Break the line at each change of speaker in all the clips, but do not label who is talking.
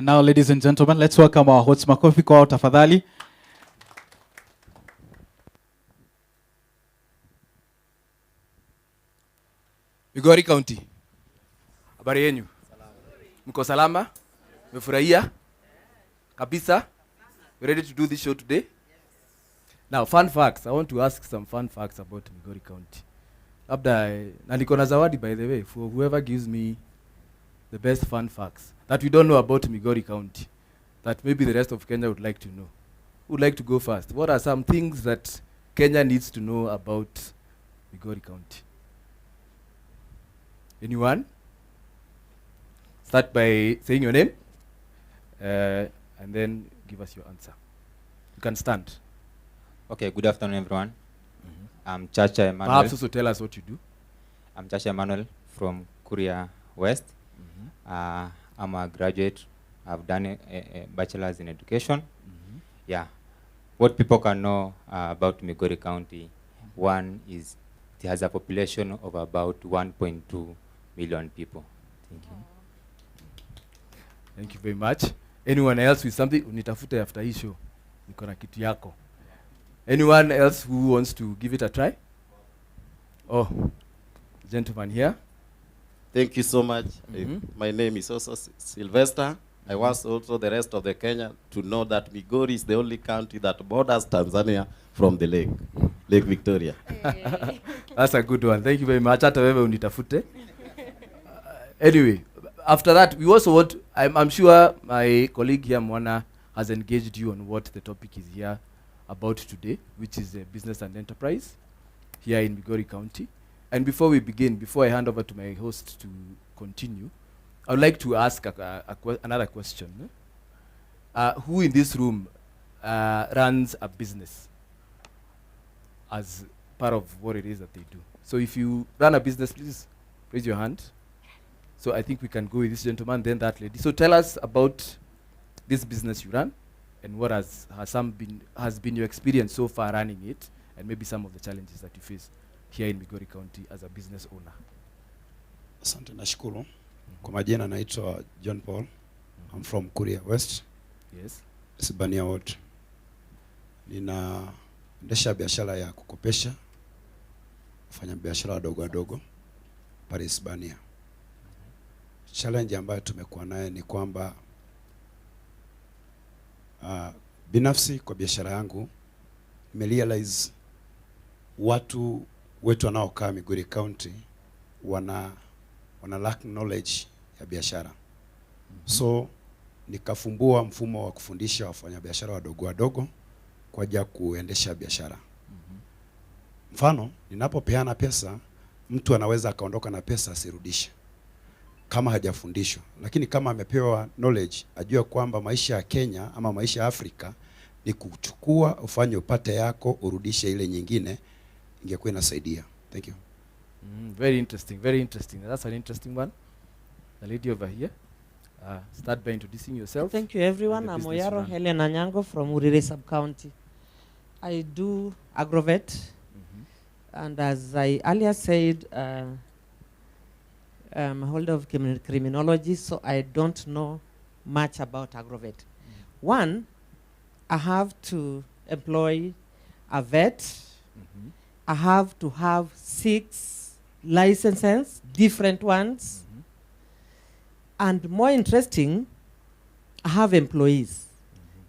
And now, ladies and gentlemen, let's welcome our hosts. Makofi kwao tafadhali.
Migori County. Habari yenu? Mko salama? Mmefurahia? Kabisa? You ready to do this show today? Now, fun facts. I want to ask some fun facts about Migori County. Na niko na zawadi, by the way, for whoever gives me the best fun facts that we don't know about Migori County, that maybe the rest of Kenya would like to know. Who would like to go first? What are some things that Kenya needs to know about Migori County? Anyone? Start by saying your name, and then give us your answer. You can stand.
Okay, good afternoon, everyone. I'm Chacha Emmanuel.
Perhaps also tell us what you do.
I'm Chacha Emmanuel from Korea West. I'm a graduate. I've done a bachelor's in education. Yeah. What people can know about Migori County, one is it has a population of about 1.2 million people. Thank you.
Thank you very much. Anyone else with something? Unitafute after hii show. Niko na kitu yako. Anyone else who wants to give it a try? Oh, gentleman here.
Thank you so much. My name is also Sylvester. I want also the rest of the Kenya to know that Migori is the only county that borders Tanzania from the lake, Lake Victoria.
That's a good one. Thank you very much. Hata wewe unitafute. Anyway, after that, we also want, I'm sure my colleague here, Mwana, has engaged you on what the topic is here about today, which is business and enterprise here in Migori County. And before we begin, before I hand over to my host to continue, I would like to ask another question. Who in this room runs a business as part of what it is that they do? So if you run a business, please raise your hand. So I think we can go with this gentleman, then that lady. So tell us about this business you run, and what has been your experience so far running it, and maybe some of the challenges that you face here in Migori County as a business owner.
Asante, nashukuru. Kwa majina naitwa John Paul. I'm from Korea West.
Yes.
Sibania Ward. Ninaendesha biashara ya kukopesha, kufanya biashara wadogo pale Sibania. Challenge ambayo tumekuwa naye ni kwamba binafsi kwa biashara yangu nimerealize watu wetu wanaokaa Migori County wana lack knowledge ya biashara. So nikafumbua mfumo wa kufundisha wafanyabiashara wadogo kwa ajili ya kuendesha biashara. Mfano, ninapopeana pesa, mtu anaweza akaondoka na pesa asirudishe kama hajafundishwa, lakini kama amepewa knowledge, ajue kwamba maisha ya Kenya ama maisha ya Afrika ni kuchukua, ufanye upate yako, urudishe ile nyingine, ingekuwa inasaidia. Thank you.
Very interesting, very interesting. That's an interesting one. The lady over here. Start by introducing yourself.
Thank you, everyone. I'm Oyaro Helen Anyango from Urire Sub-County. I do agrovet. And as I earlier said, I'm a holder of criminology, so I don't know much about agrovet. One, I have to employ a vet. I have to have 6 licenses, different ones. And more interesting, I have employees.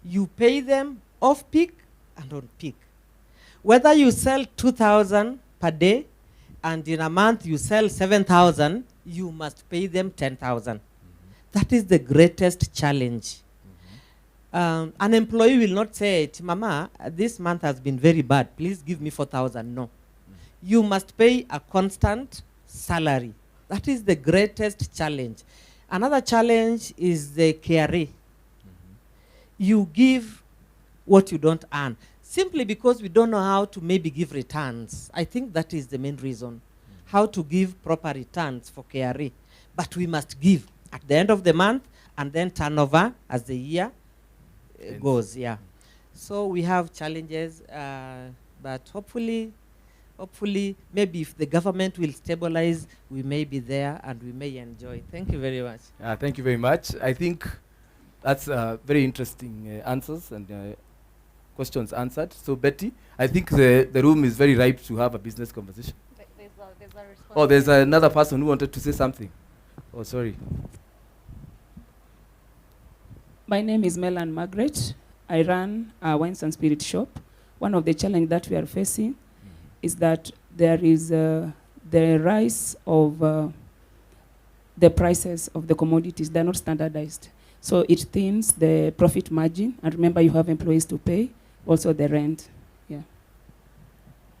You pay them off peak and on peak. Whether you sell 2,000 per day and in a month you sell 7,000, you must pay them 10,000. That is the greatest challenge. An employee will not say, Mama, this month has been very bad. Please give me 4,000. No. You must pay a constant salary. That is the greatest challenge. Another challenge is the KRA. You give what you don't earn. Simply because we don't know how to maybe give returns. I think that is the main reason. How to give proper returns for KRA. But we must give at the end of the month and then turn over as the year goes. Yeah. So we have challenges, but hopefully, maybe if the government will stabilize, we may be there and we may enjoy. Thank you very much.
Thank you very much. I think That's very interesting answers and questions answered. So Betty, I think the room is very ripe to have a business conversation.
There's a response.
Oh, there's another person who wanted to say something. Oh, sorry.
My name is Melan Margaret. I run a wines and spirit shop. One of the challenges that we are facing is that there is the rise of the prices of the commodities. They're not standardized. So it thins the profit margin. And remember, you have employees to pay, also the rent. Yeah.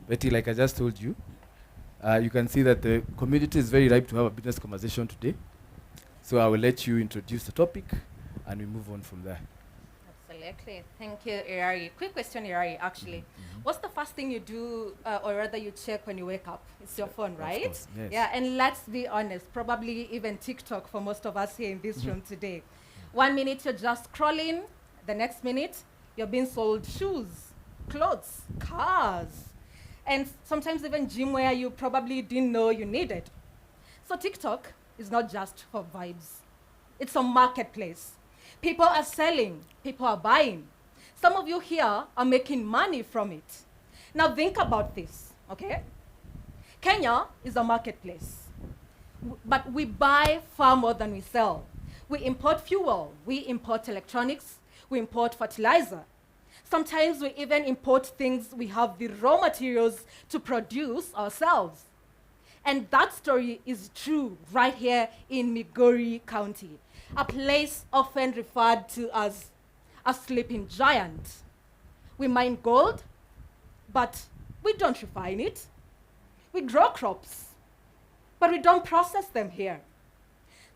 Betty, like I just told you, you can see that the community is very ripe to have a business conversation today. So I will let you introduce the topic and we move on from there.
Absolutely. Thank you, Irari. Quick question, Irari, actually. What's the first thing you do, or rather you check when you wake up? It's your phone, right?
Of course, yes.
Yeah, and let's be honest, probably even TikTok for most of us here in this room today. 1 minute you're just scrolling, the next minute you're being sold shoes, clothes, cars, and sometimes even gym wear you probably didn't know you needed. So TikTok is not just for vibes. It's a marketplace. People are selling, people are buying. Some of you here are making money from it. Now think about this, okay? Kenya is a marketplace, but we buy far more than we sell. We import fuel, we import electronics, we import fertilizer. Sometimes we even import things we have the raw materials to produce ourselves. And that story is true right here in Migori County, a place often referred to as a sleeping giant. We mine gold, but we don't refine it. We grow crops, but we don't process them here.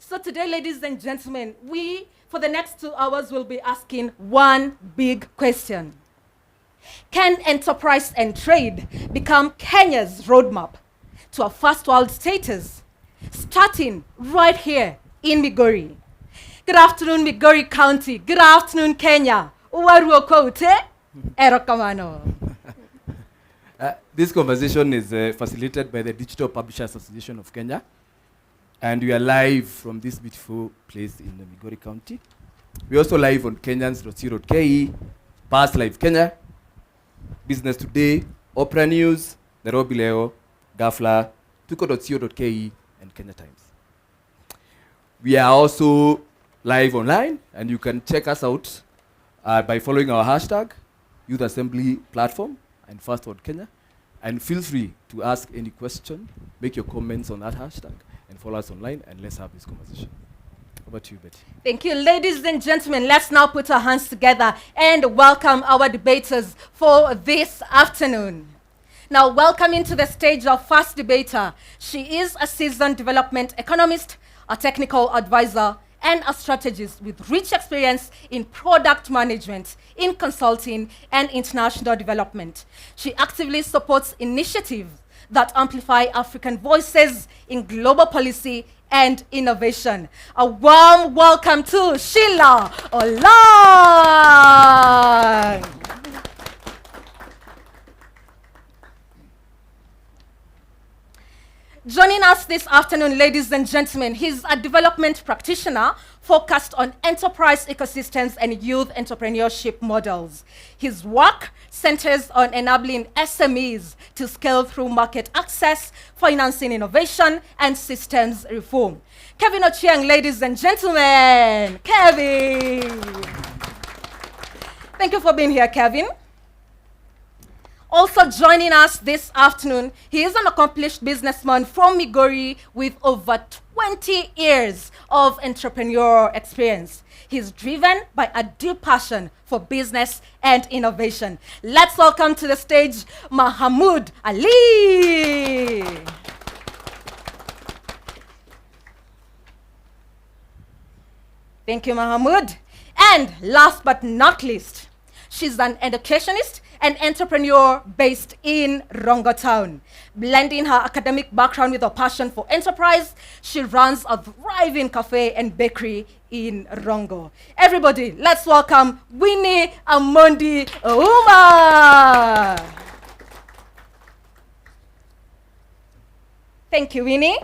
So today, ladies and gentlemen, we, for the next 2 hours, will be asking one big question. Can enterprise and trade become Kenya's roadmap to a first world status, starting right here in Migori? Good afternoon, Migori County. Good afternoon, Kenya. Uwaruo kote, erokamano.
This conversation is facilitated by the Digital Publishers Association of Kenya. And we are live from this beautiful place in the Migori County. We're also live on Kenyans.co.ke, Past Live Kenya, Business Today, Opera News, Nairobi Leo, Gafla, Tuko.co.ke, and Kenya Times. We are also live online, and you can check us out by following our hashtag, Youth Assembly Platform, and First World Kenya. And feel free to ask any question, make your comments on that hashtag, and follow us online, and let's have this conversation. Over to you, Betty.
Thank you, ladies and gentlemen. Let's now put our hands together and welcome our debaters for this afternoon. Now, welcoming to the stage our first debater. She is a seasoned development economist, a technical advisor, and a strategist with rich experience in product management, in consulting, and international development. She actively supports initiatives that amplify African voices in global policy and innovation. A warm welcome to Sheila Olan. Joining us this afternoon, ladies and gentlemen, he's a development practitioner focused on enterprise ecosystems and youth entrepreneurship models. His work centers on enabling SMEs to scale through market access, financing innovation, and systems reform. Kevin Ochieng, ladies and gentlemen. Kevin. Thank you for being here, Kevin. Also joining us this afternoon, he is an accomplished businessman from Migori with over 20 years of entrepreneurial experience. He's driven by a deep passion for business and innovation. Let's welcome to the stage Mahamoud Ali. Thank you, Mahamoud. And last but not least, she's an educationist and entrepreneur based in Rongo Town. Blending her academic background with a passion for enterprise, she runs a thriving cafe and bakery in Rongo. Everybody, let's welcome Winnie Amondi Ouma. Thank you, Winnie.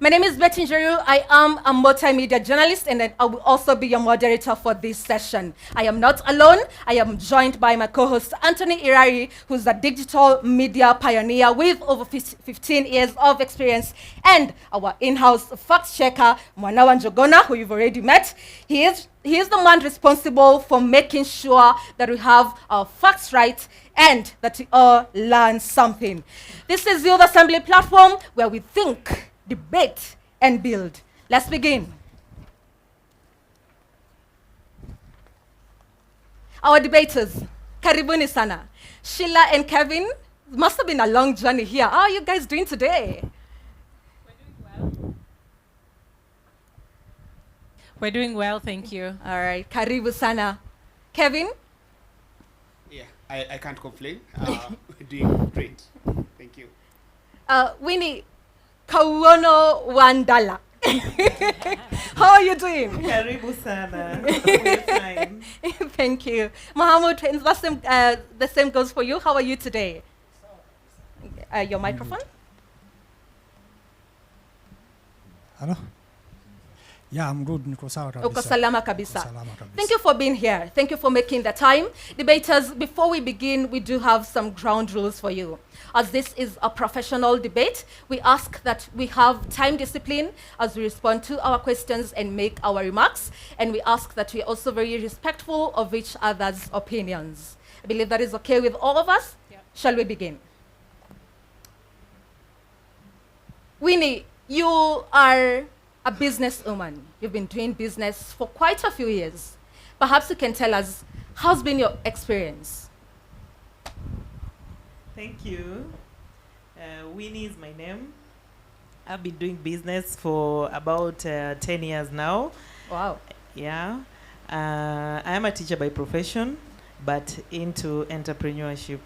My name is Betty Njeru. I am a multimedia journalist, and I will also be your moderator for this session. I am not alone. I am joined by my co-host Anthony Irari, who's a digital media pioneer with over 15 years of experience, and our in-house fact checker Mwanawa Njogona, who you've already met. He is the man responsible for making sure that we have our facts right and that we all learn something. This is Youth Assembly platform where we think, debate, and build. Let's begin. Our debaters, karibuni sana. Sheila and Kevin, it must have been a long journey here. How are you guys doing today?
We're doing well, thank you.
All right, karibu sana. Kevin?
Yeah, I can't complain. We're doing great. Thank you.
Winnie, Kauono Wandala. How are you doing?
Karibu sana. We're fine.
Thank you. Mohammed, the same goes for you. How are you today? Your microphone?
Hello? Yeah, I'm good. Niko sawa kabisa.
Uko salama kabisa.
Salama kabisa.
Thank you for being here. Thank you for making the time. Debaters, before we begin, we do have some ground rules for you. As this is a professional debate, we ask that we have time discipline as we respond to our questions and make our remarks. And we ask that we're also very respectful of each other's opinions. I believe that is okay with all of us. Yeah. Shall we begin? Winnie, you are a businesswoman. You've been doing business for quite a few years. Perhaps you can tell us, how's been your experience?
Thank you. Winnie is my name. I've been doing business for about 10 years now.
Wow.
Yeah. I am a teacher by profession, but into entrepreneurship.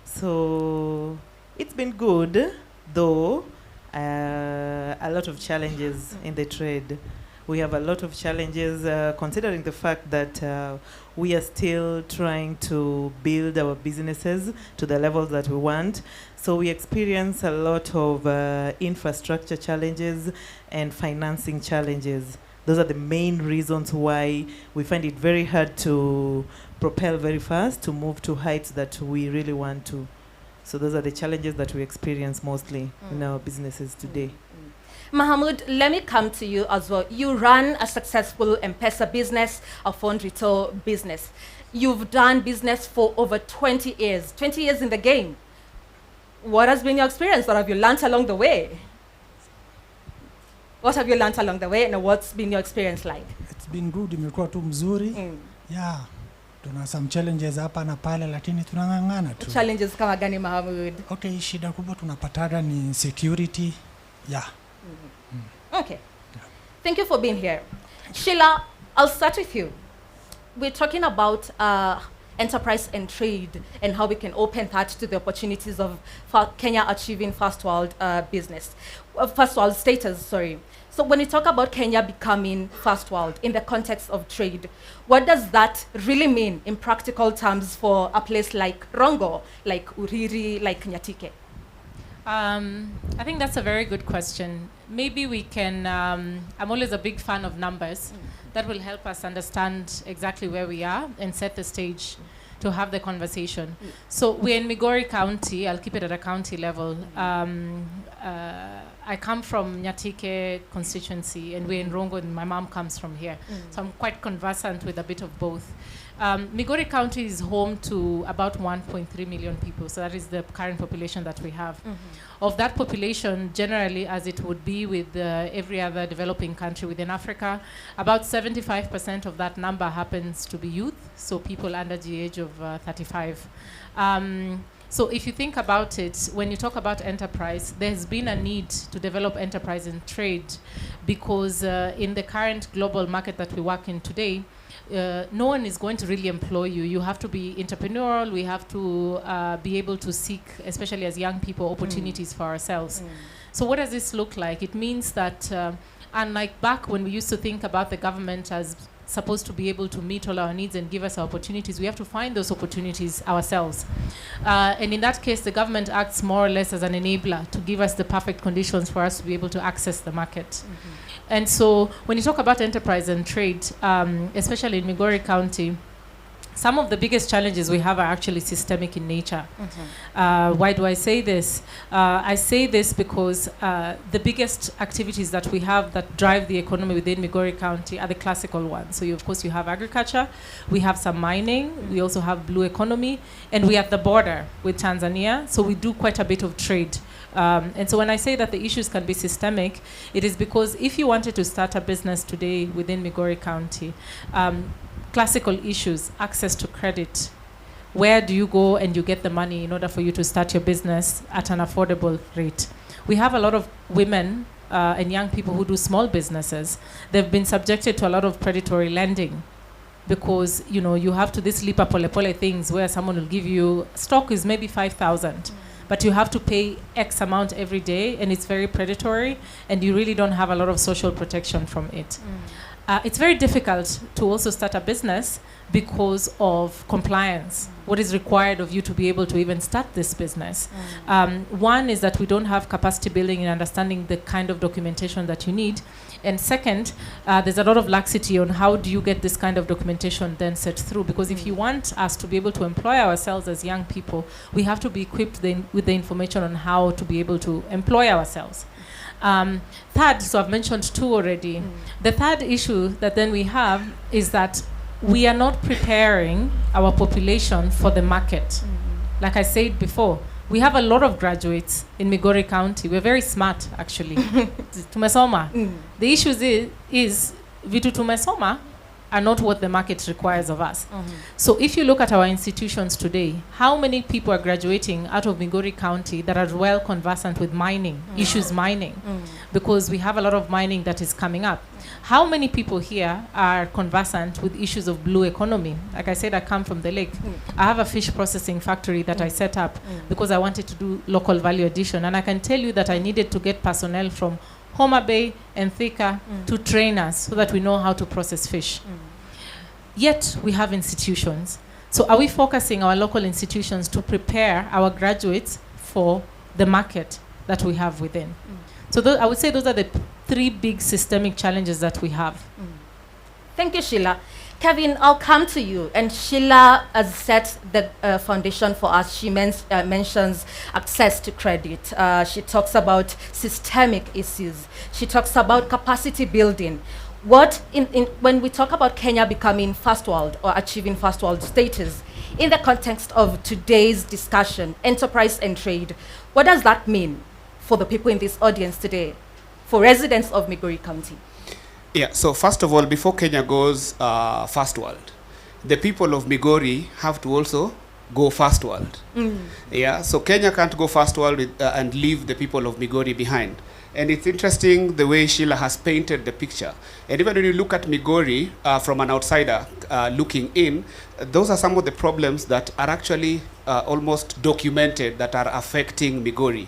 So it's been good, though. A lot of challenges in the trade. We have a lot of challenges considering the fact that we are still trying to build our businesses to the levels that we want. So we experience a lot of infrastructure challenges and financing challenges. Those are the main reasons why we find it very hard to propel very fast, to move to heights that we really want to. So those are the challenges that we experience mostly in our businesses today.
Mahmoud, let me come to you as well. You run a successful M-Pesa business, a phone retail business. You've done business for over 20 years, 20 years in the game. What has been your experience? What have you learned along the way? What have you learned along the way, and what's been your experience like?
It's been good. Imekuwa tu mzuri. Yeah. Tuna some challenges hapa na pale, lakini tunang'ang'ana tu.
Challenges kama gani, Mahmoud?
Okay, shida kubwa tunapataga ni security. Yeah.
Okay. Yeah. Thank you for being here. Sheila, I'll start with you. We're talking about enterprise and trade and how we can open that to the opportunities of Kenya achieving first world business, first world status, sorry. So when you talk about Kenya becoming first world in the context of trade, what does that really mean in practical terms for a place like Rongo, like Uriri, like Nyatike?
I think that's a very good question. Maybe we can, I'm always a big fan of numbers. That will help us understand exactly where we are and set the stage to have the conversation. So we're in Migori County. I'll keep it at a county level. I come from Nyatike constituency, and we're in Rongo, and my mom comes from here. So I'm quite conversant with a bit of both. Migori County is home to about 1.3 million people, so that is the current population that we have. Of that population, generally, as it would be with every other developing country within Africa, about 75% of that number happens to be youth, so people under the age of 35. So if you think about it, when you talk about enterprise, there's been a need to develop enterprise and trade because in the current global market that we work in today, no one is going to really employ you. You have to be entrepreneurial. We have to be able to seek, especially as young people, opportunities for ourselves. So what does this look like? It means that unlike back when we used to think about the government as supposed to be able to meet all our needs and give us opportunities, we have to find those opportunities ourselves. And in that case, the government acts more or less as an enabler to give us the perfect conditions for us to be able to access the market. And so when you talk about enterprise and trade, especially in Migori County, some of the biggest challenges we have are actually systemic in nature. Why do I say this? I say this because the biggest activities that we have that drive the economy within Migori County are the classical ones. So of course you have agriculture, we have some mining, we also have blue economy, and we're at the border with Tanzania, so we do quite a bit of trade. And so when I say that the issues can be systemic, it is because if you wanted to start a business today within Migori County, classical issues, access to credit, where do you go and you get the money in order for you to start your business at an affordable rate? We have a lot of women and young people who do small businesses. They've been subjected to a lot of predatory lending because, you know, you have to this lipa pole pole things where someone will give you, stock is maybe 5,000. But you have to pay X amount every day, and it's very predatory, and you really don't have a lot of social protection from it. It's very difficult to also start a business because of compliance, what is required of you to be able to even start this business. One is that we don't have capacity building and understanding the kind of documentation that you need. And second, there's a lot of laxity on how do you get this kind of documentation then set through. Because if you want us to be able to employ ourselves as young people, we have to be equipped with the information on how to be able to employ ourselves. Third, so I've mentioned two already. The third issue that then we have is that we are not preparing our population for the market. Like I said before, we have a lot of graduates in Migori County. We're very smart, actually. Tumesoma. The issue is vitu tumesoma are not what the market requires of us. So if you look at our institutions today, how many people are graduating out of Migori County that are well conversant with mining, issues mining? Because we have a lot of mining that is coming up. How many people here are conversant with issues of blue economy? Like I said, I come from the lake. I have a fish processing factory that I set up because I wanted to do local value addition. And I can tell you that I needed to get personnel from Homa Bay and Thika to train us so that we know how to process fish. Yet we have institutions. So are we focusing our local institutions to prepare our graduates for the market that we have within? So I would say those are the three big systemic challenges that we have.
Thank you, Sheila. Kevin, I'll come to you. And Sheila has set the foundation for us. She mentions access to credit. She talks about systemic issues. She talks about capacity building. When we talk about Kenya becoming first world or achieving first world status, in the context of today's discussion, enterprise and trade, what does that mean for the people in this audience today, for residents of Migori County?
Yeah, so first of all, before Kenya goes first world, the people of Migori have to also go first world. Yeah, so Kenya can't go first world and leave the people of Migori behind. And it's interesting the way Sheila has painted the picture. And even when you look at Migori from an outsider looking in, those are some of the problems that are actually almost documented that are affecting Migori.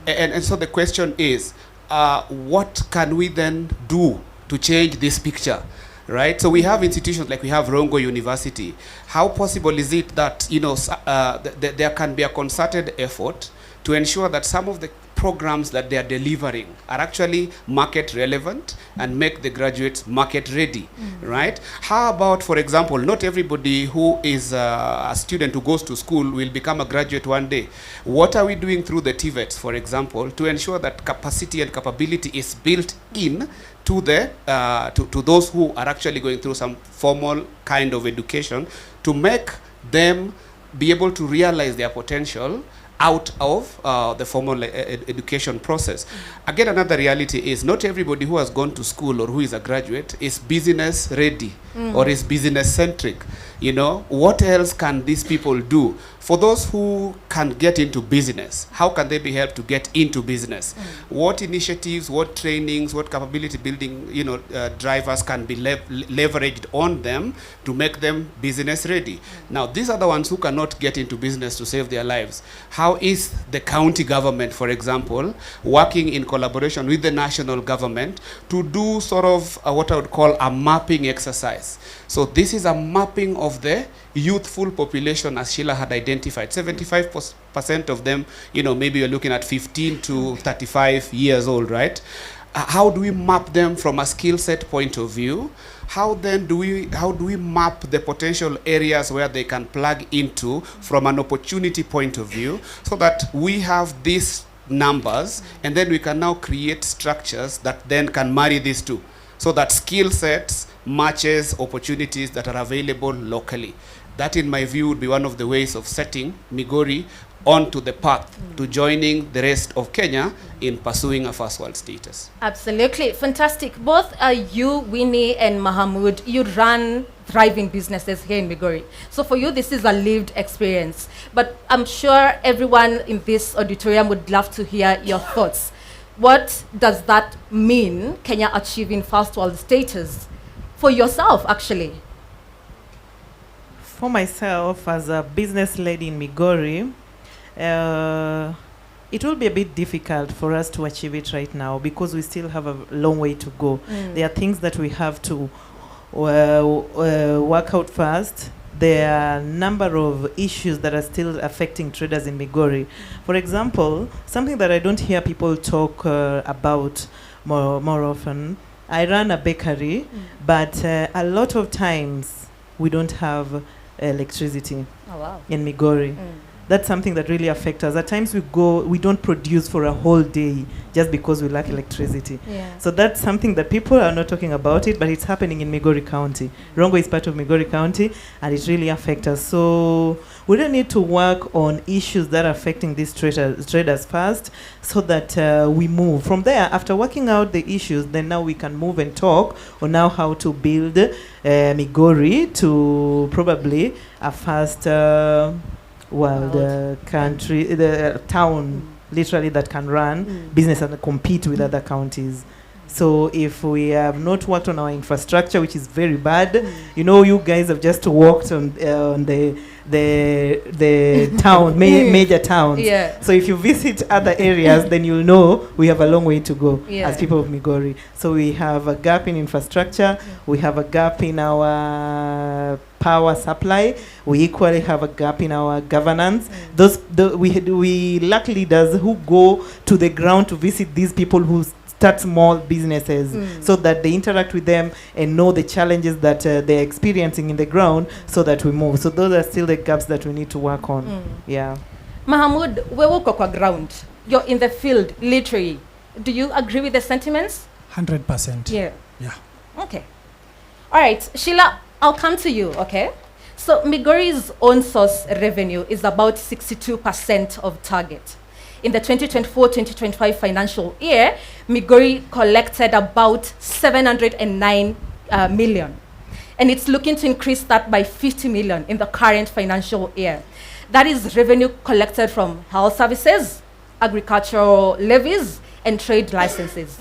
And so the question is, what can we then do to change this picture, right? So we have institutions like we have Rongo University. How possible is it that, you know, there can be a concerted effort to ensure that some of the programs that they are delivering are actually market relevant and make the graduates market ready, right? How about, for example, not everybody who is a student who goes to school will become a graduate one day. What are we doing through the TVETs, for example, to ensure that capacity and capability is built in to the to those who are actually going through some formal kind of education to make them be able to realize their potential out of the formal education process. Again, another reality is not everybody who has gone to school or who is a graduate is business ready or is business centric. You know, what else can these people do? For those who can get into business, how can they be helped to get into business? What initiatives, what trainings, what capability building, you know, drivers can be leveraged on them to make them business ready? Now, these are the ones who cannot get into business to save their lives. How how is the county government, for example, working in collaboration with the national government to do sort of what I would call a mapping exercise. So this is a mapping of the youthful population, as Sheila had identified. 75% of them, you know, maybe you're looking at 15 to 35 years old, right? How do we map them from a skill set point of view? How do we map the potential areas where they can plug into from an opportunity point of view, so that we have these numbers, and then we can now create structures that then can marry these two, so that skill sets matches opportunities that are available locally. That, in my view, would be one of the ways of setting Migori onto the path to joining the rest of Kenya in pursuing a first world status.
Absolutely. Fantastic. Both you, Winnie, and Mahamud, you run thriving businesses here in Migori. So for you, this is a lived experience. But I'm sure everyone in this auditorium would love to hear your thoughts. What does that mean, Kenya achieving first world status? For yourself, actually.
For myself, as a business lady in Migori, it will be a bit difficult for us to achieve it right now because we still have a long way to go. There are things that we have to work out first. There are a number of issues that are still affecting traders in Migori. For example, something that I don't hear people talk about more often, I run a bakery, but a lot of times we don't have electricity in Migori. That's something that really affects us. At times we don't produce for a whole day just because we lack electricity. So that's something that people are not talking about it, but it's happening in Migori County. Rongo is part of Migori County, and it really affects us. So we don't need to work on issues that are affecting these traders first, so that we move. From there, after working out the issues, then now we can move and talk on now how to build Migori to probably a first world country, the town literally that can run business and compete with other counties. So if we have not worked on our infrastructure, which is very bad, you know, you guys have just worked on the town, major towns. So if you visit other areas, then you'll know we have a long way to go as people of Migori. So we have a gap in infrastructure, we have a gap in our power supply, we equally have a gap in our governance. We lack leaders who go to the ground to visit these people who start small businesses, so that they interact with them and know the challenges that they're experiencing in the ground, so that we move. So those are still the gaps that we need to work on.
Mahamud, wewe uko kwa ground. You're in the field, literally. Do you agree with the sentiments?
100%.
Yeah.
Okay.
All right, Sheila, I'll come to you, okay? So Migori's own source revenue is about 62% of target. In the 2024-2025 financial year, Migori collected about 709 million. And it's looking to increase that by 50 million in the current financial year. That is revenue collected from health services, agricultural levies, and trade licenses.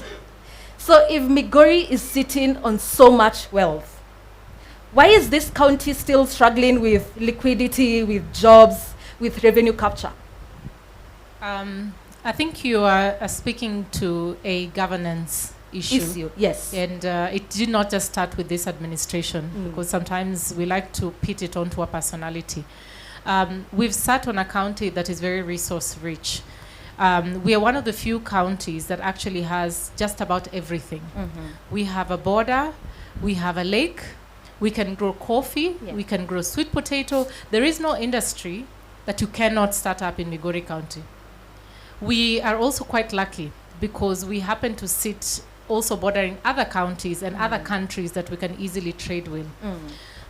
So if Migori is sitting on so much wealth, why is this county still struggling with liquidity, with jobs, with revenue capture?
I think you are speaking to a governance issue.
Yes.
And it did not just start with this administration, because sometimes we like to pit it onto a personality. We've sat on a county that is very resource rich. We are one of the few counties that actually has just about everything. We have a border, we have a lake, we can grow coffee, we can grow sweet potato. There is no industry that you cannot start up in Migori County. We are also quite lucky because we happen to sit also bordering other counties and other countries that we can easily trade with.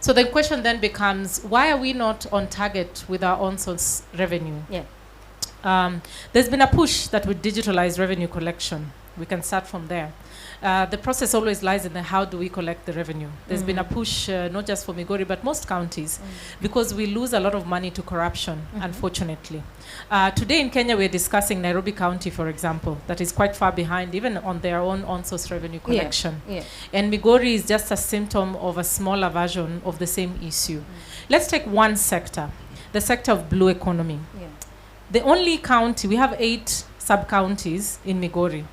So the question then becomes, why are we not on target with our own source revenue? There's been a push that we digitalize revenue collection. We can start from there. The process always lies in the how do we collect the revenue. There's been a push, not just for Migori, but most counties, because we lose a lot of money to corruption, unfortunately. Today in Kenya, we're discussing Nairobi County, for example, that is quite far behind, even on their own on-source revenue collection. And Migori is just a symptom of a smaller version of the same issue. Let's take one sector, the sector of blue economy. the only county, we have 8 sub-counties in Migori.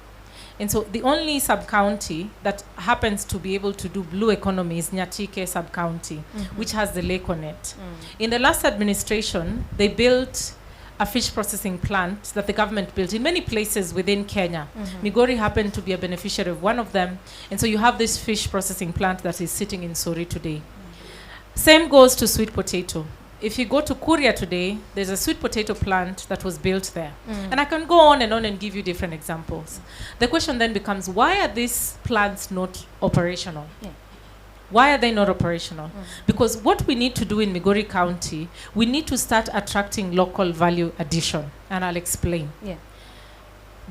And so the only sub-county that happens to be able to do blue economy is Nyatike sub-county, which has the lake on it. In the last administration, they built a fish processing plant that the government built in many places within Kenya. Migori happened to be a beneficiary of one of them. And so you have this fish processing plant that is sitting in Sori today. Same goes to sweet potato. If you go to Kuria today, there's a sweet potato plant that was built there. And I can go on and give you different examples. The question then becomes, why are these plants not operational? Why are they not operational? Because what we need to do in Migori County, we need to start attracting local value addition. And I'll explain.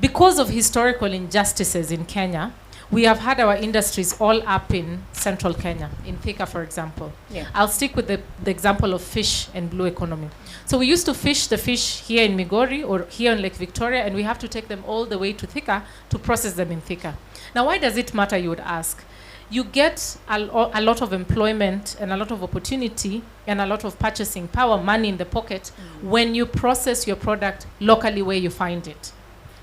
Because of historical injustices in Kenya, we have had our industries all up in central Kenya, in Thika, for example. I'll stick with the example of fish and blue economy. So we used to fish the fish here in Migori or here in Lake Victoria, and we have to take them all the way to Thika to process them in Thika. Now, why does it matter, you would ask? You get a lot of employment and a lot of opportunity and a lot of purchasing power, money in the pocket, when you process your product locally where you find it,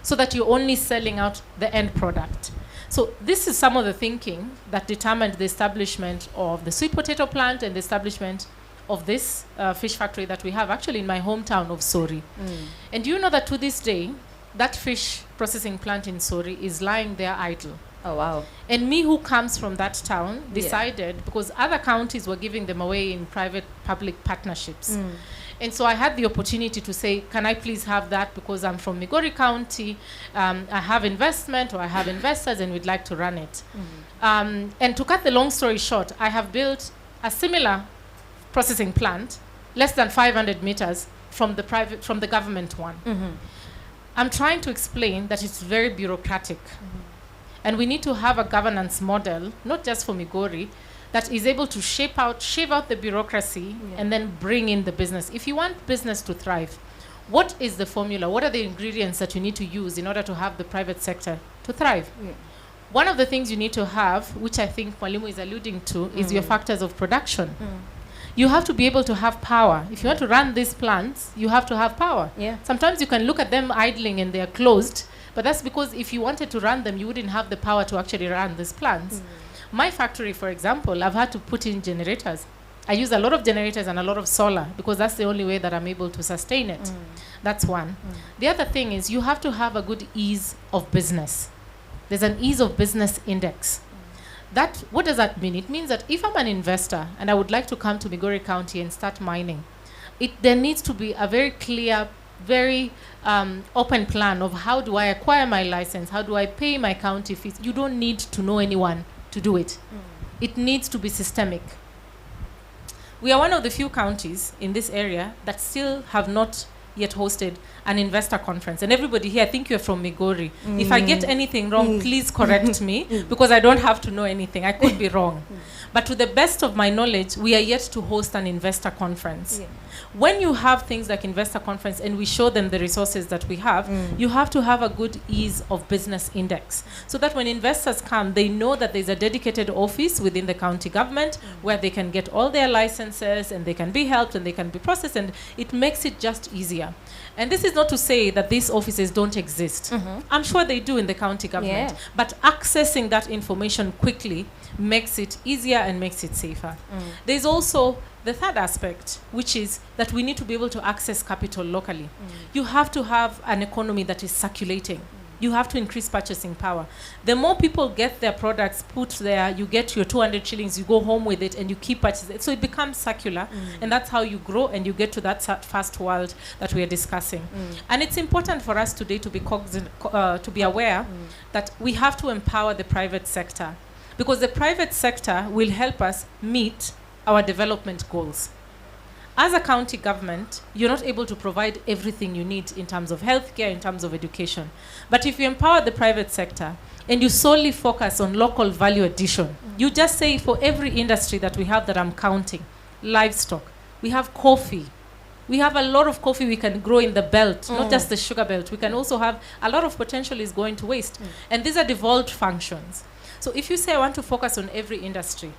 so that you're only selling out the end product. So this is some of the thinking that determined the establishment of the sweet potato plant and the establishment of this fish factory that we have actually in my hometown of Sori. And you know that to this day, that fish processing plant in Sori is lying there idle.
Oh, wow.
And me, who comes from that town, decided, because other counties were giving them away in private-public partnerships. And so I had the opportunity to say, can I please have that, because I'm from Migori County, I have investment, or I have investors, and we'd like to run it. And to cut the long story short, I have built a similar processing plant, less than 500 meters from the government one. I'm trying to explain that it's very bureaucratic. And we need to have a governance model, not just for Migori, that is able to shave out the bureaucracy and then bring in the business. If you want business to thrive, what is the formula? What are the ingredients that you need to use in order to have the private sector to thrive? One of the things you need to have, which I think Mwalimu is alluding to, is your factors of production. You have to be able to have power. If you want to run these plants, you have to have power. Sometimes you can look at them idling and they're closed, but that's because if you wanted to run them, you wouldn't have the power to actually run these plants. My factory, for example, I've had to put in generators. I use a lot of generators and a lot of solar because that's the only way that I'm able to sustain it. That's one. The other thing is you have to have a good ease of business. There's an ease of business index. What does that mean? It means that if I'm an investor and I would like to come to Migori County and start mining, there needs to be a very clear, very open plan of how do I acquire my license, how do I pay my county fees. You don't need to know anyone to do it. It needs to be systemic. We are one of the few counties in this area that still have not yet hosted an investor conference. And everybody here, I think you're from Migori. If I get anything wrong, please correct me, because I don't have to know anything. I could be wrong. But to the best of my knowledge, we are yet to host an investor conference. When you have things like investor conference and we show them the resources that we have, you have to have a good ease of business index, so that when investors come, they know that there's a dedicated office within the county government where they can get all their licenses and they can be helped and they can be processed, and it makes it just easier. And this is not to say that these offices don't exist. I'm sure they do in the county government. But accessing that information quickly makes it easier and makes it safer. There's also the third aspect, which is that we need to be able to access capital locally. You have to have an economy that is circulating. You have to increase purchasing power. The more people get their products put there, you get your 200 shillings, you go home with it, and you keep purchasing it. So it becomes circular, and that's how you grow and you get to that first world that we are discussing. And it's important for us today to be to be aware that we have to empower the private sector, because the private sector will help us meet our development goals. As a county government, you're not able to provide everything you need in terms of healthcare, in terms of education. But if you empower the private sector and you solely focus on local value addition, you just say for every industry that we have that I'm counting, livestock, we have coffee. We have a lot of coffee we can grow in the belt, not just the sugar belt. We can also have a lot of potential is going to waste. And these are devolved functions. So if you say I want to focus on every industry,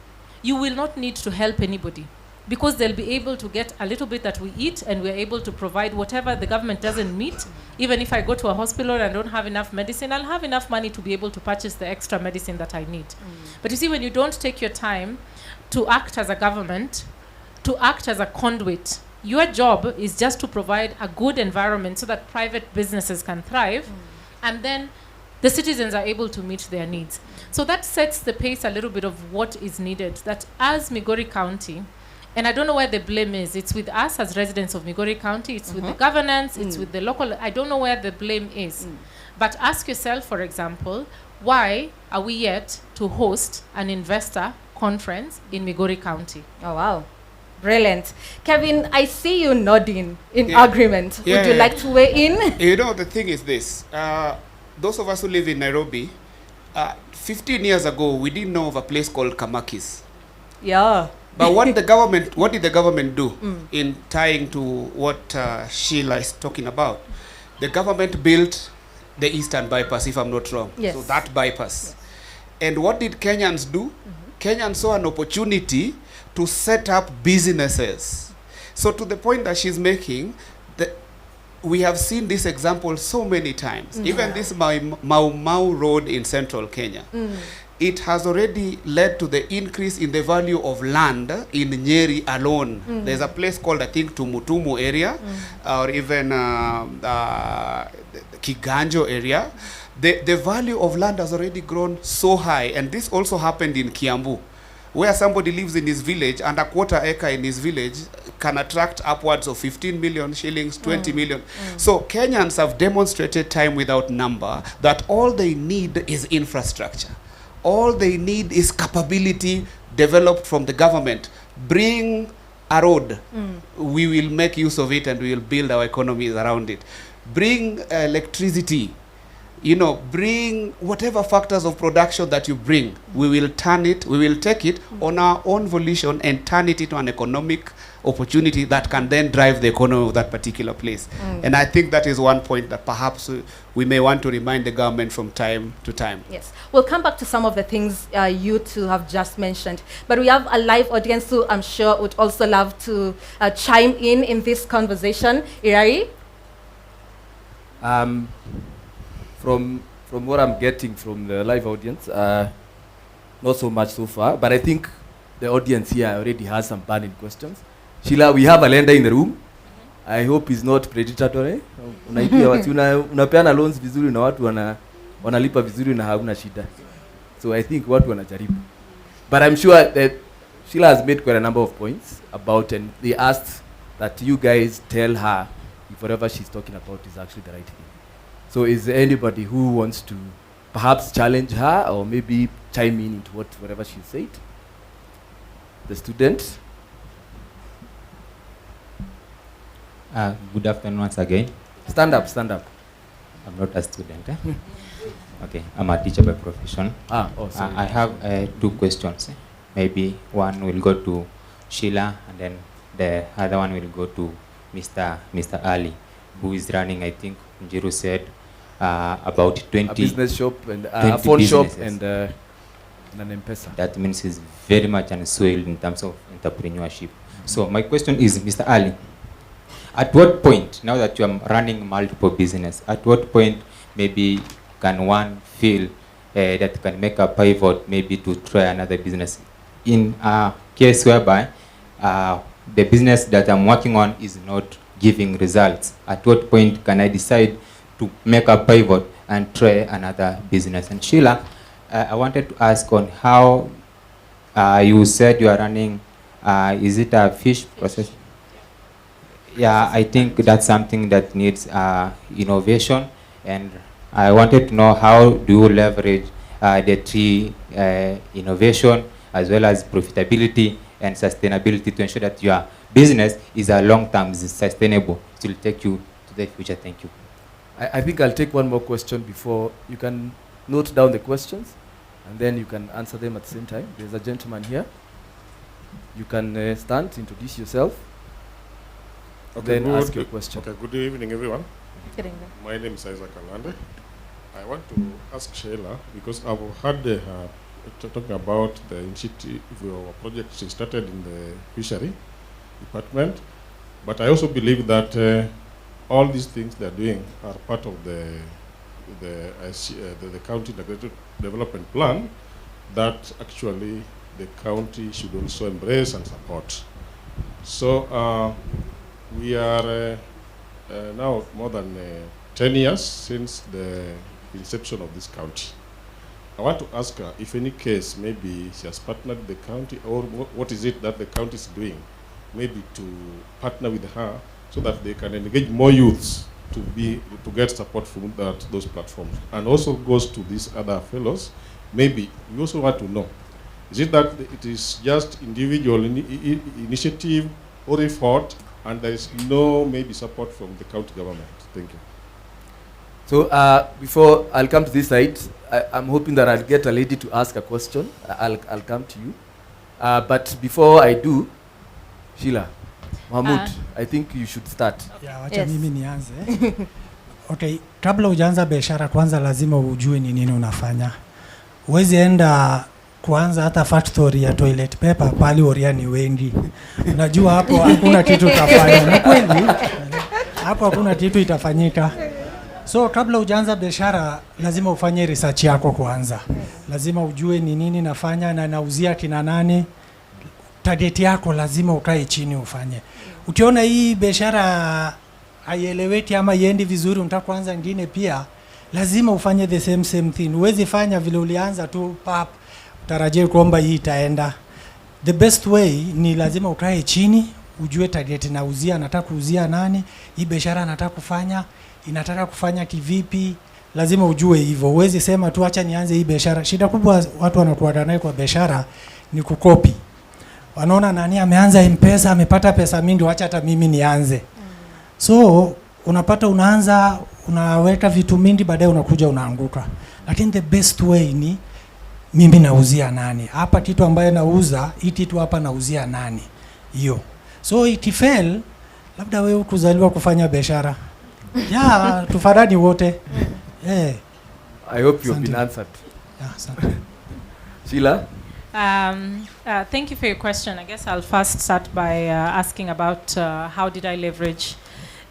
you will not need to help anybody. because they'll be able to get a little bit that we eat, and we're able to provide whatever the government doesn't meet. Even if I go to a hospital and don't have enough medicine, I'll have enough money to be able to purchase the extra medicine that I need. But you see, when you don't take your time to act as a government, to act as a conduit, your job is just to provide a good environment so that private businesses can thrive, and then the citizens are able to meet their needs. So that sets the pace a little bit of what is needed, that as Migori County, and I don't know where the blame is. It's with us as residents of Migori County. It's with the governance. It's with the local. I don't know where the blame is. But ask yourself, for example, why are we yet to host an investor conference in Migori County?
Oh, wow. Brilliant. Kevin, I see you nodding in agreement. Would you like to weigh in?
You know, the thing is this. Those of us who live in Nairobi, 15 years ago, we didn't know of a place called Kamakis.
Yeah.
But what did the government do in tying to what Sheila is talking about? The government built the Eastern Bypass, if I'm not wrong.
Yes.
So that bypass. Yes. And what did Kenyans do? Kenyans saw an opportunity to set up businesses. So to the point that she's making, we have seen this example so many times. Even this Mau Mau Road in central Kenya. It has already led to the increase in the value of land in Nyeri alone. There's a place called, I think, Tumutumu area, or even Kiganjo area. The value of land has already grown so high, and this also happened in Kiambu, where somebody lives in his village and a quarter acre in his village can attract upwards of 15 million shillings, 20 million. So Kenyans have demonstrated time without number that all they need is infrastructure. All they need is capability developed from the government. Bring a road, we will make use of it and we will build our economies around it. Bring electricity, you know, bring whatever factors of production that you bring. We will turn it, we will take it on our own volition and turn it into an economic opportunity that can then drive the economy of that particular place. And I think that is one point that perhaps we may want to remind the government from time to time.
Yes. We'll come back to some of the things you two have just mentioned. But we have a live audience who I'm sure would also love to chime in this conversation. Irari?
From what I'm getting from the live audience, not so much so far, but I think the audience here already has some burning questions. Sheila, we have a lender in the room. I hope he's not predatory. Unapeana loans vizuri na watu wanalipa vizuri na hauna shida. So I think watu wanajaribu. But I'm sure that Sheila has made quite a number of points about, and they asked that you guys tell her if whatever she's talking about is actually the right thing. So is there anybody who wants to perhaps challenge her or maybe chime in into whatever she said? The student?
Good afternoon once again.
Stand up, stand up.
I'm not a student. Okay, I'm a teacher by profession.
Sorry.
I have 2 questions. Maybe one will go to Sheila, and then the other one will go to Mr. Ali, who is running, I think, Njiru said, about 20
a business shop and a phone shop and an M-Pesa.
That means he's very much unsoiled in terms of entrepreneurship. So my question is, Mr. Ali, at what point, now that you are running multiple business, at what point maybe can one feel that can make a pivot maybe to try another business? In a case whereby the business that I'm working on is not giving results, at what point can I decide to make a pivot and try another business? And Sheila, I wanted to ask on how you said you are running, is it a fish process? Yeah, I think that's something that needs innovation, and I wanted to know how do you leverage the 3 innovation as well as profitability and sustainability to ensure that your business is a long-term, is sustainable, it will take you to the future. Thank you.
I think I'll take one more question before you can note down the questions, and then you can answer them at the same time. There's a gentleman here. You can stand, introduce yourself,
okay,
then ask your question.
Okay, good evening, everyone.
Good evening.
My name is Isaac Alande. I want to ask Sheila, because I've heard talking about the initiative or project she started in the fishery. department. But I also believe that all these things they're doing are part of the county integrated development plan that actually the county should also embrace and support. So we are now more than 10 years since the inception of this county. I want to ask her if any case maybe she has partnered with the county, or what is it that the county is doing maybe to partner with her so that they can engage more youths to get support from those platforms. And also goes to these other fellows, maybe we also want to know, is it that it is just individual initiative or effort and there is no maybe support from the county government? Thank you.
So before I'll come to this side, I'm hoping that I'll get a lady to ask a question. I'll come to you. But before I do, Sheila, Mahmoud, I think you should start.
Yeah, wacha mimi nianze. Okay, kabla hujaanza biashara kwanza lazima ujue ni nini unafanya. Huwezi enda kuanza hata factory ya toilet paper pali Oriani wengi. Unajua hapo hakuna kitu utafanya. Ni kweli? Hapo hakuna kitu itafanyika. So kabla hujaanza biashara lazima ufanye research yako kwanza. Lazima ujue ni nini nafanya na nauzia kina nani. Target yako lazima ukae chini ufanye. Ukiona hii biashara haieleweki ama iendi vizuri, unataka kuanza nyingine pia, lazima ufanye the same thing. Huwezi fanya vile ulianza tu pap utarajie kwamba hii itaenda. The best way ni lazima ukae chini, ujue target nauzia, nataka kuuzia nani, hii biashara nataka kufanya, inataka kufanya kivipi, lazima ujue hivyo. Huwezi sema tu acha nianze hii biashara. Shida kubwa watu wanakuwa nayo kwa biashara ni kukopi. Wanaona nani ameanza M-Pesa, amepata pesa mingi, wacha hata mimi nianze. So unapata unaanza, unaweka vitu mingi, baadaye unakuja unaanguka. Lakini the best way ni mimi nauzia nani? Hapa kitu ambaye nauza, hii kitu hapa nauzia nani? Hiyo. So it fail, labda wewe kuzaliwa kufanya biashara. Yeah, tufarani wote. Yeah.
I hope you've been answered.
Yeah, sorry.
Sheila?
Thank you for your question. I guess I'll first start by asking about how did I leverage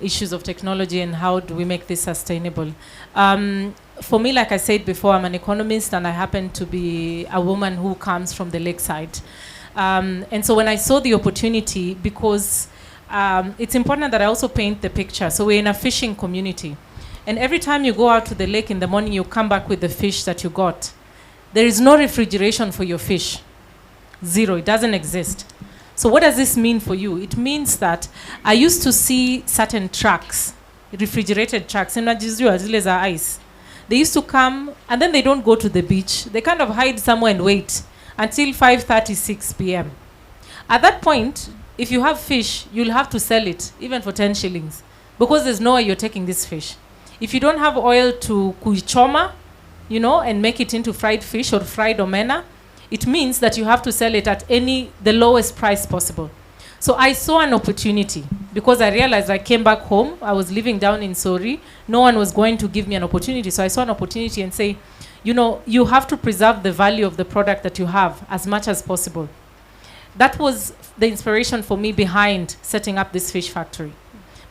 issues of technology and how do we make this sustainable. For me, like I said before, I'm an economist and I happen to be a woman who comes from the lakeside. And so when I saw the opportunity, because it's important that I also paint the picture. So we're in a fishing community. And every time you go out to the lake in the morning, you come back with the fish that you got. There is no refrigeration for your fish. Zero, it doesn't exist. So what does this mean for you? It means that I used to see certain trucks, refrigerated trucks, in zile za ice. They used to come and then they don't go to the beach. They kind of hide somewhere and wait until 5:36 p.m. At that point, if you have fish, you'll have to sell it, even for 10 shillings, because there's no way you're taking this fish. If you don't have oil to kuichoma, you know, and make it into fried fish or fried omena, it means that you have to sell it at the lowest price possible. So I saw an opportunity because I realized I came back home. I was living down in Sori. No one was going to give me an opportunity. So I saw an opportunity and say, you know, you have to preserve the value of the product that you have as much as possible. That was the inspiration for me behind setting up this fish factory.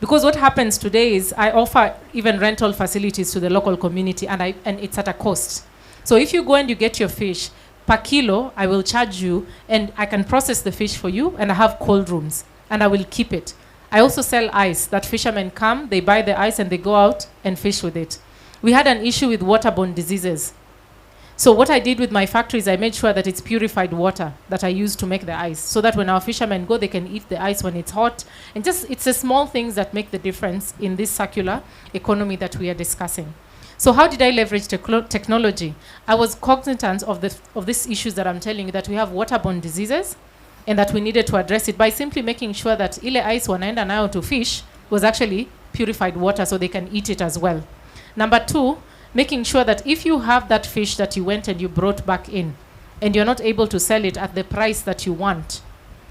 Because what happens today is I offer even rental facilities to the local community and it's at a cost. So if you go and you get your fish, per kilo, I will charge you and I can process the fish for you and I have cold rooms and I will keep it. I also sell ice that fishermen come, they buy the ice and they go out and fish with it. We had an issue with waterborne diseases. So what I did with my factory is I made sure that it's purified water that I use to make the ice so that when our fishermen go, they can eat the ice when it's hot. And just, it's the small things that make the difference in this circular economy that we are discussing. So how did I leverage technology? I was cognizant of these issues that I'm telling you, that we have waterborne diseases and that we needed to address it by simply making sure that ile ice wanaenda nayo to fish was actually purified water so they can eat it as well. Number two, making sure that if you have that fish that you went and you brought back in and you're not able to sell it at the price that you want,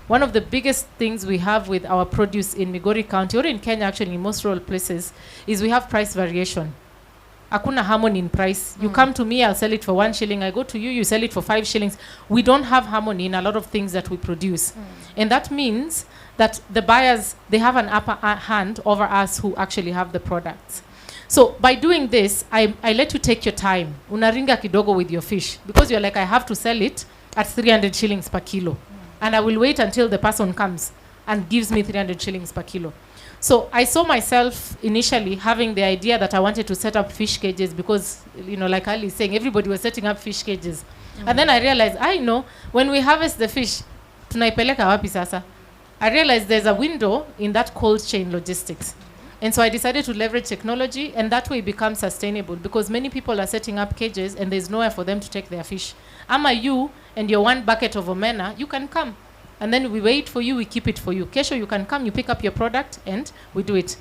one of the biggest things we have with our produce in Migori County, or in Kenya actually in most rural places, is we have price variation. Hakuna harmony in price. You come to me, I'll sell it for 1 shilling. I go to you, you sell it for 5 shillings. We don't have harmony in a lot of things that we produce. And that means that the buyers, they have an upper hand over us who actually have the products. So by doing this, I let you take your time. Unaringa kidogo with your fish. Because you're like, I have to sell it at 300 shillings per kilo. And I will wait until the person comes and gives me 300 shillings per kilo. So I saw myself initially having the idea that I wanted to set up fish cages because, you know, like Ali is saying, everybody was setting up fish cages. And then I realized, I know, when we harvest the fish, tunaipeleka wapi sasa? I realized there's a window in that cold chain logistics. And so I decided to leverage technology, and that way it becomes sustainable because many people are setting up cages and there's nowhere for them to take their fish. Ama you and your 1 bucket of omena, you can come. And then we wait for you, we keep it for you. Kesho, you can come, you pick up your product, and we do it.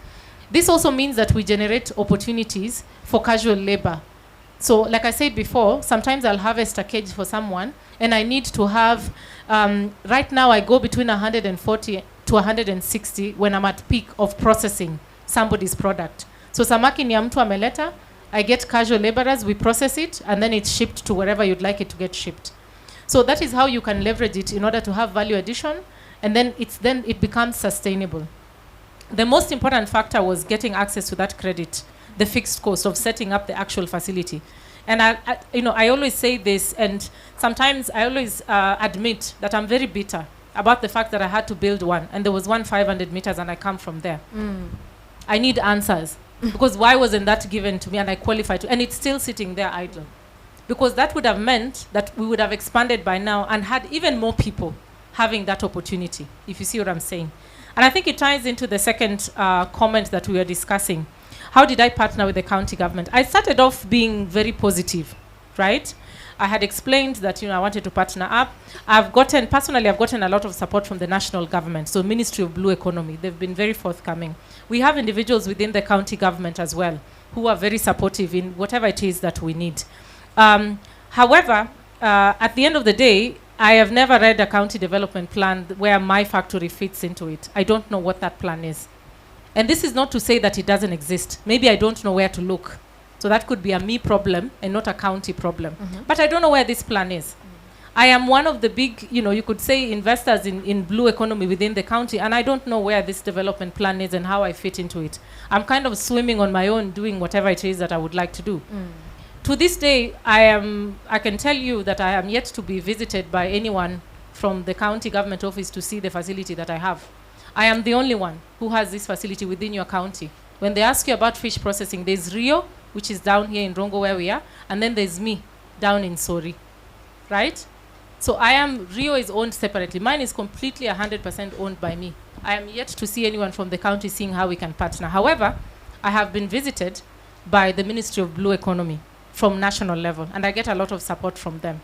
This also means that we generate opportunities for casual labor. So, like I said before, sometimes I'll harvest a cage for someone, and I need to have, right now I go between 140 to 160 when I'm at peak of processing somebody's product. So, samaki ni ya mtu ameleta, I get casual laborers, we process it, and then it's shipped to wherever you'd like it to get shipped. So that is how you can leverage it in order to have value addition, and then it becomes sustainable. The most important factor was getting access to that credit, the fixed cost of setting up the actual facility. And I always say this, and sometimes I always admit that I'm very bitter about the fact that I had to build one, and there was one 500 meters, and I come from there. I need answers, because why wasn't that given to me, and I qualified to, and it's still sitting there idle. Because that would have meant that we would have expanded by now and had even more people having that opportunity, if you see what I'm saying. And I think it ties into the second comment that we were discussing. How did I partner with the county government? I started off being very positive, right? I had explained that, I wanted to partner up. Personally, I've gotten a lot of support from the national government, so Ministry of Blue Economy. They've been very forthcoming. We have individuals within the county government as well who are very supportive in whatever it is that we need. However, at the end of the day, I have never read a county development plan where my factory fits into it. I don't know what that plan is. And this is not to say that it doesn't exist. Maybe I don't know where to look. So that could be a me problem and not a county problem. But I don't know where this plan is. I am one of the big, you could say investors in blue economy within the county, and I don't know where this development plan is and how I fit into it. I'm kind of swimming on my own, doing whatever it is that I would like to do. To this day, I can tell you that I am yet to be visited by anyone from the county government office to see the facility that I have. I am the only one who has this facility within your county. When they ask you about fish processing, there's Rio, which is down here in Rongo where we are, and then there's me down in Sori, right? So Rio is owned separately. Mine is completely 100% owned by me. I am yet to see anyone from the county seeing how we can partner. However, I have been visited by the Ministry of Blue Economy from national level, and I get a lot of support from them.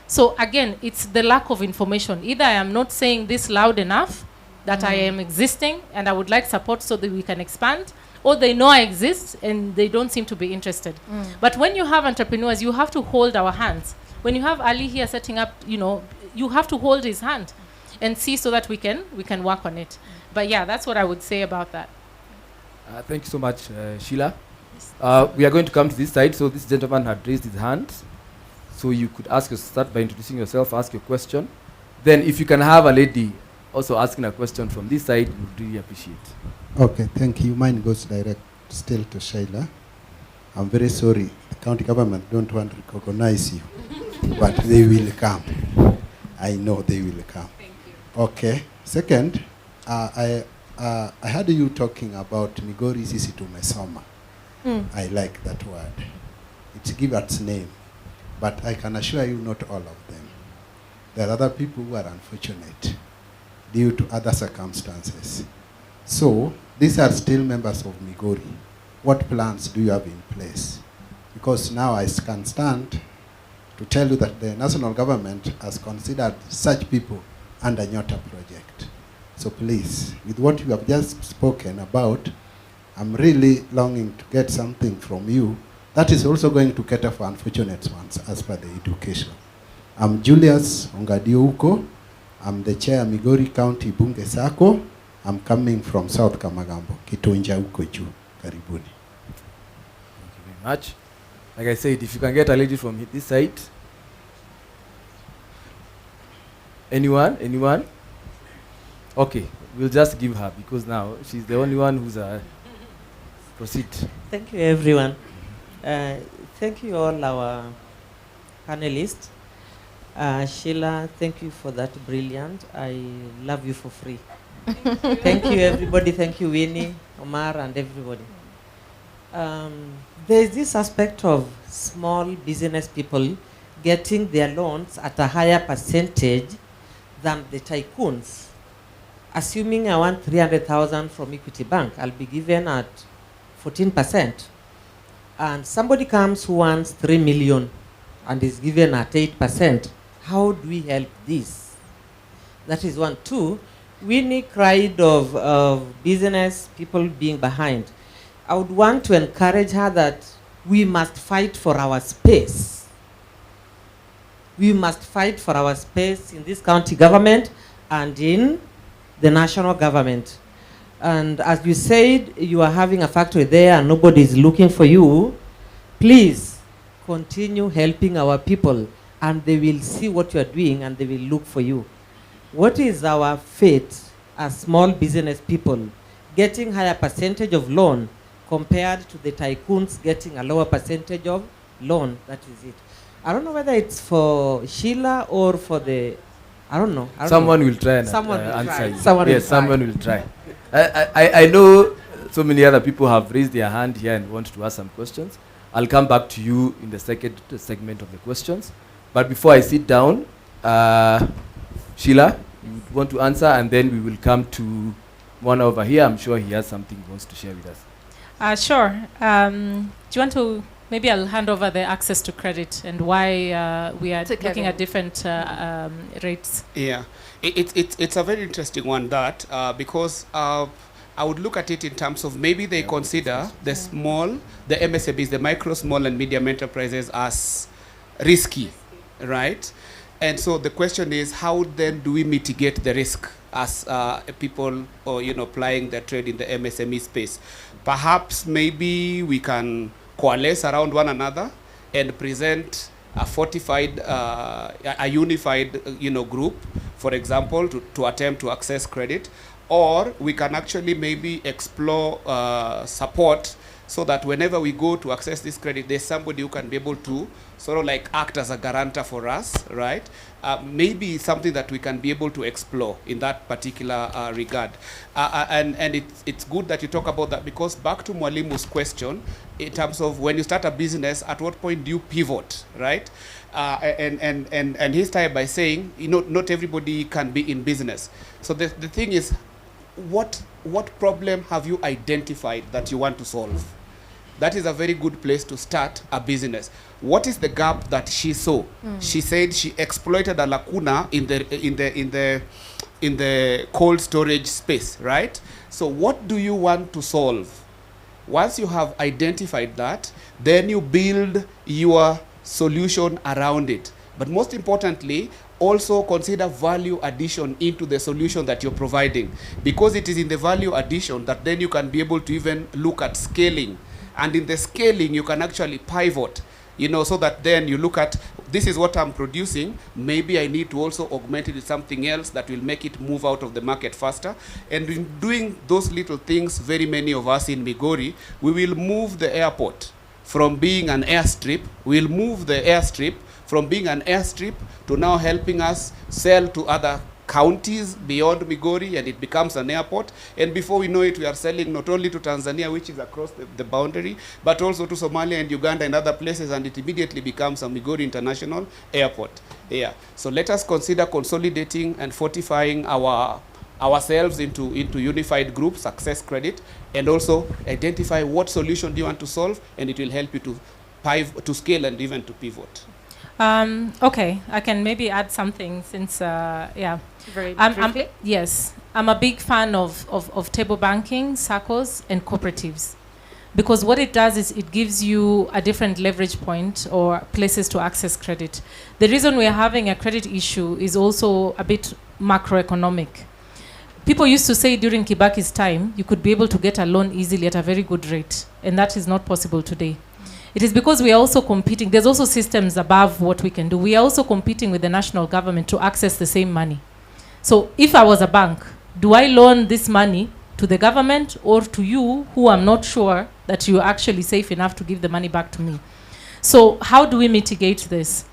So again, it's the lack of information. Either I am not saying this loud enough that I am existing and I would like support so that we can expand, or they know I exist and they don't seem to be interested. But when you have entrepreneurs, you have to hold our hands. When you have Ali here setting up, you have to hold his hand and see so that we can work on it. But yeah, that's what I would say about that.
Thank you so much, Sheila. We are going to come to this side. So this gentleman had raised his hand. So you could start by introducing yourself, ask your question. Then if you can have a lady also asking a question from this side, we would really appreciate.
Okay, thank you. Mine goes direct still to Sheila. I'm very sorry. The county government don't want to recognize you, but they will come. I know they will come.
Thank you.
Okay. Second, I heard you talking about Migori sisi tumesoma. I like that word. It's give its name. But I can assure you not all of them. There are other people who are unfortunate due to other circumstances. So, these are still members of Migori. What plans do you have in place? Because now I can stand to tell you that the national government has considered such people under Nyota project. So please, with what you have just spoken about, I'm really longing to get something from you that is also going to cater for unfortunate ones as per the education. I'm Julius Ongadiouko. I'm the chair of Migori County Bunge Sako. I'm coming from South Kamagambo, Kitunja huko juu. Karibuni.
Thank you very much. Like I said, if you can get a lady from this side. Anyone? Anyone? Okay, we'll just give her because now she's the only one who's proceed.
Thank you, everyone. Thank you all our panelists. Sheila, thank you for that brilliant. I love you for free. Thank you, everybody. Thank you, Winnie, Omar, and everybody. There's this aspect of small business people getting their loans at a higher percentage than the tycoons. Assuming I want 300,000 from Equity Bank, I'll be given at 14%. And somebody comes who wants 3 million and is given at 8%. How do we help this? That is one. Two, Winnie cried of business people being behind. I would want to encourage her that we must fight for our space. We must fight for our space in this county government and in the national government. And as you said, you are having a factory there and nobody is looking for you. Please continue helping our people and they will see what you are doing and they will look for you. What is our fate as small business people? Getting higher percentage of loan compared to the tycoons getting a lower percentage of loan. That is it. I don't know whether it's for Sheila or for the, I don't know.
Someone will try and
answer you.
Someone will try. I know so many other people have raised their hand here and want to ask some questions. I'll come back to you in the second segment of the questions. But before I sit down, Sheila, you want to answer, and then we will come to one over here. I'm sure he has something he wants to share with us.
Sure. Do you want to, maybe I'll hand over the access to credit and why we are looking at different rates.
Yeah, it's a very interesting one, that because I would look at it in terms of maybe they consider the MSMEs, the micro, small and medium enterprises as risky, right? And so the question is, how then do we mitigate the risk as people or plying their trade in the MSME space? Perhaps maybe we can coalesce around one another and present a fortified, a unified, group, for example, to attempt to access credit, or we can actually maybe explore support so that whenever we go to access this credit, there's somebody who can be able to sort of like act as a guarantor for us, right? Maybe something that we can be able to explore in that particular regard. And it's good that you talk about that, because back to Mwalimu's question, in terms of when you start a business, at what point do you pivot, right? And he started by saying, not everybody can be in business. So the thing is, what problem have you identified that you want to solve? That is a very good place to start a business. What is the gap that she saw? She said she exploited a lacuna in the cold storage space, right? So what do you want to solve? Once you have identified that, then you build your solution around it. But most importantly, also consider value addition into the solution that you're providing, because it is in the value addition that then you can be able to even look at scaling. And in the scaling, you can actually pivot, so that then you look at, this is what I'm producing, maybe I need to also augment it with something else that will make it move out of the market faster. And in doing those little things, very many of us in Migori, we will move the airport from being an airstrip, we'll move the airstrip from being an airstrip to now helping us sell to other counties beyond Migori, and it becomes an airport. And before we know it, we are selling not only to Tanzania, which is across the boundary, but also to Somalia and Uganda and other places, and it immediately becomes a Migori International Airport. Yeah. So let us consider consolidating and fortifying ourselves into unified groups, access credit, and also identify what solution do you want to solve, and it will help you to scale and even to pivot.
Okay, I can maybe add something since, yeah.
Very briefly?
Yes, I'm a big fan of table banking, SACCOs, and cooperatives. Because what it does is it gives you a different leverage point or places to access credit. The reason we're having a credit issue is also a bit macroeconomic. People used to say during Kibaki's time, you could be able to get a loan easily at a very good rate, and that is not possible today. It is because we are also competing. There's also systems above what we can do. We are also competing with the national government to access the same money. So if I was a bank, do I loan this money to the government or to you, who I'm not sure that you're actually safe enough to give the money back to me? So how do we mitigate this?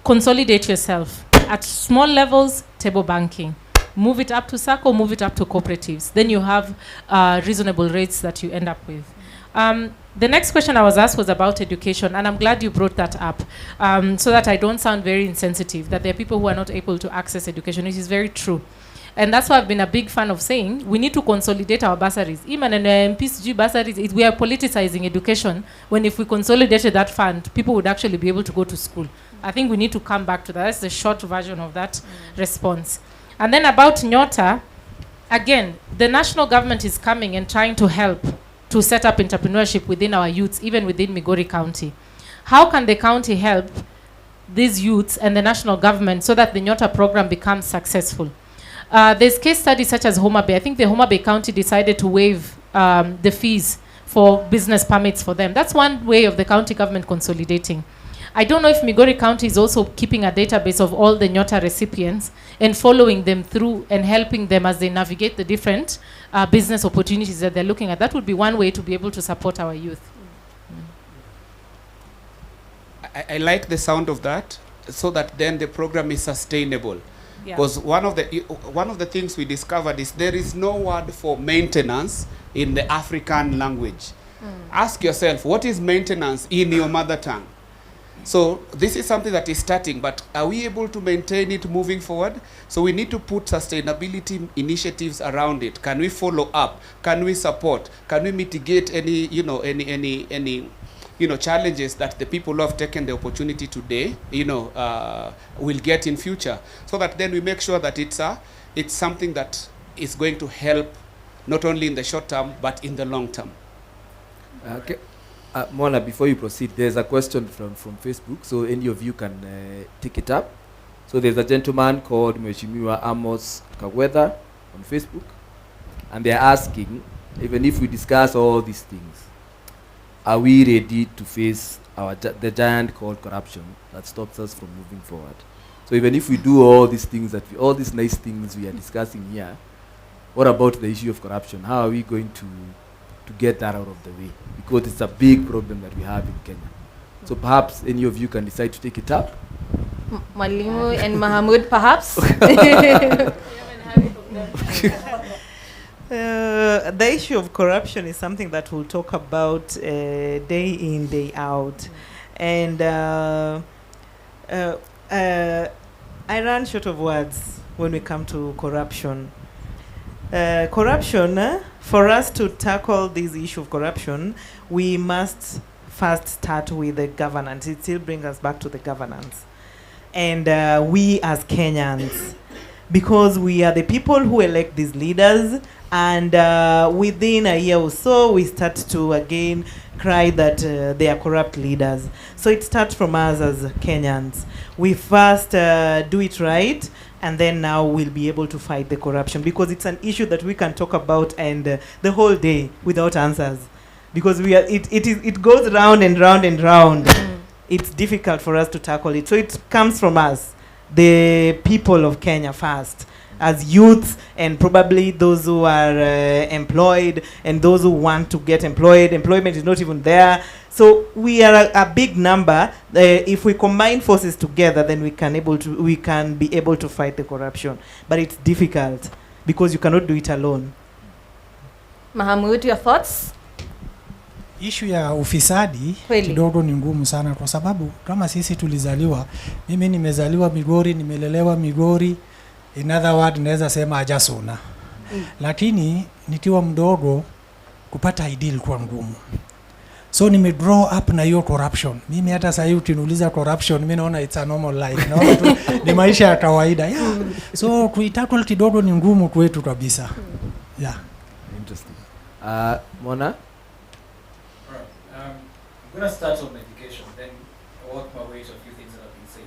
Consolidate yourself. At small levels, table banking. Move it up to SACCO, move it up to cooperatives. Then you have reasonable rates that you end up with. The next question I was asked was about education, and I'm glad you brought that up, so that I don't sound very insensitive, that there are people who are not able to access education, which is very true. And that's why I've been a big fan of saying we need to consolidate our bursaries. Even in PCG bursaries, we are politicizing education, when if we consolidated that fund, people would actually be able to go to school. I think we need to come back to that. That's the short version of that response. And then about Nyota, again, the national government is coming and trying to help to set up entrepreneurship within our youths, even within Migori County. How can the county help these youths and the national government so that the Nyota program becomes successful? There's case studies such as Homa Bay. I think the Homa Bay County decided to waive the fees for business permits for them. That's one way of the county government consolidating. I don't know if Migori County is also keeping a database of all the Nyota recipients and following them through and helping them as they navigate the different business opportunities that they're looking at. That would be one way to be able to support our youth.
I like the sound of that, so that then the program is sustainable. Because one of the things we discovered is there is no word for maintenance in the African language. Ask yourself, what is maintenance in your mother tongue? So this is something that is starting, but are we able to maintain it moving forward? So we need to put sustainability initiatives around it. Can we follow up? Can we support? Can we mitigate any challenges that the people who have taken the opportunity today, will get in future, so that then we make sure that it's something that is going to help not only in the short term but in the long term.
Okay. Mona, before you proceed, there's a question from Facebook, so any of you can take it up. So there's a gentleman called Mheshimiwa Amos Kagwetha on Facebook, and they're asking, even if we discuss all these things, are we ready to face the giant called corruption that stops us from moving forward? So even if we do all these things, all these nice things we are discussing here, what about the issue of corruption? How are we going to get that out of the way? Because it's a big problem that we have in Kenya. So perhaps any of you can decide to take it up.
Mwalimu and Mahamud, perhaps.
The issue of corruption is something that we'll talk about day in, day out. And I run short of words when we come to corruption. For us to tackle this issue of corruption, we must first start with the governance. It still brings us back to the governance. And we as Kenyans, because we are the people who elect these leaders, and within a year or so, we start to again cry that they are corrupt leaders. So it starts from us as Kenyans. We first do it right, and then now we'll be able to fight the corruption, because it's an issue that we can talk about and the whole day without answers, because it goes round and round and round. It's difficult for us to tackle it. So it comes from us, the people of Kenya first, as youths, and probably those who are employed and those who want to get employed. Employment is not even there. So we are a big number. If we combine forces together, then we can be able to fight the corruption. But it's difficult because you cannot do it alone.
Mahamud, your thoughts?
Issue ya ufisadi kidogo ni ngumu sana, kwa sababu kama sisi tulizaliwa, mimi nimezaliwa Migori, nimelelewa Migori, in other word naweza sema ajasona. Lakini nikiwa mdogo kupata ID ilikuwa ngumu. So nime grow up na hiyo corruption. Mimi hata sasa hivi ukiniuliza corruption, mimi naona it's a normal life. Naona tu ni maisha ya kawaida. Yeah. So kuitackle kidogo ni ngumu kwetu kabisa. Yeah.
Interesting. Mona?
I'm going to start on education, then work my way to a few things that have been said.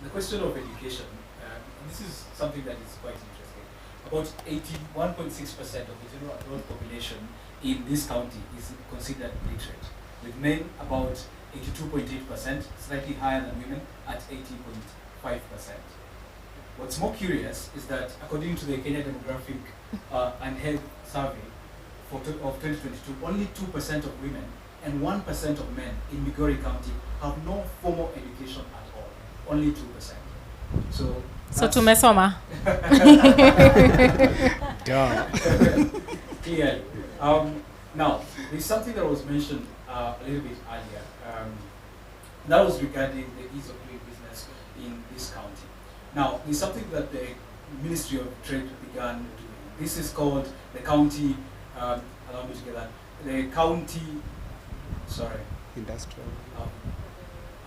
The question of education, this is something that is quite interesting. About 81.6% of the general adult population in this county is considered literate. with men about 82.8%, slightly higher than women at 80.5%. What's more curious is that according to the Kenya Demographic and Health Survey of 2022, only 2% of women and 1% of men in Migori County have no formal education at all. Only 2%. So
tumesoma.
Clearly. Now, there's something that was mentioned a little bit earlier. That was regarding the ease of doing business in this county. Now, there's something that the Ministry of Trade began doing. This is called the county, allow me to get that, the county, sorry.
Industrial.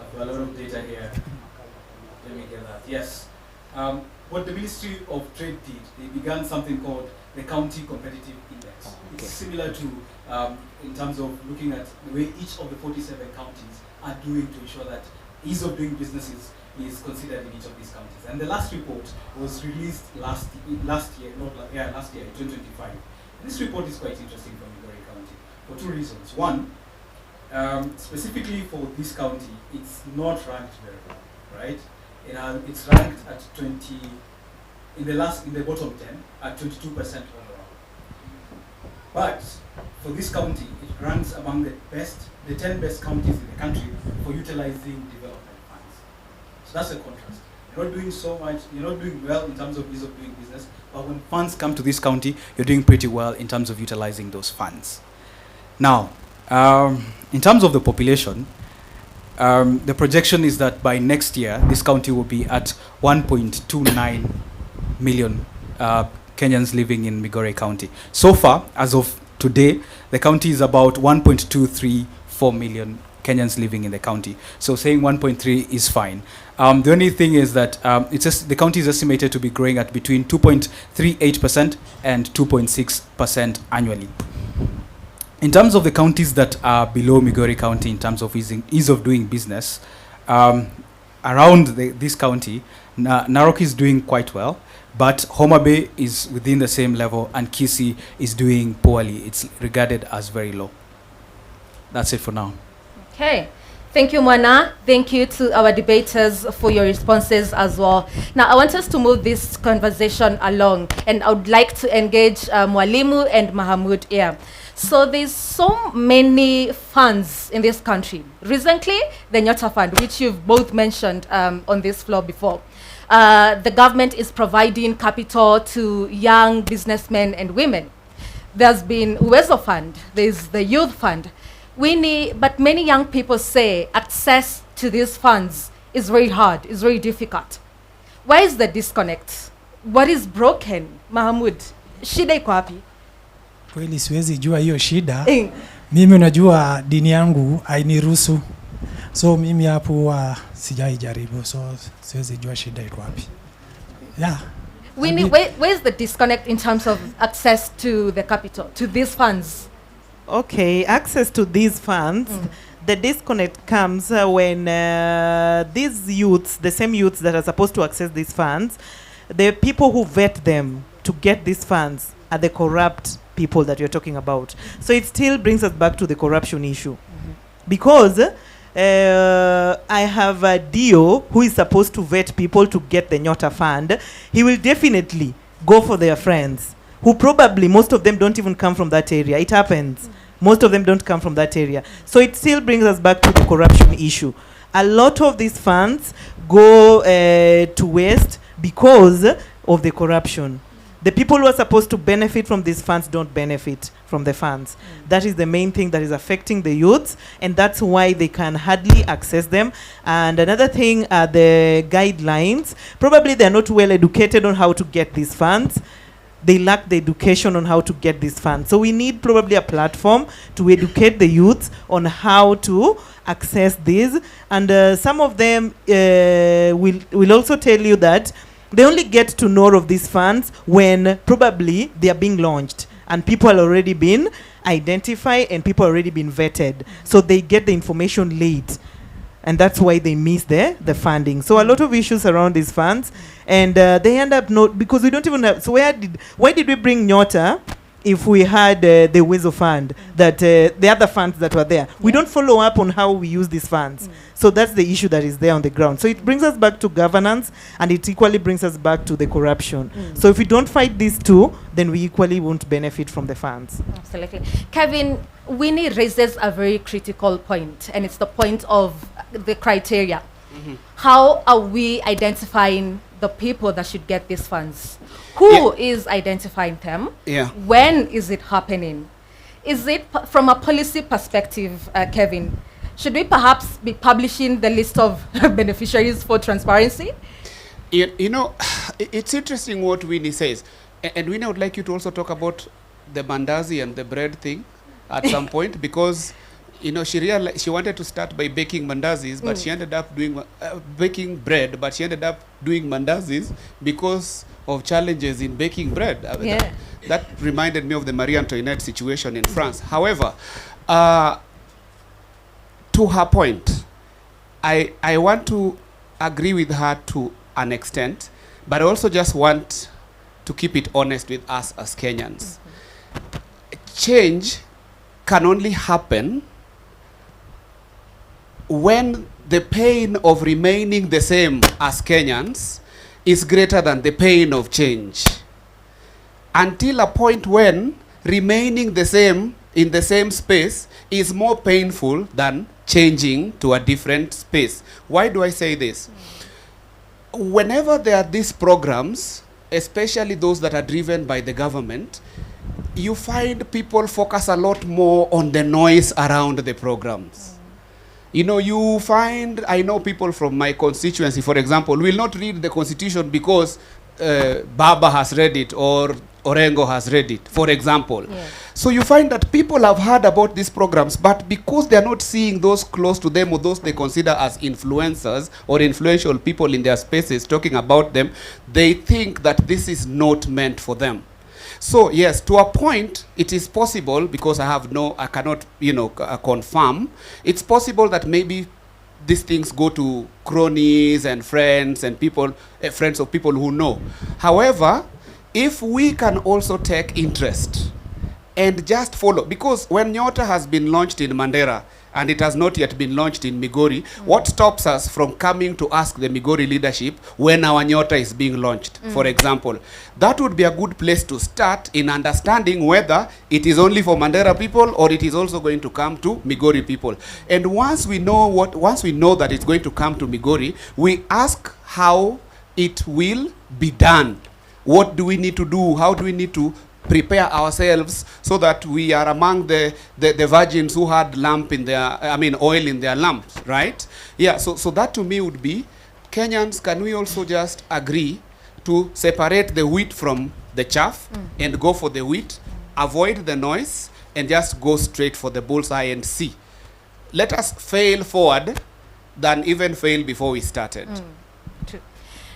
I've got a lot of data here. Let me get that. Yes. What the Ministry of Trade did, they began something called the County Competitive Index.
Okay.
It's similar to, in terms of looking at the way each of the 47 counties are doing to ensure that ease of doing business is considered in each of these counties. And the last report was released last year, in 2025. This report is quite interesting for Migori County for two reasons. One, specifically for this county, it's not ranked very well, right? It's ranked at 20, in the bottom 10, at 22% overall. But for this county, it ranks among the 10 best counties in the country for utilizing development funds. So that's a contrast. You're not doing so much, you're not doing well in terms of ease of doing business, but when funds come to this county, you're doing pretty well in terms of utilizing those funds. Now, in terms of the population, the projection is that by next year, this county will be at 1.29 million Kenyans living in Migori County. So far, as of today, the county is about 1.234 million Kenyans living in the county. So saying 1.3 is fine. The only thing is that the county is estimated to be growing at between 2.38% and 2.6% annually. In terms of the counties that are below Migori County in terms of ease of doing business, around this county, Narok is doing quite well, but Homa Bay is within the same level and Kisii is doing poorly. It's regarded as very low. That's it for now.
Okay. Thank you, Mwana. Thank you to our debaters for your responses as well. Now, I want us to move this conversation along, and I would like to engage Mwalimu and Mahamud here. So there's so many funds in this country. Recently, the Nyota Fund, which you've both mentioned on this floor before. The government is providing capital to young businessmen and women. There's been Uwezo Fund, there's the Youth Fund. But many young people say access to these funds is very hard, is very difficult. Why is the disconnect? What is broken? Mahamud, shida iko wapi?
Kweli siwezi jua hiyo shida. Mimi unajua dini yangu hainiruhusu. So mimi hapo sijaijaribu. So siwezi jua shida iko wapi. Yeah.
Where is the disconnect in terms of access to the capital, to these funds?
Okay, access to these funds, the disconnect comes when these youths, the same youths that are supposed to access these funds, the people who vet them to get these funds are the corrupt people that you're talking about. So it still brings us back to the corruption issue. Because I have a Dio who is supposed to vet people to get the Nyota Fund. He will definitely go for their friends, who probably, most of them don't even come from that area. It happens. Most of them don't come from that area. So it still brings us back to the corruption issue. A lot of these funds go to waste because of the corruption. The people who are supposed to benefit from these funds don't benefit from the funds. That is the main thing that is affecting the youths, and that's why they can hardly access them. And another thing are the guidelines. Probably they're not well educated on how to get these funds. They lack the education on how to get these funds. So we need probably a platform to educate the youths on how to access these. And some of them will also tell you that they only get to know of these funds when probably they are being launched and people have already been identified and people already been vetted. So they get the information late. And that's why they miss the funding. So a lot of issues around these funds, and they end up not, because we don't even have, so why did we bring Nyota if we had the Wezo fund, that the other funds that were there, we don't follow up on how we use these funds. So that's the issue that is there on the ground. So it brings us back to governance, and it equally brings us back to the corruption. So if we don't fight these two, then we equally won't benefit from the funds.
Absolutely. Kevin, Winnie raises a very critical point, and it's the point of the criteria. How are we identifying the people that should get these funds? Who is identifying them? When is it happening? Is it from a policy perspective, Kevin? Should we perhaps be publishing the list of beneficiaries for transparency?
You know, it's interesting what Winnie says. And Winnie, I would like you to also talk about the mandazi and the bread thing at some point, because you know, she wanted to start by baking mandazis, but she ended up doing baking bread, but she ended up doing mandazis because of challenges in baking bread. That reminded me of the Marie Antoinette situation in France. However, to her point, I want to agree with her to an extent, but I also just want to keep it honest with us as Kenyans. Change can only happen when the pain of remaining the same as Kenyans is greater than the pain of change. Until a point when remaining the same in the same space is more painful than changing to a different space. Why do I say this? Whenever there are these programs, especially those that are driven by the government, you find people focus a lot more on the noise around the programs. You know, you find, I know people from my constituency, for example, will not read the Constitution because Baba has read it or Orengo has read it, for example. So you find that people have heard about these programs, but because they are not seeing those close to them or those they consider as influencers or influential people in their spaces talking about them, they think that this is not meant for them. So yes, to a point, it is possible, because I cannot, you know, confirm. It's possible that maybe these things go to cronies and friends and people, friends of people who know. However, if we can also take interest and just follow, because when Nyota has been launched in Mandera and it has not yet been launched in Migori, what stops us from coming to ask the Migori leadership when our Nyota is being launched, for example? That would be a good place to start in understanding whether it is only for Mandera people or it is also going to come to Migori people. And once we know that it's going to come to Migori, we ask how it will be done. What do we need to do? How do we need to prepare ourselves so that we are among the virgins who had oil in their lamps, right? Yeah, so that to me would be, Kenyans, can we also just agree to separate the wheat from the chaff and go for the wheat, avoid the noise, and just go straight for the bullseye and see. Let us fail forward than even fail before we started.
True.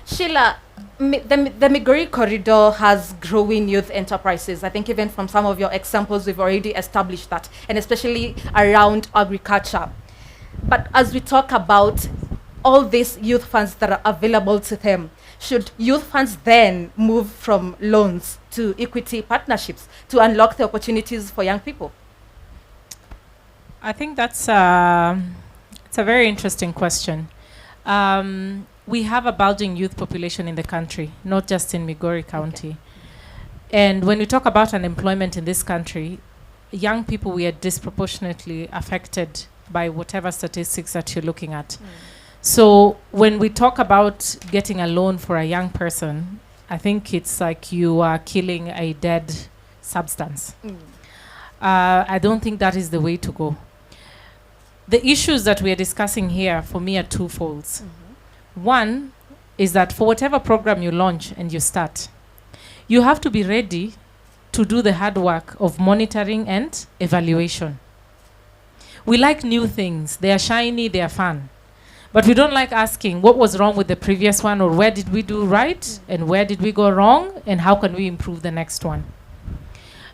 Sheila, the Migori corridor has growing youth enterprises. I think even from some of your examples, we've already established that, and especially around agriculture. But as we talk about all these youth funds that are available to them, should youth funds then move from loans to equity partnerships to unlock the opportunities for young people?
I think that's it's a very interesting question. We have a bulging youth population in the country, not just in Migori County. And when we talk about unemployment in this country, young people, we are disproportionately affected by whatever statistics that you're looking at. So when we talk about getting a loan for a young person, I think it's like you are killing a dead substance. I don't think that is the way to go. The issues that we are discussing here, for me, are twofolds. One is that for whatever program you launch and you start, you have to be ready to do the hard work of monitoring and evaluation. We like new things. They are shiny, they are fun. But we don't like asking what was wrong with the previous one, or where did we do right and where did we go wrong and how can we improve the next one.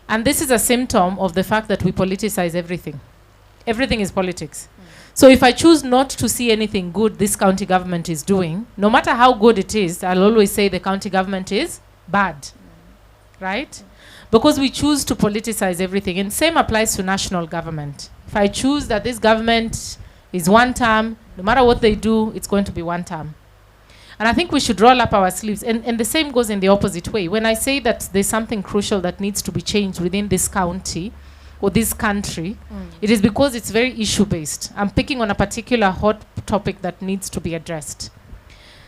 And this is a symptom of the fact that we politicize everything. Everything is politics. So if I choose not to see anything good this county government is doing, no matter how good it is, I'll always say the county government is bad, right? because we choose to politicize everything. And same applies to national government. If I choose that this government is one term, no matter what they do, it's going to be one term. And I think we should roll up our sleeves. And the same goes in the opposite way. When I say that there's something crucial that needs to be changed within this county or this country, it is because it's very issue-based. I'm picking on a particular hot topic that needs to be addressed.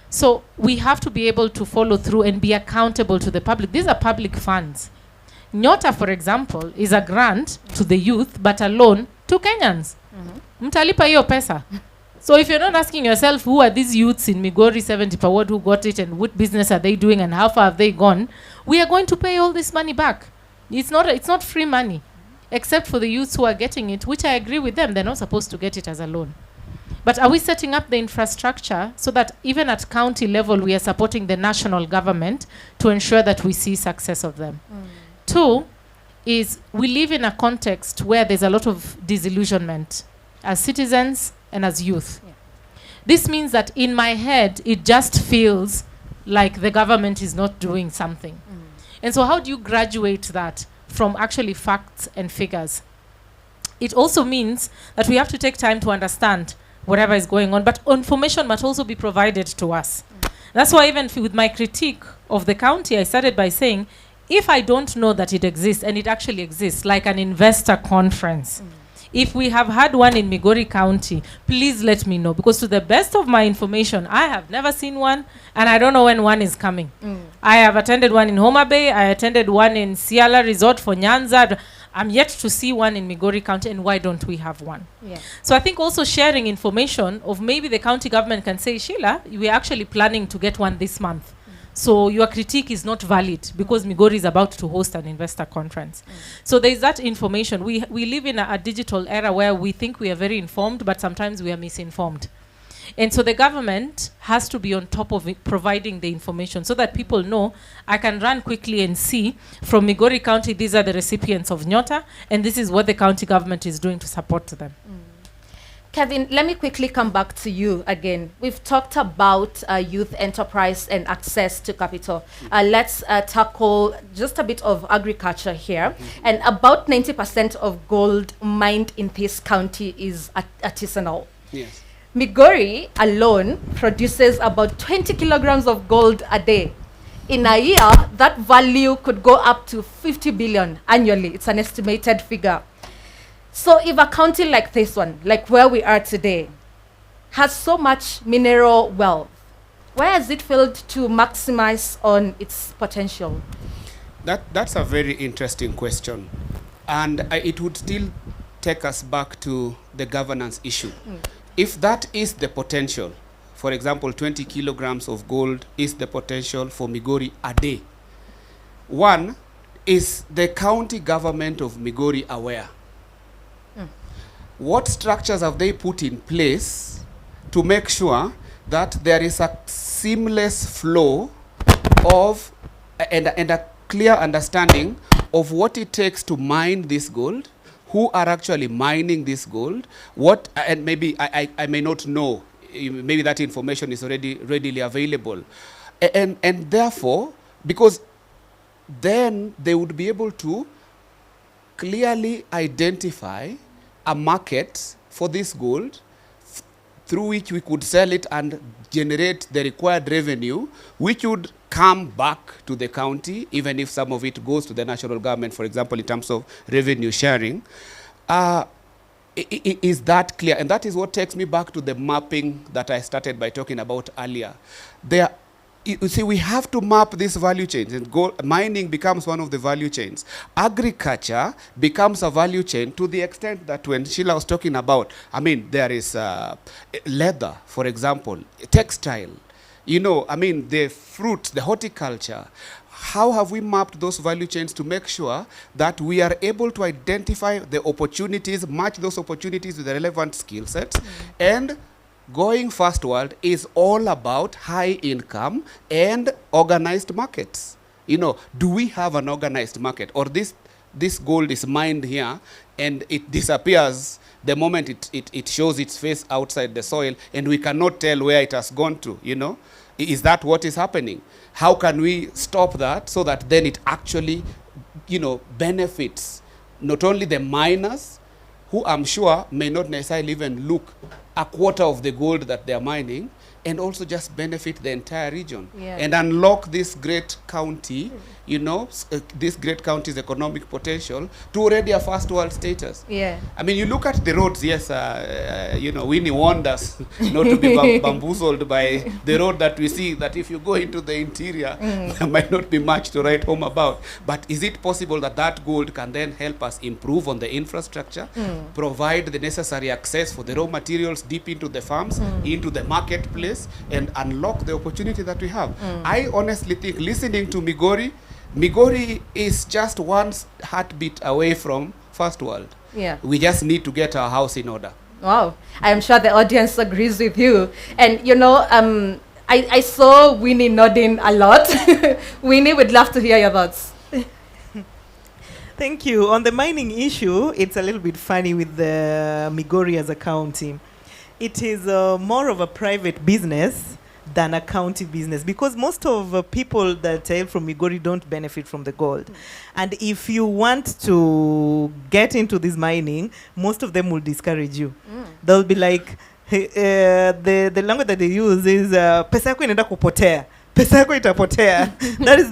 So we have to be able to follow through and be accountable to the public. These are public funds. Nyota, for example, is a grant to the youth, but a loan to Kenyans. Mtalipa hiyo pesa. So if you're not asking yourself, who are these youths in Migori 70 per ward who got it, and what business are they doing, and how far have they gone, we are going to pay all this money back. It's not free money, except for the youths who are getting it, which I agree with them. They're not supposed to get it as a loan. But are we setting up the infrastructure so that even at county level, we are supporting the national government to ensure that we see success of them? Two is we live in a context where there's a lot of disillusionment as citizens and as youth. This means that in my head, it just feels like the government is not doing something. And so how do you graduate that from actually facts and figures? It also means that we have to take time to understand whatever is going on, but information must also be provided to us. That's why even with my critique of the county, I started by saying, if I don't know that it exists, and it actually exists, like an investor conference, if we have had one in Migori County, please let me know, because to the best of my information, I have never seen one, and I don't know when one is coming. I have attended one in Homa Bay, I attended one in Siala Resort for Nyanza. I'm yet to see one in Migori County, and why don't we have one? So I think also sharing information of maybe the county government can say, Sheila, we're actually planning to get one this month. So your critique is not valid because Migori is about to host an investor conference. So there's that information. We live in a digital era where we think we are very informed, but sometimes we are misinformed. And so the government has to be on top of it, providing the information so that people know, I can run quickly and see from Migori County, these are the recipients of Nyota, and this is what the county government is doing to support them.
Kevin, let me quickly come back to you again. We've talked about youth enterprise and access to capital. Let's tackle just a bit of agriculture here. And about 90% of gold mined in this county is artisanal.
Yes.
Migori alone produces about 20 kilograms of gold a day. In a year, that value could go up to 50 billion annually. It's an estimated figure. So if a county like this one, like where we are today, has so much mineral wealth, where has it failed to maximize on its potential?
That's a very interesting question. And it would still take us back to the governance issue. If that is the potential, for example, 20 kilograms of gold is the potential for Migori a day. One, is the county government of Migori aware? What structures have they put in place to make sure that there is a seamless flow of and a clear understanding of what it takes to mine this gold, who are actually mining this gold, what, and maybe I may not know, maybe that information is already readily available. And therefore, because then they would be able to clearly identify a market for this gold through which we could sell it and generate the required revenue, which would come back to the county, even if some of it goes to the national government, for example, in terms of revenue sharing. Is that clear? And that is what takes me back to the mapping that I started by talking about earlier. You see, we have to map these value chains, and mining becomes one of the value chains. Agriculture becomes a value chain to the extent that when Sheila was talking about, I mean, there is leather, for example, textile, you know, I mean, the fruits, the horticulture. How have we mapped those value chains to make sure that we are able to identify the opportunities, match those opportunities with the relevant skill sets, and going first world is all about high income and organized markets. You know, do we have an organized market, or this gold is mined here and it disappears the moment it shows its face outside the soil, and we cannot tell where it has gone to, you know? Is that what is happening? How can we stop that so that then it actually benefits not only the miners, who I'm sure may not necessarily even look a quarter of the gold that they're mining, and also just benefit the entire region and unlock this great county, this great county's economic potential to already a first world status.
Yeah.
I mean, you look at the roads, yes, Winnie warned us not to be bamboozled by the road that we see, that if you go into the interior, there might not be much to write home about. But is it possible that that gold can then help us improve on the infrastructure, provide the necessary access for the raw materials deep into the farms, into the marketplace, and unlock the opportunity that we have? I honestly think, listening to Migori is just one heartbeat away from first world.
Yeah.
We just need to get our house in order.
Wow. I am sure the audience agrees with you. And I saw Winnie nodding a lot. Winnie, would love to hear your thoughts.
Thank you. On the mining issue, it's a little bit funny with the Migori as a county. It is more of a private business than a county business, because most of people that hail from Migori don't benefit from the gold. And if you want to get into this mining, most of them will discourage you. They'll be like, the language that they use is pesa yako inaenda kupotea. Pesa yako itapotea.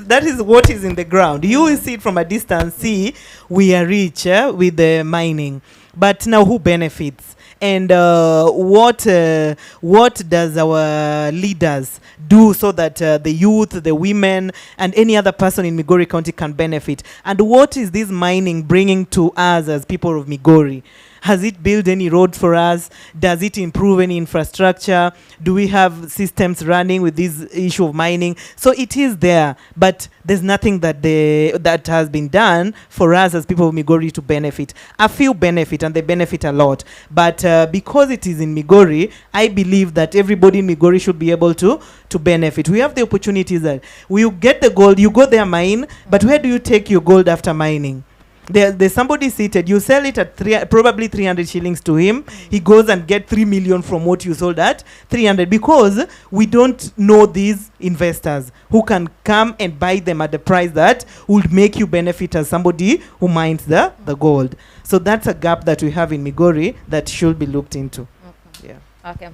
That is what is in the ground. You will see it from a distance, see we are rich with the mining. But now who benefits? And what does our leaders do so that the youth, the women, and any other person in Migori County can benefit? And what is this mining bringing to us as people of Migori? Has it built any road for us? Does it improve any infrastructure? Do we have systems running with this issue of mining? So it is there, but there's nothing that has been done for us as people of Migori to benefit. A few benefit, and they benefit a lot. But because it is in Migori, I believe that everybody in Migori should be able to benefit. We have the opportunities that you get the gold, you go there mine, but where do you take your gold after mining? There's somebody seated, you sell it at probably 300 shillings to him. He goes and get 3 million from what you sold at 300, because we don't know these investors who can come and buy them at the price that would make you benefit as somebody who mines the gold. So that's a gap that we have in Migori that should be looked into.
Okay. Yeah. Okay.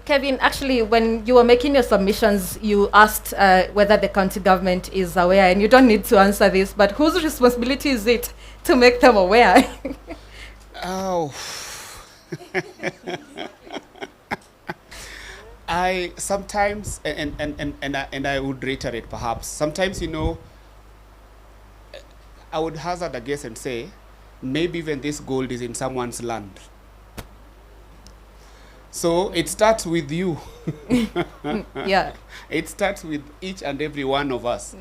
Kevin, actually, when you were making your submissions, you asked whether the county government is aware, and you don't need to answer this, but whose responsibility is it to make them aware?
Oh. I sometimes, and I would reiterate perhaps, sometimes, I would hazard a guess and say, maybe even this gold is in someone's land. So it starts with you.
Yeah.
It starts with each and every one of us.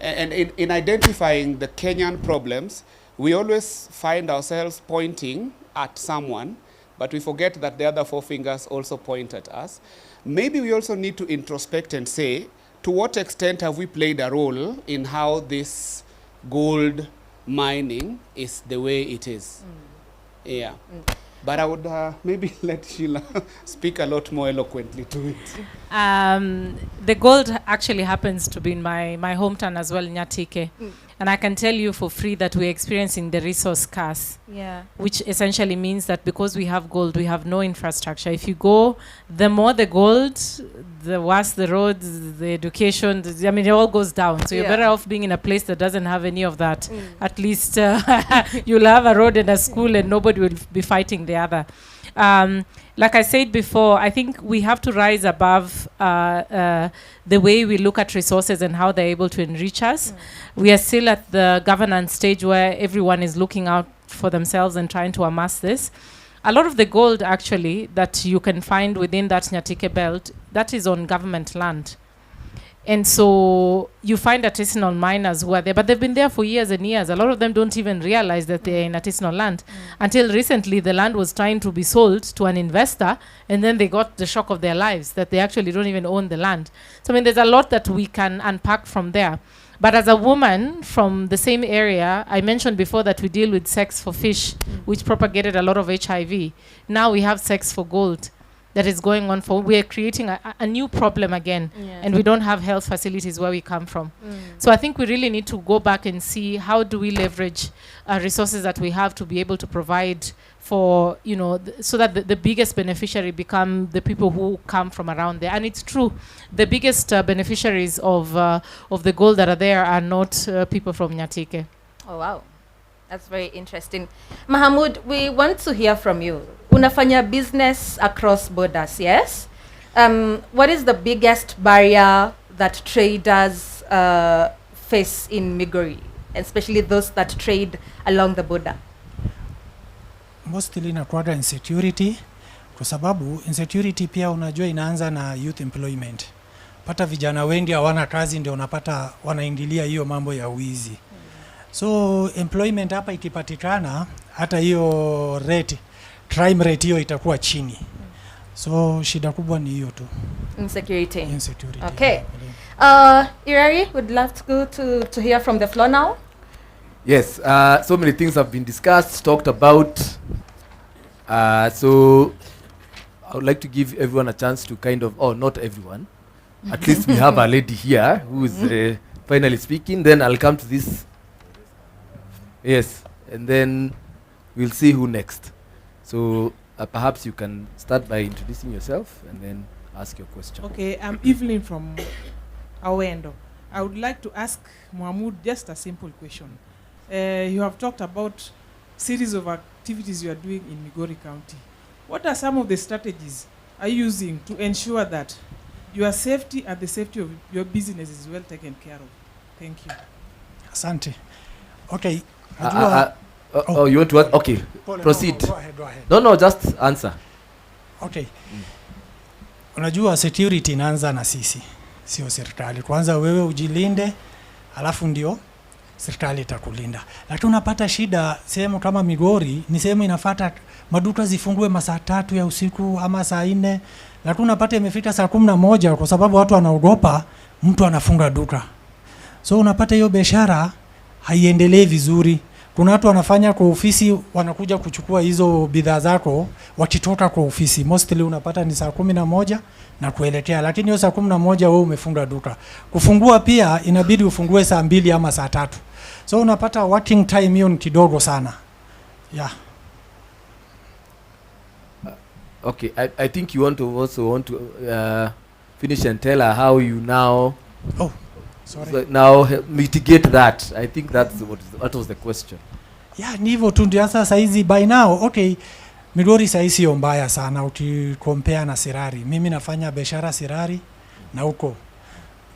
And in identifying the Kenyan problems, we always find ourselves pointing at someone, but we forget that the other four fingers also point at us. Maybe we also need to introspect and say, to what extent have we played a role in how this gold mining is the way it is? Yeah. But I would maybe let Sheila speak a lot more eloquently to it.
The gold actually happens to be in my hometown as well, Nyatike. And I can tell you for free that we're experiencing the resource curse.
Yeah.
Which essentially means that because we have gold, we have no infrastructure. If you go, the more the gold, the worse the roads, the education, it all goes down. So you're better off being in a place that doesn't have any of that. At least you'll have a road and a school and nobody will be fighting the other. Like I said before, I think we have to rise above the way we look at resources and how they're able to enrich us. We are still at the governance stage where everyone is looking out for themselves and trying to amass this. A lot of the gold actually that you can find within that Nyatike belt, that is on government land. And so you find artisanal miners who are there, but they've been there for years and years. A lot of them don't even realize that they're in artisanal land. Until recently, the land was trying to be sold to an investor, and then they got the shock of their lives that they actually don't even own the land. So, there's a lot that we can unpack from there. But as a woman from the same area, I mentioned before that we deal with sex for fish, which propagated a lot of HIV. Now we have sex for gold. that is going on for, we're creating a new problem again, and we don't have health facilities where we come from. So I think we really need to go back and see how do we leverage resources that we have to be able to provide for, you know, so that the biggest beneficiary become the people who come from around there. And it's true, the biggest beneficiaries of the gold that are there are not people from Nyatike.
Oh, wow. That's very interesting. Mahamud, we want to hear from you. Unafanya business across borders, yes? What is the biggest barrier that traders face in Migori, especially those that trade along the border?
Mostly inakuwaga insecurity, kwa sababu insecurity pia unajua inaanza na youth employment. Pata vijana wengi hawana kazi, ndio unapata wanaingilia hiyo mambo ya wizi. So employment hapa ikipatikana, hata hiyo rate, crime rate hiyo itakuwa chini. So shida kubwa ni hiyo tu.
Insecurity.
Insecurity.
Okay. Irari, would love to go to hear from the floor now.
Yes, so many things have been discussed, talked about. So I would like to give everyone a chance to kind of, not everyone. At least we have a lady here who is finally speaking. Then I'll come to this. Yes, and then we'll see who next. So perhaps you can start by introducing yourself and then ask your question.
Okay, I'm Evelyn from Awendo. I would like to ask Mohamud just a simple question. You have talked about series of activities you are doing in Migori County. What are some of the strategies are you using to ensure that your safety and the safety of your business is well taken care of? Thank you.
Asante. Okay.
You want to ask? Okay, proceed.
No, go ahead.
No, just answer.
Okay. Unajua security inaanza na sisi, sio serikali. Kwanza wewe ujilinde, alafu ndio serikali itakulinda. Lakini unapata shida sehemu kama Migori, ni sehemu inafuata maduka zifungue masaa 3 ya usiku ama saa 4. Lakini unapata imefika saa 11 kwa sababu watu wanaogopa mtu anafunga duka. So unapata hiyo biashara haiendelee vizuri. Kuna watu wanafanya kwa ofisi, wanakuja kuchukua hizo bidhaa zako wakitoka kwa ofisi. Mostly unapata ni saa 11 na kuelekea, lakini hiyo saa 11 wewe umefunga duka. Kufungua pia inabidi ufungue saa 2 ama saa 3. So unapata working time hiyo ni kidogo sana. Yeah.
Okay, I think you also want to finish and tell her how you now
Sorry.
Now mitigate that. I think that's what was the question.
Yeah, ni hivyo tu ndio sasa hizi by now. Okay, Migori sasa sio mbaya sana ukikompare na Sirari. Mimi nafanya biashara Sirari na huko.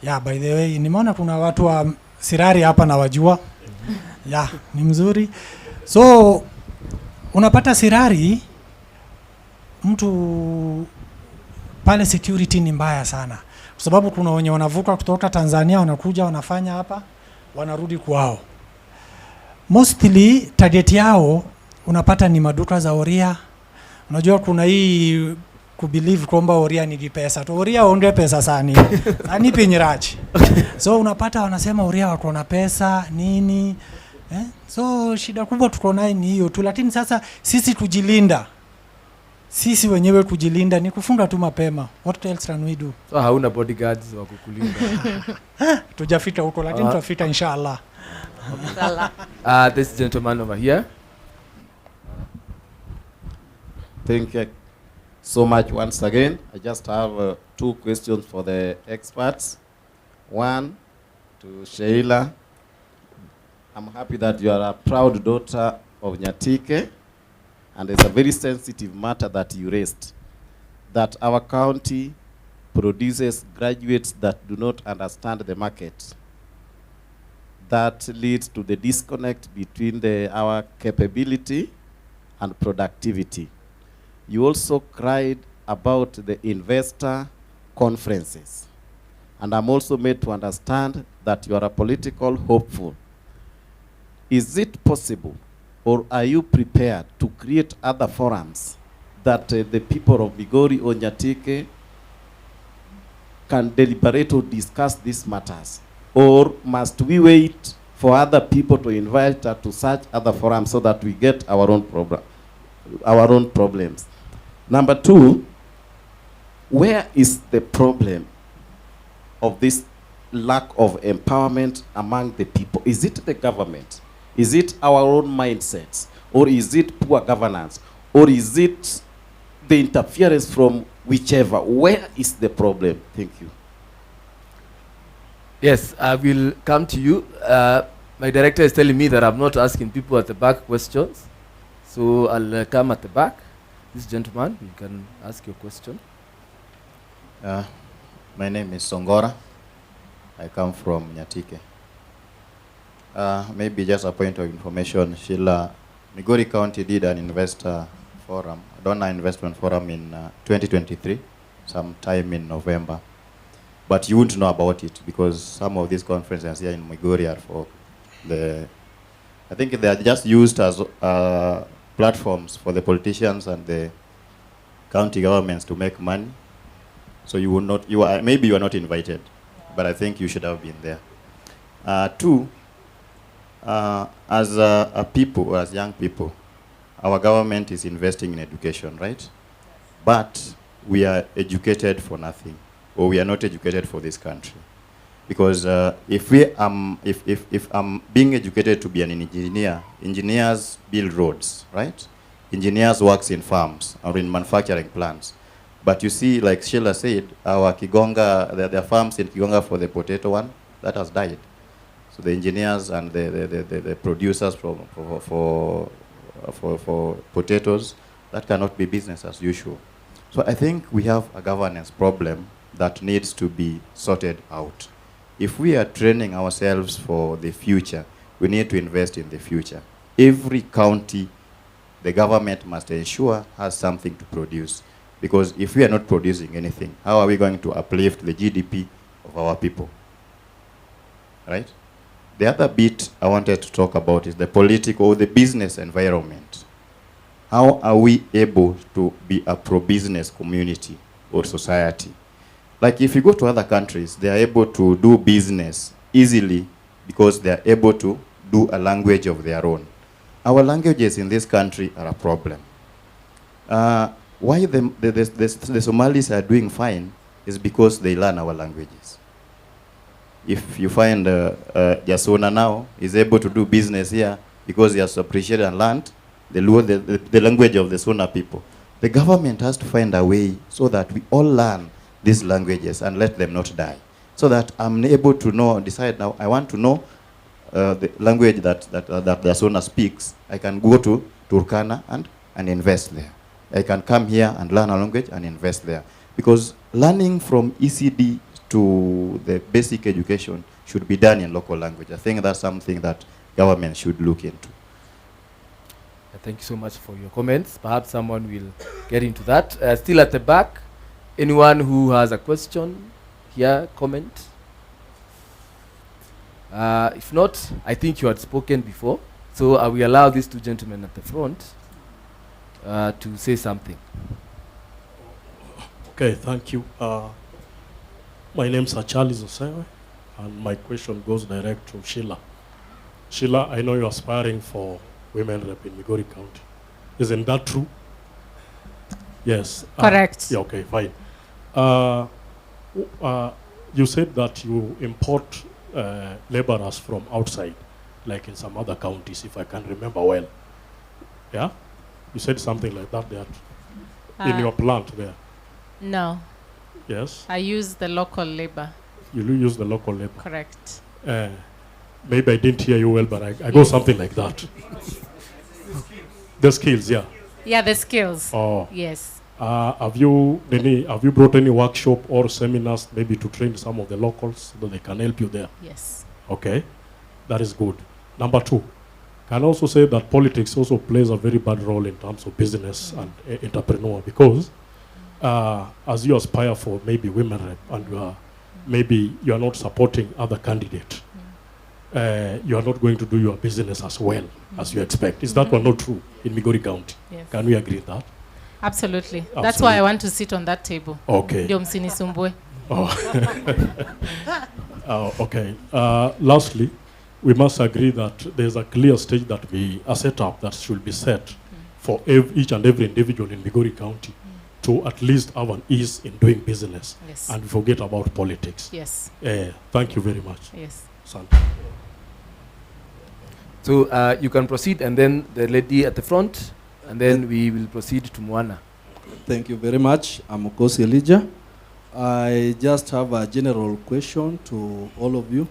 Yeah, by the way, nimeona kuna watu wa Sirari hapa na wajua. Yeah, ni mzuri. So unapata Sirari mtu pale security ni mbaya sana. Kwa sababu kuna wenye wanavuka kutoka Tanzania wanakuja wanafanya hapa, wanarudi kwao. Mostly target yao unapata ni maduka za Oria. Unajua kuna hii kubelieve kwamba Oria ni pesa. To Oria onge pesa sana. Ani penyeraji. So unapata wanasema Oria wako na pesa nini? So shida kubwa tuko nayo ni hiyo tu, lakini sasa sisi kujilinda. Sisi wenyewe kujilinda ni kufunga tu mapema. What else can we do?
So hauna bodyguards wa kukulinda.
Tujafika huko lakini tutafika inshallah.
This gentleman over here.
Thank you so much once again. I just have 2 questions for the experts. One to Sheila. I'm happy that you are a proud daughter of Nyatike, and it's a very sensitive matter that you raised, that our county produces graduates that do not understand the market. That leads to the disconnect between our capability and productivity. You also cried about the investor conferences. And I'm also made to understand that you are a political hopeful. Is it possible, or are you prepared to create other forums that the people of Migori or Nyatike can deliberate or discuss these matters? Or must we wait for other people to invite us to such other forums so that we get our own problems? Number 2, Where is the problem of this lack of empowerment among the people? Is it the government? Is it our own mindsets? Or is it poor governance? Or is it the interference from whichever? Where is the problem? Thank you.
Yes, I will come to you. My director is telling me that I'm not asking people at the back questions. So I'll come at the back. This gentleman, you can ask your question.
My name is Songora. I come from Nyatike. Maybe just a point of information, Sheila, Migori County did an investor forum, donor investment forum in 2023, sometime in November. But you wouldn't know about it because some of these conferences here in Migori are for I think they are just used as platforms for the politicians and the county governments to make money. So you will not, maybe you are not invited, but I think you should have been there. Two, as a people, as young people, our government is investing in education, right? But we are educated for nothing, or we are not educated for this country. Because if I'm being educated to be an engineer, engineers build roads, right? Engineers works in farms or in manufacturing plants. But you see, like Sheila said, our Kigonga, there are farms in Kigonga for the potato one, that has died. So the engineers and the producers for potatoes, that cannot be business as usual. So I think we have a governance problem that needs to be sorted out. If we are training ourselves for the future, we need to invest in the future. Every county, the government must ensure has something to produce. Because if we are not producing anything, how are we going to uplift the GDP of our people? Right? The other bit I wanted to talk about is the political or the business environment. How are we able to be a pro-business community or society? Like if you go to other countries, they are able to do business easily because they are able to do a language of their own. Our languages in this country are a problem. Why the Somalis are doing fine is because they learn our languages. If you find Jasona now is able to do business here because he has appreciated and learned the language of the Sona people. The government has to find a way so that we all learn these languages and let them not die. So that I'm able to know, decide now, I want to know the language that the Sona speaks. I can go to Turkana and invest there. I can come here and learn a language and invest there. Because learning from ECD to the basic education should be done in local language. I think that's something that government should look into.
Thank you so much for your comments. Perhaps someone will get into that. Still at the back, anyone who has a question here, comment? If not, I think you had spoken before. So I will allow these two gentlemen at the front to say something.
Okay, thank you. My name is Charles Osewe, and my question goes direct to Sheila. Sheila, I know you're aspiring for women rep in Migori County. Isn't that true? Yes.
Correct.
Yeah, okay, fine. You said that you import laborers from outside, like in some other counties, if I can remember well. Yeah? You said something like that there in your plant there.
No.
Yes?
I use the local labor.
You use the local labor?
Correct.
Maybe I didn't hear you well, but I got something like that. The skills, yeah.
Yeah, the skills.
Oh.
Yes.
Have you brought any workshop or seminars maybe to train some of the locals so that they can help you there?
Yes.
Okay, that is good. Number two, can I also say that politics also plays a very bad role in terms of business and entrepreneur, because as you aspire for maybe women rep and maybe you are not supporting other candidates, you are not going to do your business as well as you expect. Is that one not true in Migori County?
Yes.
Can we agree on that?
Absolutely.
Absolutely.
That's why I want to sit on that table.
Okay.
Ndio msinisumbue.
Okay. Lastly, we must agree that there's a clear stage that a setup that should be set for each and every individual in Migori County to at least have an ease in doing business.
Yes.
And forget about politics.
Yes.
Thank you very much.
Yes.
So you can proceed, and then the lady at the front, and then we will proceed to Mwana.
Thank you very much. I'm Okosi Elijah. I just have a general question to all of you,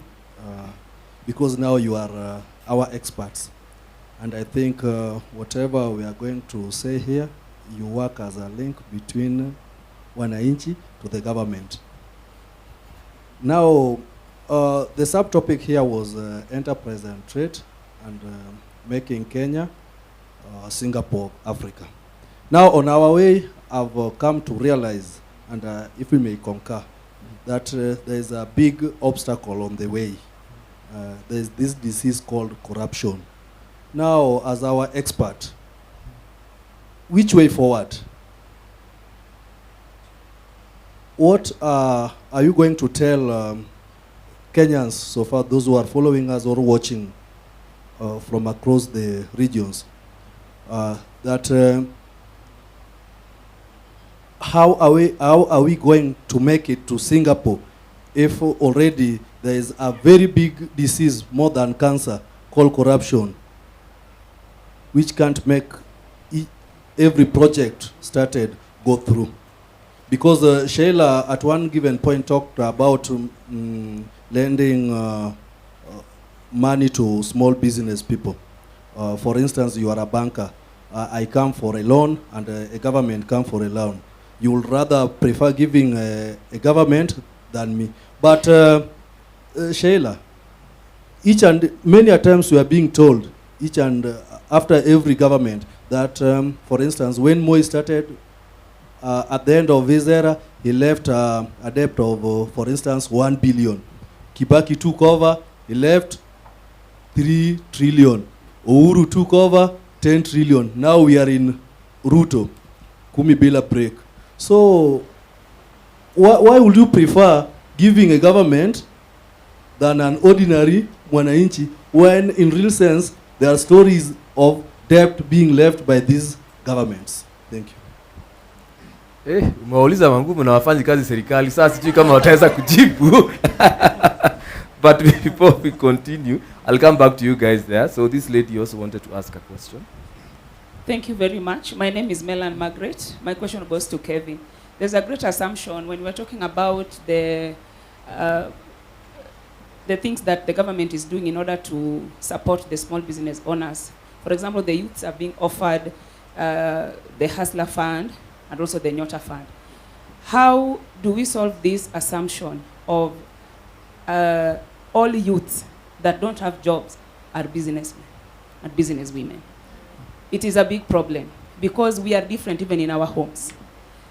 because now you are our experts. And I think whatever we are going to say here, you work as a link between wananchi to the government. Now, the subtopic here was enterprise and trade, and making Kenya Singapore of Africa. Now, on our way, I've come to realize, and if we may concur, that there is a big obstacle on the way. There is this disease called corruption. Now, as our expert, which way forward? What are you going to tell Kenyans, so far those who are following us or watching from across the regions, that how are we going to make it to Singapore if already there is a very big disease, more than cancer, called corruption, which can't make every project started go through? Because Sheila at one given point talked about lending money to small business people. For instance, you are a banker. I come for a loan, and a government come for a loan. You would rather prefer giving a government than me. But Sheila, each and many a times we are being told, each and after every government, that for instance, when Moi started, at the end of his era, he left a debt of, for instance, 1 billion. Kibaki took over, he left 3 trillion. Uhuru took over, 10 trillion. Now we are in Ruto, Kumi bila break. So, why would you prefer giving a government than an ordinary mwananchi, when in real sense there are stories of debt being left by these governments? Thank you.
Umeuliza mangumu na wafanyi kazi serikali, sasa sijui kama wataweza kujibu. But before we continue, I'll come back to you guys there. So this lady also wanted to ask a question.
Thank you very much. My name is Melan Margaret. My question goes to Kevin. There's a great assumption when we're talking about the things that the government is doing in order to support the small business owners. For example, the youths are being offered the Hustler Fund and also the Nyota Fund. How do we solve this assumption of all youths that don't have jobs are businessmen and businesswomen? It is a big problem because we are different even in our homes.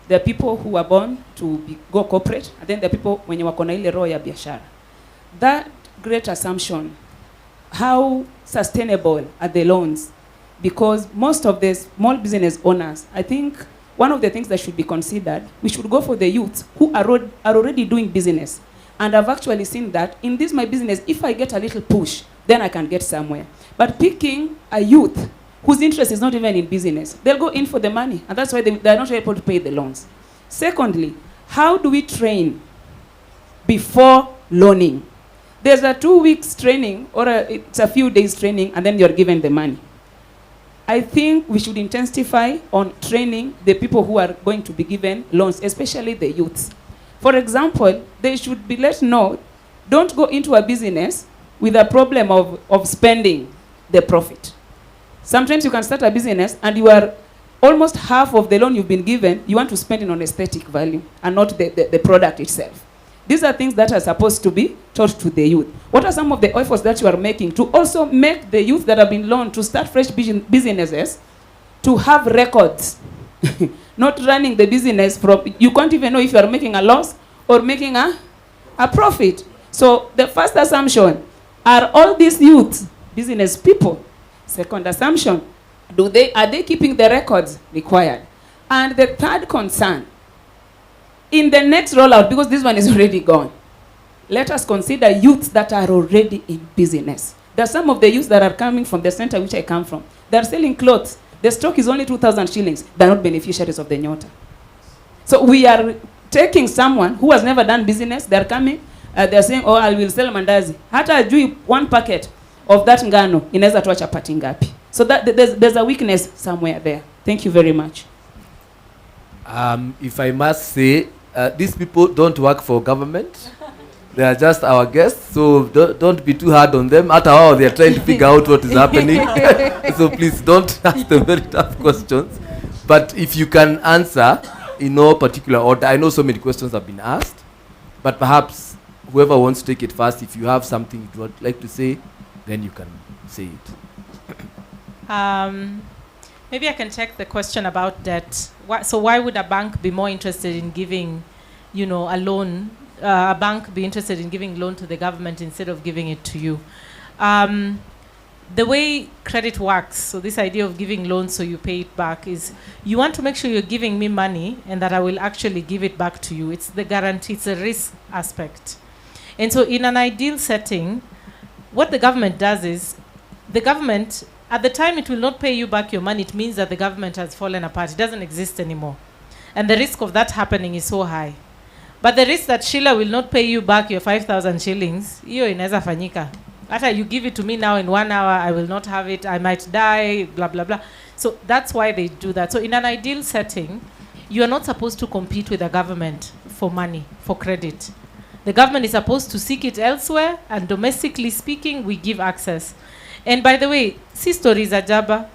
There are people who are born to go corporate, and then there are people wenye wako na ile roho ya biashara. That great assumption, how sustainable are the loans? Because most of the small business owners, I think one of the things that should be considered, we should go for the youths who are already doing business. And I've actually seen that in this my business, if I get a little push, then I can get somewhere. But picking a youth whose interest is not even in business, they'll go in for the money, and that's why they're not able to pay the loans. Secondly, how do we train before loaning? There's a 2 weeks training, or it's a few days training, and then you're given the money. I think we should intensify on training the people who are going to be given loans, especially the youths. For example, they should be let know, don't go into a business with a problem of spending the profit. Sometimes you can start a business and you are almost half of the loan you've been given, you want to spend it on aesthetic value and not the product itself. These are things that are supposed to be taught to the youth. What are some of the efforts that you are making to also make the youth that have been loaned to start fresh businesses to have records? Not running the business from, you can't even know if you are making a loss or making a profit. So the first assumption, are all these youths business people? Second assumption, are they keeping the records required? And the third concern, in the next rollout, because this one is already gone, let us consider youths that are already in business. There are some of the youths that are coming from the center which I come from. They are selling clothes. The stock is only 2,000 shillings. They are not beneficiaries of the Nyota. So we are taking someone who has never done business, they're coming, they're saying, oh, I will sell mandazi. Hata ajui one packet of that ngano inaweza toa chapati ngapi. So that there's a weakness somewhere there. Thank you very much.
If I must say, these people don't work for government. They are just our guests, so don't be too hard on them. At all, they are trying to figure out what is happening. So please don't ask them very tough questions. But if you can answer in no particular order, I know so many questions have been asked, but perhaps whoever wants to take it first, if you have something you would like to say, then you can say it.
Maybe I can check the question about debt. So why would a bank be more interested in giving, a loan? A bank be interested in giving loan to the government instead of giving it to you? The way credit works, so this idea of giving loans so you pay it back, is you want to make sure you're giving me money and that I will actually give it back to you. It's the guarantee, it's a risk aspect. And so in an ideal setting, what the government does is, the government, at the time it will not pay you back your money, it means that the government has fallen apart. It doesn't exist anymore. And the risk of that happening is so high. But the risk that Sheila will not pay you back your 5,000 shillings, hiyo inaweza fanyika. After you give it to me now in 1 hour, I will not have it, I might die, blah, blah, blah. So that's why they do that. So in an ideal setting, you are not supposed to compete with the government for money, for credit. The government is supposed to seek it elsewhere, and domestically speaking, we give access. And by the way, see stories Ajaba.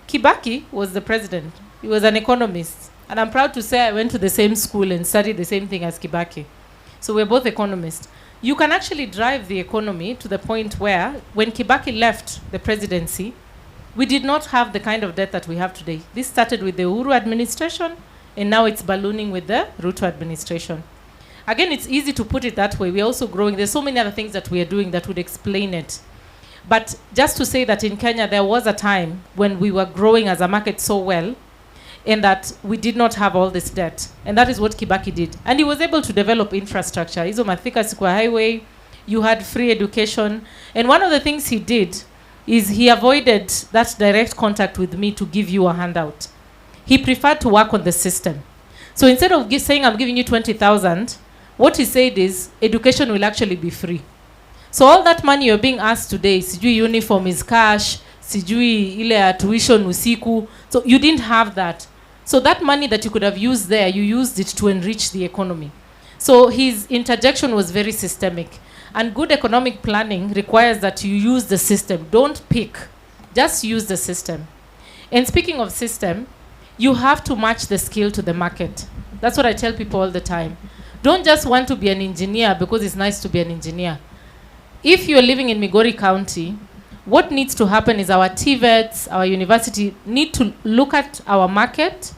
Kibaki was the president. He was an economist. And I'm proud to say I went to the same school and studied the same thing as Kibaki. So we're both economists. You can actually drive the economy to the point where, when Kibaki left the presidency, we did not have the kind of debt that we have today. This started with the Uhuru administration, and now it's ballooning with the Ruto administration. Again, it's easy to put it that way. We're also growing. There's so many other things that we are doing that would explain it. But just to say that in Kenya, there was a time when we were growing as a market so well, and that we did not have all this debt. And that is what Kibaki did. And he was able to develop infrastructure. Hizo Mathika Square Highway, you had free education. And one of the things he did is he avoided that direct contact with me to give you a handout. He preferred to work on the system. So instead of saying, I'm giving you 20,000, what he said is, education will actually be free. So all that money you're being asked today, sijui uniform is cash, sijui ile ya tuition usiku, so you didn't have that. So that money that you could have used there, you used it to enrich the economy. So his interjection was very systemic. And good economic planning requires that you use the system. Don't pick, just use the system. And speaking of system, you have to match the skill to the market. That's what I tell people all the time. Don't just want to be an engineer because it's nice to be an engineer. If you're living in Migori County, what needs to happen is our TVETs, our university, need to look at our market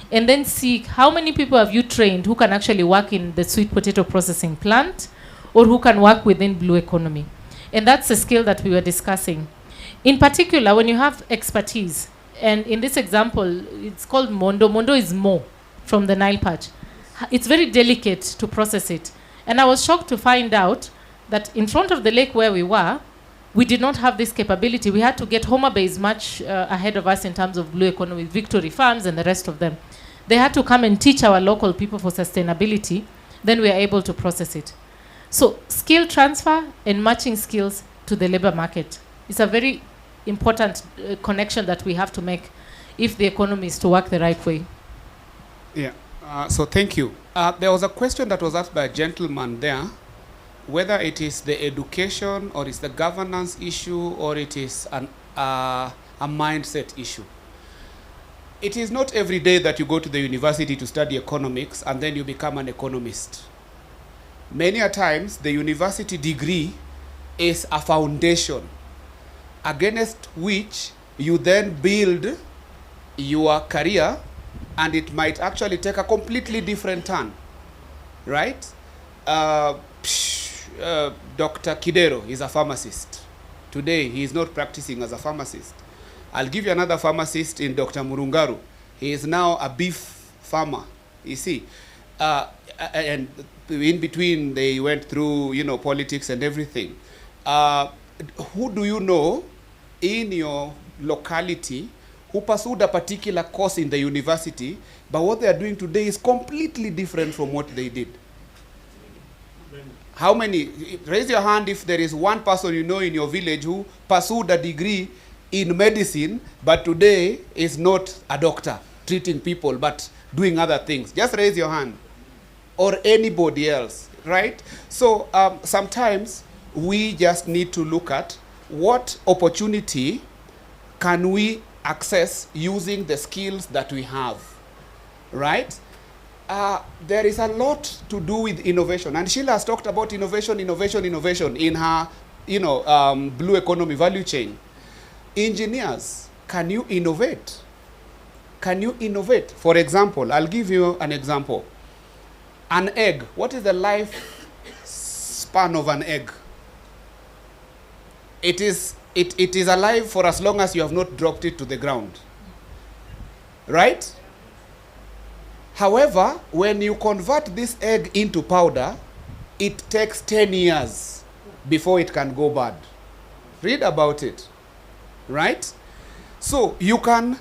and then see how many people have you trained who can actually work in the sweet potato processing plant or who can work within blue economy. And that's a skill that we were discussing. In particular, when you have expertise, and in this example, it's called Mondo. Mondo is Mo from the Nile patch. It's very delicate to process it. And I was shocked to find out that in front of the lake where we were, we did not have this capability. We had to get Homa Bay is much ahead of us in terms of blue economy, Victory Farms and the rest of them. They had to come and teach our local people for sustainability. Then we are able to process it. So skill transfer and matching skills to the labor market is a very important connection that we have to make if the economy is to work the right way.
Yeah, so thank you. There was a question that was asked by a gentleman there, whether it is the education or it's the governance issue or it is a mindset issue. It is not every day that you go to the university to study economics and then you become an economist. Many a times, the university degree is a foundation against which you then build your career, and it might actually take a completely different turn, right? Dr. Kidero is a pharmacist. Today, he is not practicing as a pharmacist. I'll give you another pharmacist in Dr. Murungaru. He is now a beef farmer, you see. And in between, they went through, politics and everything. Who do you know in your locality who pursued a particular course in the university, but what they are doing today is completely different from what they did. How many? Raise your hand if there is one person you know in your village who pursued a degree in medicine, but today is not a doctor treating people, but doing other things. Just raise your hand. Or anybody else, right? So sometimes we just need to look at what opportunity can we access using the skills that we have, right? There is a lot to do with innovation, and Sheila has talked about innovation in her, blue economy value chain. Engineers, can you innovate? Can you innovate? For example, I'll give you an example. An egg. What is the life span of an egg? It is alive for as long as you have not dropped it to the ground. Right? However, when you convert this egg into powder, it takes 10 years before it can go bad. Read about it. Right? So you can,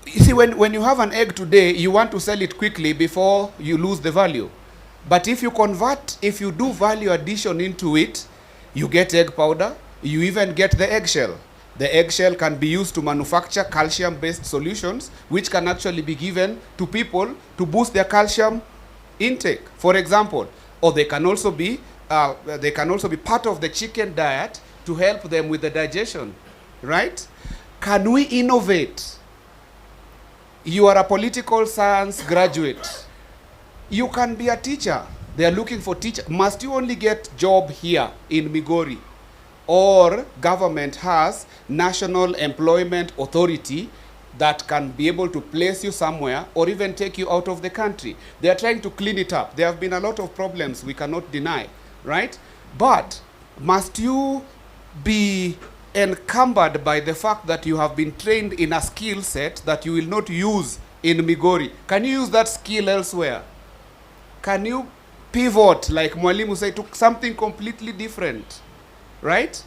you see, when you have an egg today, you want to sell it quickly before you lose the value. But if you do value addition into it, you get egg powder, you even get the eggshell. The eggshell can be used to manufacture calcium-based solutions, which can actually be given to people to boost their calcium intake, for example. Or they can also be part of the chicken diet to help them with the digestion, right? Can we innovate? You are a political science graduate. You can be a teacher. They are looking for teacher. Must you only get job here in Migori? Or government has National Employment Authority that can be able to place you somewhere or even take you out of the country. They are trying to clean it up. There have been a lot of problems we cannot deny, right? But must you be encumbered by the fact that you have been trained in a skill set that you will not use in Migori? Can you use that skill elsewhere? Can you pivot, like Mwalimu said, to something completely different? Right?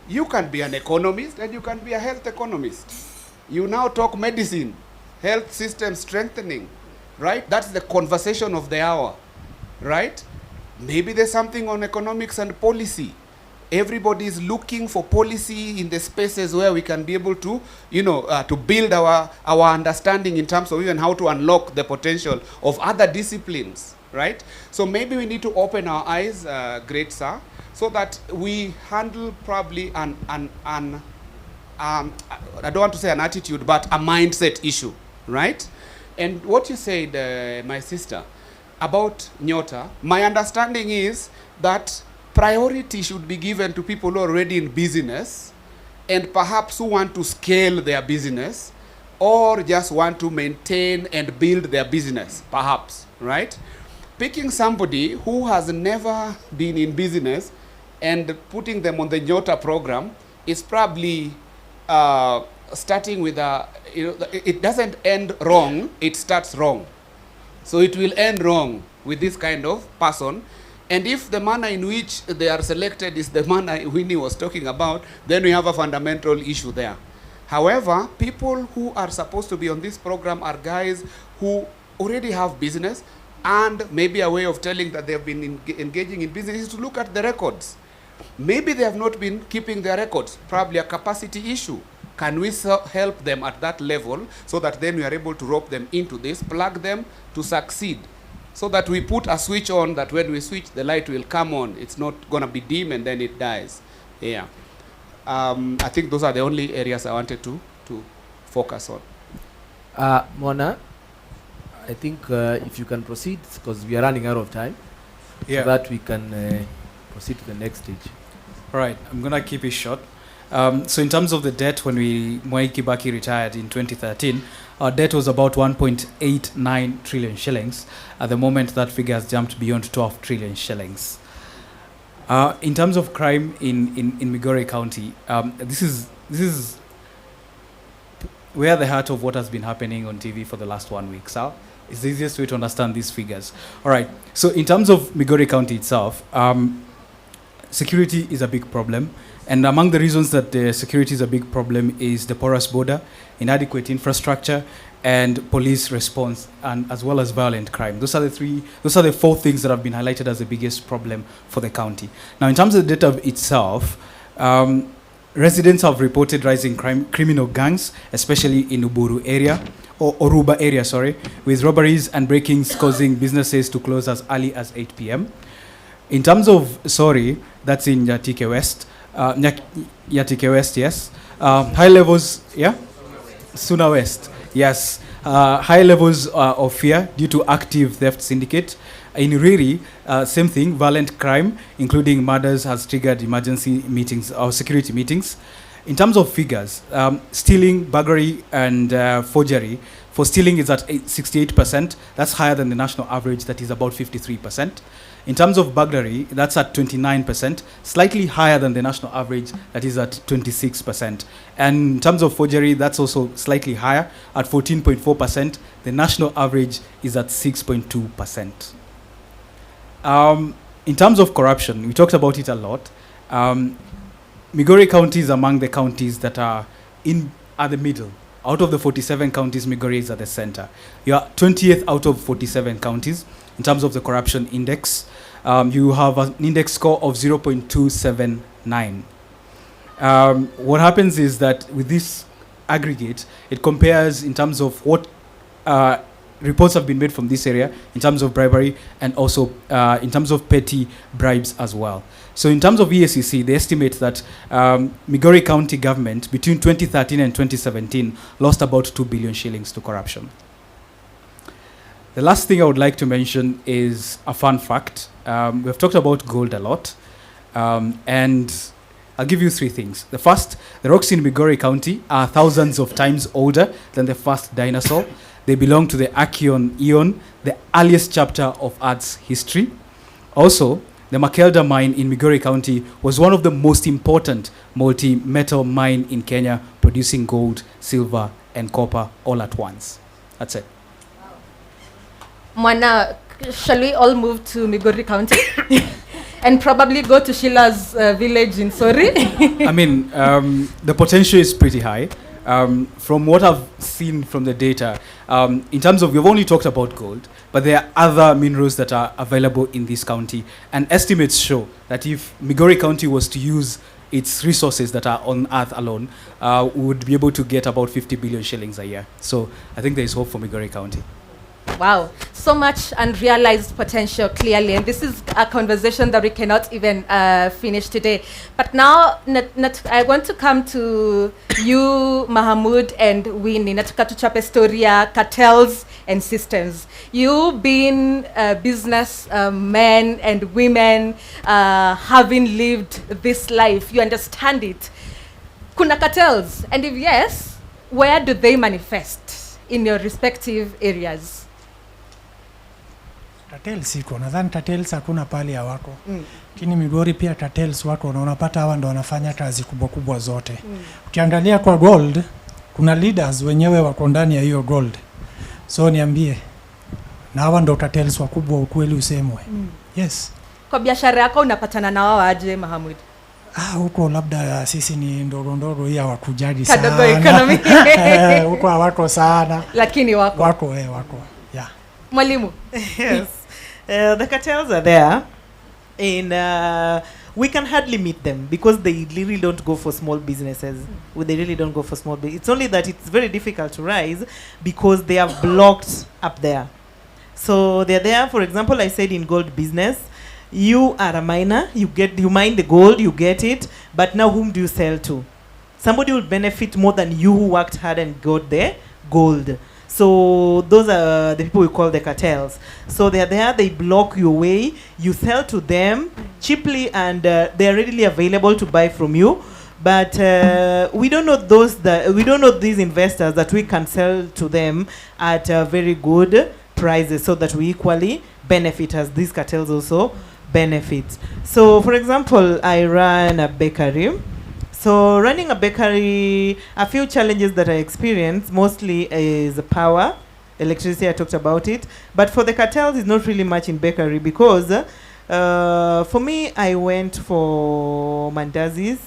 You can be an economist and you can be a health economist. You now talk medicine, health system strengthening, right? That's the conversation of the hour, right? Maybe there's something on economics and policy. Everybody is looking for policy in the spaces where we can be able to, to build our understanding in terms of even how to unlock the potential of other disciplines, right? So maybe we need to open our eyes, great sir, so that we handle probably I don't want to say an attitude, but a mindset issue, right? And what you said, my sister, about Nyota, my understanding is that priority should be given to people who are already in business and perhaps who want to scale their business or just want to maintain and build their business, perhaps, right? Picking somebody who has never been in business and putting them on the Nyota program is probably starting with it doesn't end wrong, it starts wrong. So it will end wrong with this kind of person. And if the manner in which they are selected is the manner Winnie was talking about, then we have a fundamental issue there. However, people who are supposed to be on this program are guys who already have business, and maybe a way of telling that they have been engaging in business is to look at the records. Maybe they have not been keeping their records, probably a capacity issue. Can we help them at that level so that then we are able to rope them into this, plug them to succeed? So that we put a switch on that when we switch, the light will come on. It's not going to be dim and then it dies. Yeah. I think those are the only areas I wanted to focus on.
Mona, I think if you can proceed, because we are running out of time,
yeah,
so that we can proceed to the next stage.
All right, I'm going to keep it short. So in terms of the debt, when Mwai Kibaki retired in 2013, our debt was about 1.89 trillion shillings. At the moment, that figure has jumped beyond 12 trillion shillings. In terms of crime in Migori County, this is where the heart of what has been happening on TV for the last 1 week. So it's the easiest way to understand these figures. All right. So in terms of Migori County itself, security is a big problem. And among the reasons that the security is a big problem is the porous border, inadequate infrastructure, and police response, and as well as violent crime. Those are the four things that have been highlighted as the biggest problem for the county. Now, in terms of the data itself, residents have reported rising criminal gangs, especially in Uburu area, or Oruba area, sorry, with robberies and break-ins causing businesses to close as early as 8 p.m. In terms of Sori, that's in Yatike West, Yatike West, yes. High levels, yeah? Suna West, yes. High levels of fear due to active theft syndicate. In Riri, same thing, violent crime, including murders, has triggered emergency meetings or security meetings. In terms of figures, stealing, burglary, and forgery, for stealing is at 68%. That's higher than the national average, that is about 53%. In terms of burglary, that's at 29%, slightly higher than the national average, that is at 26%. And in terms of forgery, that's also slightly higher, at 14.4%. The national average is at 6.2%. In terms of corruption, we talked about it a lot. Migori County is among the counties that are at the middle. Out of the 47 counties, Migori is at the center. You are 20th out of 47 counties in terms of the corruption index. You have an index score of 0.279. What happens is that with this aggregate, it compares in terms of what reports have been made from this area in terms of bribery and also in terms of petty bribes as well. So in terms of EACC, they estimate that Migori County government between 2013 and 2017 lost about 2 billion shillings to corruption. The last thing I would like to mention is a fun fact. We've talked about gold a lot, and I'll give you three things. The first, the rocks in Migori County are thousands of times older than the first dinosaur. They belong to the Archean Eon, the earliest chapter of Earth's history. Also, the Makelda mine in Migori County was one of the most important multi-metal mine in Kenya, producing gold, silver, and copper all at once. That's it.
Mwana, shall we all move to Migori County? And probably go to Sheila's village in Sori?
I mean, the potential is pretty high. From what I've seen from the data, in terms of, we've only talked about gold, but there are other minerals that are available in this county. And estimates show that if Migori County was to use its resources that are on Earth alone, we would be able to get about 50 billion shillings a year. So I think there is hope for Migori County.
Wow, so much unrealized potential, clearly. And this is a conversation that we cannot even finish today. But now, I want to come to you, Mahamud and Winnie. Nataka tuchape storia, cartels and systems. You being business men and women, having lived this life, you understand it. Kuna cartels? And if yes, where do they manifest in your respective areas?
Cartels iko, nadhani cartels hakuna pale hawako. Lakini Migori pia cartels wako, na unapata hawa ndo wanafanya kazi kubwa kubwa zote. Ukiangalia kwa gold, kuna leaders wenyewe wako ndani ya hiyo gold. So niambie, na hawa ndo cartels wakubwa, ukweli usemwe. Yes.
Kwa biashara yako unapatana na wao aje, Mahamud?
Huko labda sisi ni ndogo ndogo hii hawakujaji
Kadogo
sana.
economy.
Huko hawako sana.
Lakini wako.
Wako, wako. Yeah.
Mwalimu.
Yes. The cartels are there. And we can hardly meet them because they really don't go for small businesses. They really don't go for small business. It's only that it's very difficult to rise because they are blocked up there. So they're there. For example, I said in gold business, you are a miner, you mine the gold, you get it, but now whom do you sell to? Somebody will benefit more than you who worked hard and got the gold. So those are the people we call the cartels. So they are there, they block your way, you sell to them cheaply, and they are readily available to buy from you. But we don't know these investors that we can sell to them at very good prices, so that we equally benefit as these cartels also benefit. So for example, I run a bakery. So running a bakery, a few challenges that I experience mostly is power, electricity, I talked about it. But for the cartels, it's not really much in bakery because for me, I went for mandazis,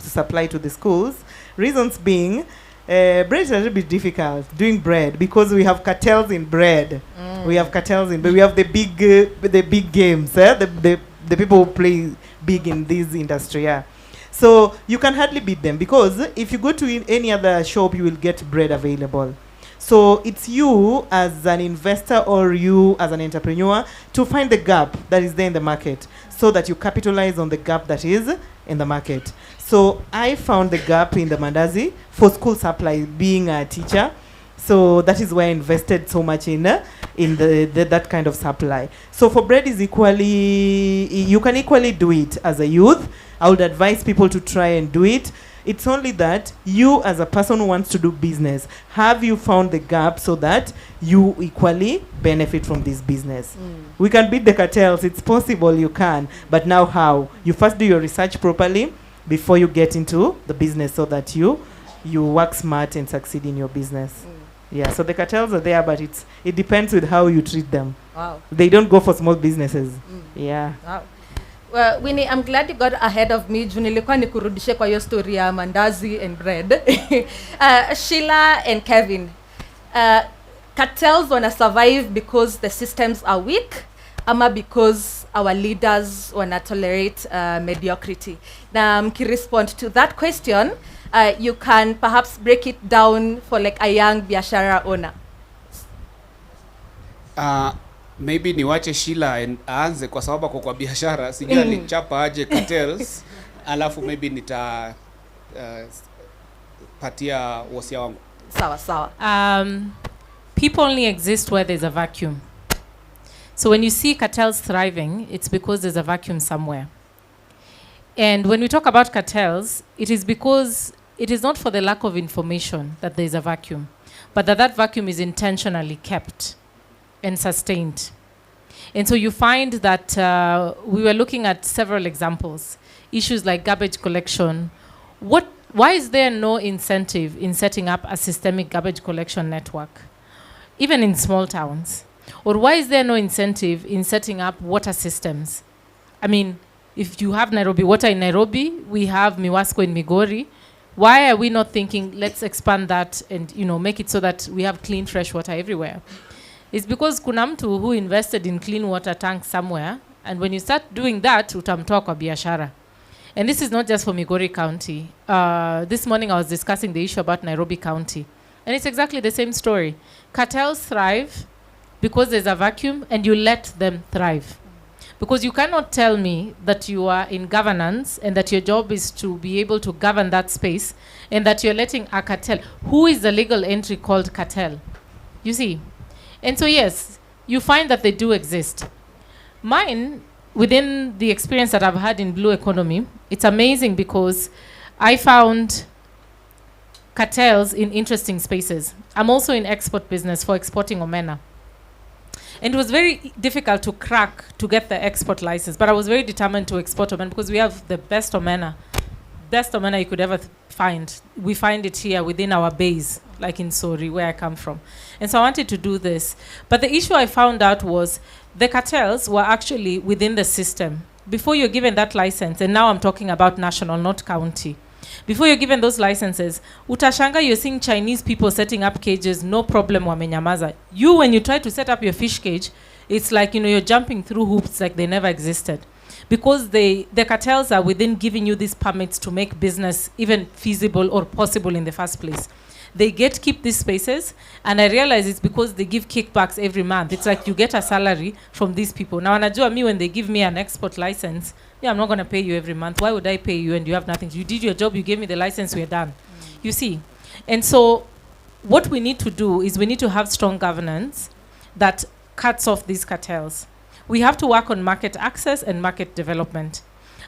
to supply to the schools. Reasons being, bread is a little bit difficult doing bread because we have cartels in bread. We have cartels in bread. We have the big games. The people who play big in this industry. Yeah. So you can hardly beat them because if you go to any other shop, you will get bread available. So it's you as an investor or you as an entrepreneur to find the gap that is there in the market so that you capitalize on the gap that is in the market. So I found the gap in the mandazi for school supply, being a teacher. So that is why I invested so much in that kind of supply. So for bread is equally, you can equally do it as a youth. I would advise people to try and do it. It's only that you as a person who wants to do business, have you found the gap so that you equally benefit from this business? We can beat the cartels. It's possible, you can. But now how? You first do your research properly before you get into the business so that you work smart and succeed in your business. Yeah, so the cartels are there, but it depends with how you treat them.
Wow.
They don't go for small businesses. Yeah.
Wow. Well, Winnie, I'm glad you got ahead of me. Nilikuwa nikurudishe kwa hiyo story ya mandazi and bread. Sheila and Kevin, cartels wanna survive because the systems are weak, ama because our leaders wanna tolerate mediocrity? Now, respond to that question. You can perhaps break it down for like a young biashara owner.
Maybe niwache Sheila aanze kwa sababu kwa biashara sijui alichapa aje cartels alafu maybe nita patia wasia wangu.
Sawa.
People only exist where there's a vacuum. So when you see cartels thriving, it's because there's a vacuum somewhere. And when we talk about cartels, it is because it is not for the lack of information that there's a vacuum, but that vacuum is intentionally kept and sustained. And so you find that we were looking at several examples, issues like garbage collection. Why is there no incentive in setting up a systemic garbage collection network, even in small towns? Or why is there no incentive in setting up water systems? I mean, if you have Nairobi Water in Nairobi, we have Miwasco in Migori. Why are we not thinking, let's expand that and make it so that we have clean, fresh water everywhere? It's because kuna mtu who invested in clean water tanks somewhere, and when you start doing that, utamtoa kwa biashara. And this is not just for Migori County. This morning I was discussing the issue about Nairobi County, and it's exactly the same story. Cartels thrive because there's a vacuum, and you let them thrive. Because you cannot tell me that you are in governance and that your job is to be able to govern that space and that you're letting a cartel. Who is the legal entry called cartel? You see? And so yes, you find that they do exist. Mine, within the experience that I've had in blue economy, it's amazing because I found cartels in interesting spaces. I'm also in export business for exporting omena. And it was very difficult to crack to get the export license, but I was very determined to export omena because we have the best omena you could ever find. We find it here within our base, like in Sori, where I come from. And so I wanted to do this. But the issue I found out was the cartels were actually within the system. Before you're given that license, and now I'm talking about national, not county. Before you're given those licenses, utashanga, you're seeing Chinese people setting up cages, no problem, wamenyamaza. You, when you try to set up your fish cage, it's like, you're jumping through hoops like they never existed. Because the cartels are within giving you these permits to make business even feasible or possible in the first place. They keep these spaces, and I realize it's because they give kickbacks every month. It's like you get a salary from these people. Now, anajua me, when they give me an export license, I'm not going to pay you every month. Why would I pay you and you have nothing? You did your job, you gave me the license, we're done. You see? And so what we need to do is we need to have strong governance that cuts off these cartels. We have to work on market access and market development.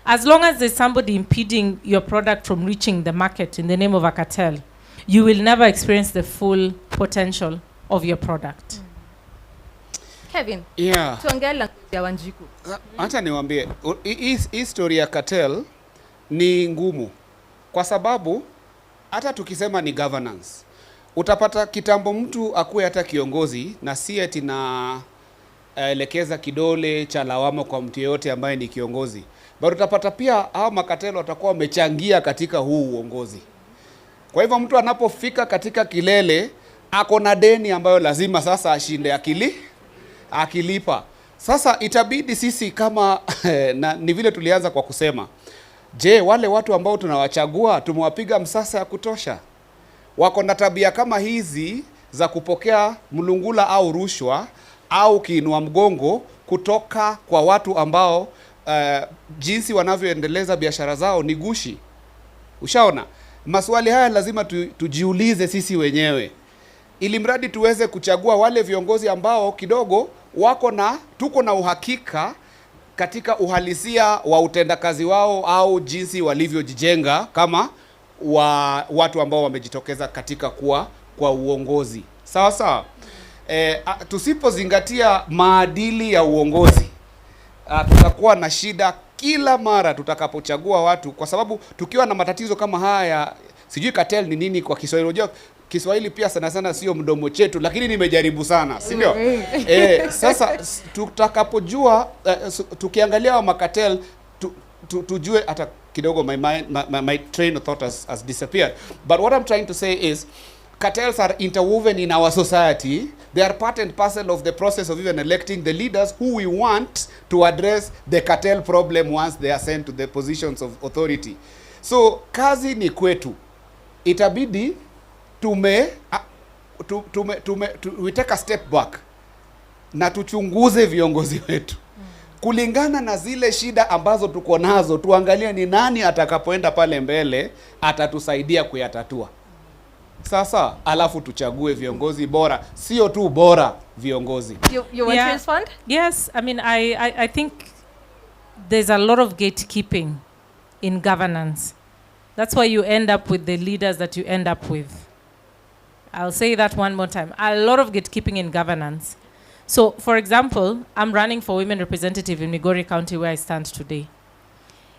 As long as there's somebody impeding your product from reaching the market in the name of a cartel, you will never experience the full potential of your product.
Kevin,
yeah.
Tuongea ya Wanjiku.
Hata niwaambie, hii story ya cartel ni ngumu. Kwa sababu, hata tukisema ni governance, utapata kitambo mtu akuwe hata kiongozi, na si eti na elekeza kidole cha lawama kwa mtu yeyote ambaye ni kiongozi. but utapata pia hao makatelo watakuwa wamechangia katika huu uongozi. Kwa hivyo mtu anapofika katika kilele ako na deni ambayo lazima sasa ashinde akilipa. Sasa itabidi sisi kama na ni vile tulianza kwa kusema, je, wale watu ambao tunawachagua tumewapiga msasa ya kutosha? Wako na tabia kama hizi za kupokea mlungula au rushwa au kiinua mgongo kutoka kwa watu ambao jinsi wanavyoendeleza biashara zao ni gushi. Ushaona? Maswali haya lazima tujiulize sisi wenyewe, ili mradi tuweze kuchagua wale viongozi ambao kidogo tuko na uhakika katika uhalisia wa utendakazi wao au jinsi walivyojijenga kama watu ambao wamejitokeza katika kwa uongozi. Sawa sawa. Tusipozingatia maadili ya uongozi, tutakuwa na shida kila mara tutakapochagua watu, kwa sababu tukiwa na matatizo kama haya, sijui cartel ni nini kwa Kiswahili. Unajua Kiswahili pia sana sana sio mdomo chetu, lakini nimejaribu sana, si ndio? Sasa tutakapojua tukiangalia wa makatel tujue hata kidogo my train of thought has disappeared. But what I'm trying to say is cartels are interwoven in our society. They are part and parcel of the process of even electing the leaders who we want to address the cartel problem once they are sent to the positions of authority. So kazi ni kwetu. Itabidi we take a step back na tuchunguze viongozi wetu kulingana na zile shida ambazo tuko nazo. Tuangalie ni nani atakapoenda pale mbele atatusaidia kuyatatua. Sasa alafu tuchague viongozi bora, sio tu bora viongozi.
You want to respond?
Yes, I mean I think there's a lot of gatekeeping in governance. That's why you end up with the leaders that you end up with. I'll say that one more time. A lot of gatekeeping in governance. So, for example, I'm running for women representative in Migori County where I stand today.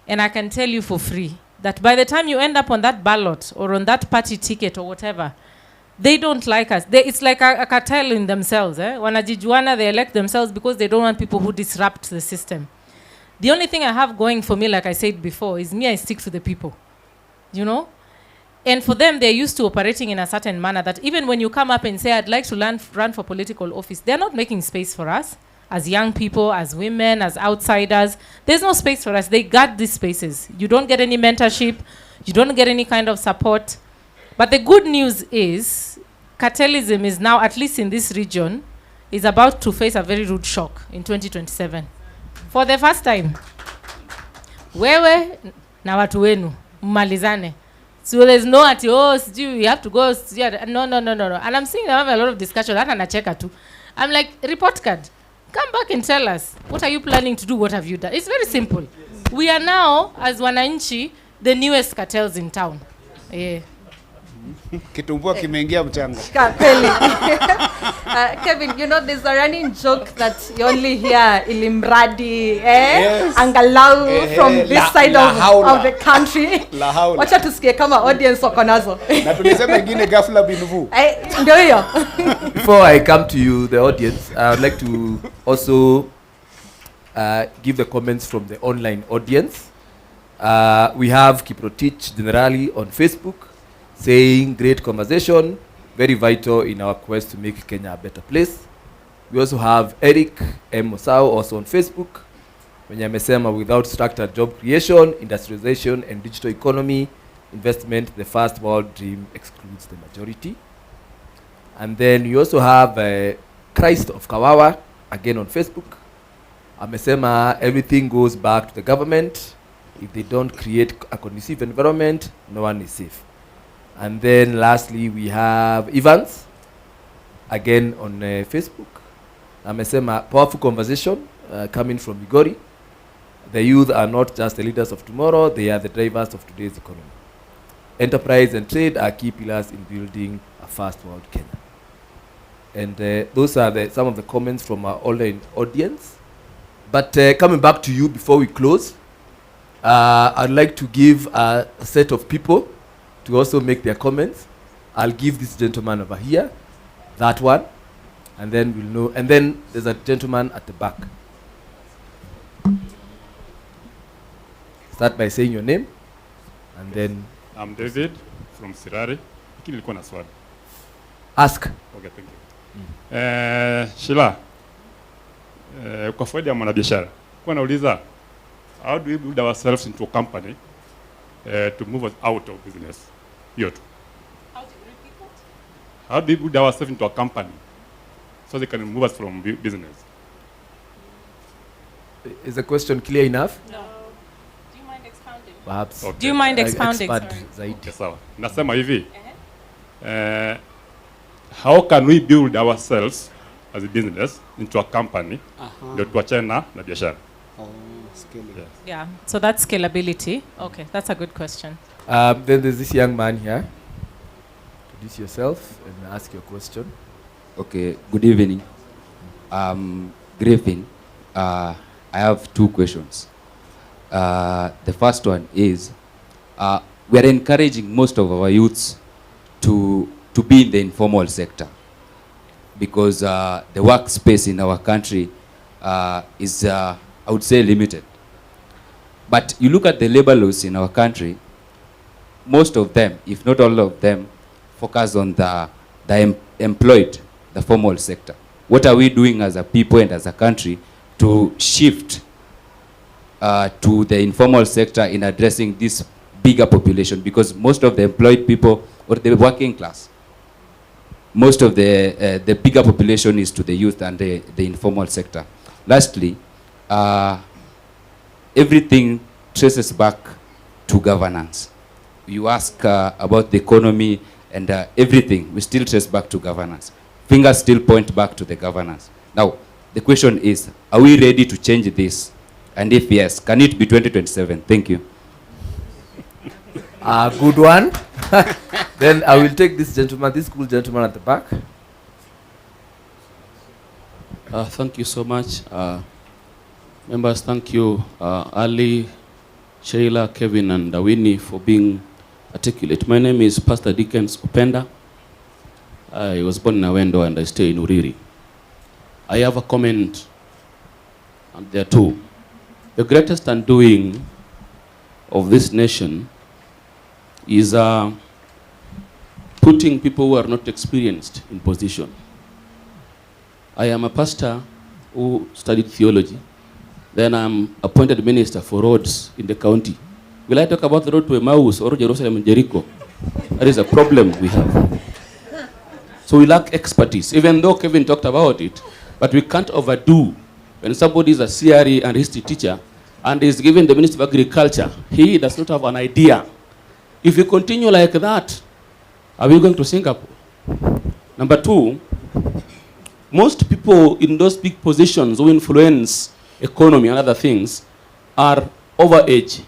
And I can tell you for free that by the time you end up on that ballot or on that party ticket or whatever, they don't like us. It's like a cartel in themselves. Wanajijuana, they elect themselves because they don't want people who disrupt the system. The only thing I have going for me, like I said before, is me, I stick to the people. You know? And for them, they're used to operating in a certain manner that even when you come up and say, I'd like to run for political office, they're not making space for us as young people, as women, as outsiders. There's no space for us. They guard these spaces. You don't get any mentorship. You don't get any kind of support. But the good news is, cartelism is now, at least in this region, is about to face a very rude shock in 2027. For the first time. Wewe na watu wenu, mmalizane. So there's no you have to go. No. And I'm seeing them have a lot of discussion. I'm like, report card. Come back and tell us. What are you planning to do? What have you done? It's very simple. We are now, as wananchi, the newest cartels in town. Yeah.
Kitumbua kimeingia mchanga.
Kevin, you know, there's a running joke that you only hear ilimradi, yes. Angalau from this side of the country. Wacha tusikie kama audience wako nazo.
Na tulisema ingine ghafla binuvu.
Ndio hiyo.
Before I come to you, the audience, I would like to also give the comments from the online audience. We have Kiprotich Generali on Facebook saying, great conversation, very vital in our quest to make Kenya a better place. We also have Eric M. Mosao also on Facebook, when amesema, without structured job creation, industrialization and digital economy, investment, the first world dream excludes the majority. And then you also have Christ of Kawawa, again on Facebook. Amesema, everything goes back to the government. If they don't create a conducive environment, no one is safe. And then lastly, we have Evans, again on Facebook. Amesema, powerful conversation coming from Migori. The youth are not just the leaders of tomorrow, they are the drivers of today's economy. Enterprise and trade are key pillars in building a first world Kenya. And those are some of the comments from our online audience. But coming back to you before we close, I'd like to give a set of people to also make their comments. I'll give this gentleman over here, that one, and then we'll know. And then there's a gentleman at the back. Start by saying your name, and then
I'm David from Sirari. Lakini nilikuwa na swali.
ask.
Okay, thank you. Sheila, kwa faida ya mwanabiashara, kwa nauliza, how do we build ourselves into a company to move us out of business? Hiyo tu. How do we build ourselves into a company so they can move us from business?
Is the question clear enough?
No. Do you mind expounding?
Perhaps.
Do you mind expounding?
Expand
Sorry.
zaidi.
Okay, sawa. Nasema hivi. How can we build ourselves as a business into a company ndio tuachane na biashara?
Yeah, so that's scalability. Okay, that's a good question.
Then there's this young man here. Introduce yourself and ask your question.
Okay, good evening. Griffin, I have two questions. The first one is, we are encouraging most of our youths to be in the informal sector because the workspace in our country is, I would say, limited. But you look at the labor laws in our country, most of them, if not all of them, focus on the employed, the formal sector. What are we doing as a people and as a country to shift to the informal sector in addressing this bigger population? Because most of the employed people or the working class, most of the bigger population is to the youth and the informal sector. Lastly, everything traces back to governance. You ask about the economy and everything, we still trace back to governance. Fingers still point back to the governance. Now, the question is, are we ready to change this? And if yes, can it be 2027? Thank you.
Good one. Then I will take this gentleman, this cool gentleman at the back.
Thank you so much. Members, thank you, Ali, Sheila, Kevin, and Winnie for being articulate. My name is Pastor Dickens Upenda. I was born in Awendo and I stay in Uriri. I have a comment, and there are two. The greatest undoing of this nation is putting people who are not experienced in position. I am a pastor who studied theology. Then I'm appointed minister for roads in the county. Will I talk about the road to Emmaus or Jerusalem and Jericho? That is a problem we have. So we lack expertise, even though Kevin talked about it, but we can't overdo. When somebody is a CRE and history teacher and is given the Ministry of Agriculture, he does not have an idea. If we continue like that, are we going to Singapore? Number two, most people in those big positions who influence economy and other things are overage.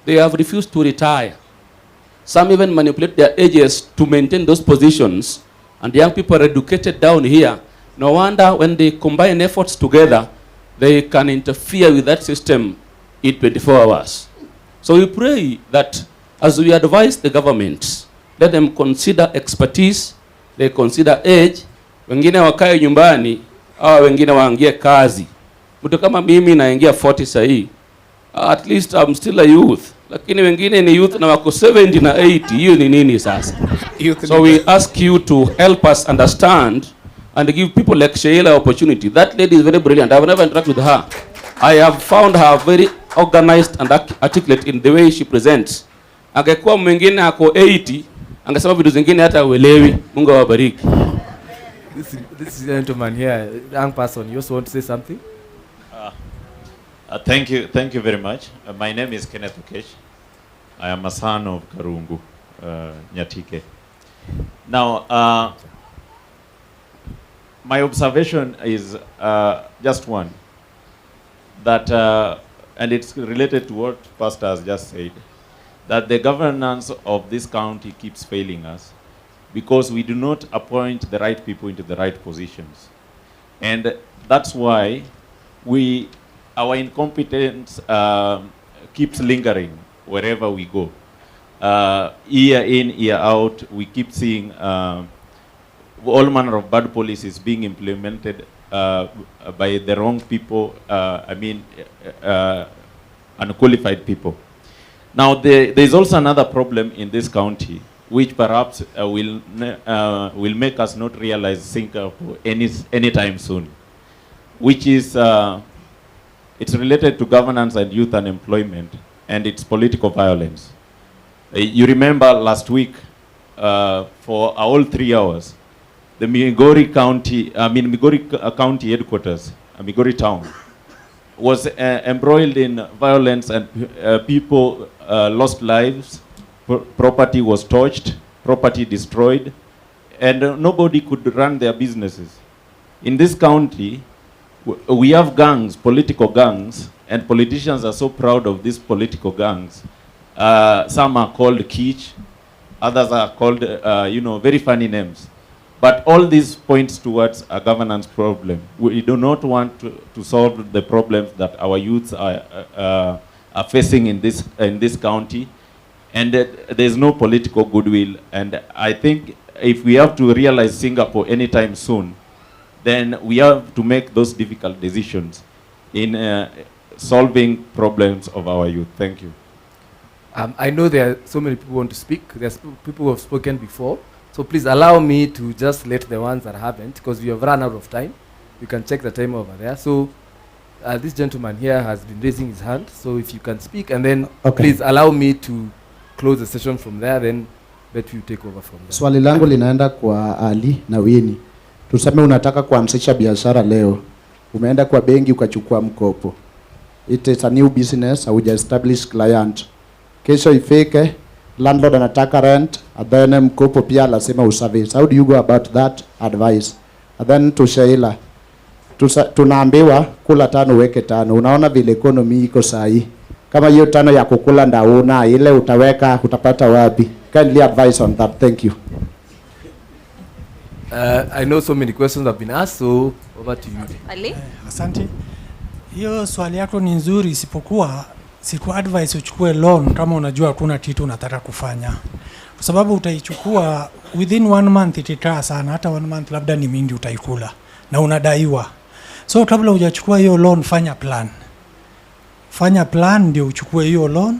They have refused to retire. Some even manipulate their ages to maintain those positions, and young people are educated down here. No wonder when they combine efforts together, they can interfere with that system in 24 hours. So we pray that as we advise the government, let them consider expertise, they consider age, wengine wakae nyumbani, au wengine waangie kazi. Mtu kama mimi naingia 40 sahi, at least I'm still a youth. Lakini wengine ni youth na wako 70 na 80, hiyo ni nini sasa? So we ask you to help us understand and give people like Sheila opportunity. That lady is very brilliant. I've never interacted with her. I have found her very organized and articulate in the way she presents. Angekuwa mwingine ako 80, angesema vitu zingine hata uelewi. Mungu awabariki.
This gentleman here, young person, you also want to say something?
Thank you very much. My name is Kenneth Okesh. I am a son of Karungu, Nyatike. Now, my observation is just one, that, and it's related to what Pastor has just said, that the governance of this county keeps failing us because we do not appoint the right people into the right positions. And that's why our incompetence keeps lingering wherever we go. Year in, year out, we keep seeing all manner of bad policies being implemented by the wrong people. unqualified people. Now, there is also another problem in this county, which perhaps will make us not realize Singapore anytime soon, which is it's related to governance and youth unemployment, and it's political violence. You remember last week, for all 3 hours, the Migori County headquarters, Migori town, was embroiled in violence, and people lost lives, property was torched, property destroyed, and nobody could run their businesses. In this county, we have gangs, political gangs, and politicians are so proud of these political gangs. Some are called Kitsch, others are called, very funny names. But all this points towards a governance problem. We do not want to solve the problems that our youths are facing in this county, and there's no political goodwill. And I think if we have to realize Singapore anytime soon, then we have to make those difficult decisions in solving problems of our youth. Thank you.
I know there are so many people who want to speak. There's people who have spoken before. So please allow me to just let the ones that haven't, because we have run out of time. You can check the time over there. So this gentleman here has been raising his hand. So if you can speak, and then please allow me to close the session from there, then let you take over from there.
Swali langu linaenda kwa Ali na Winnie. Tuseme unataka kuanzisha biashara leo. Umeenda kwa benki ukachukua mkopo. It is a new business, hauja establish client. Kesho ifike, landlord anataka rent, and then mkopo pia lazima uservice. How do you go about that advice? And then to Sheila, tunaambiwa kula tano weke tano. Unaona vile economy iko sahi. Kama hiyo tano ya kukula ndauna, ile utaweka utapata wapi? Kindly advise on that. Thank you.
I know so many questions have been asked, so over to you.
Ali?
Asante. Hiyo swali yako ni nzuri, isipokuwa siku advice uchukue loan kama unajua hakuna kitu unataka kufanya. Kwa sababu utaichukua within 1 month itakaa sana, hata 1 month labda ni mingi utaikula na unadaiwa. So kabla hujachukua hiyo loan, fanya plan. Fanya plan ndio uchukue hiyo loan.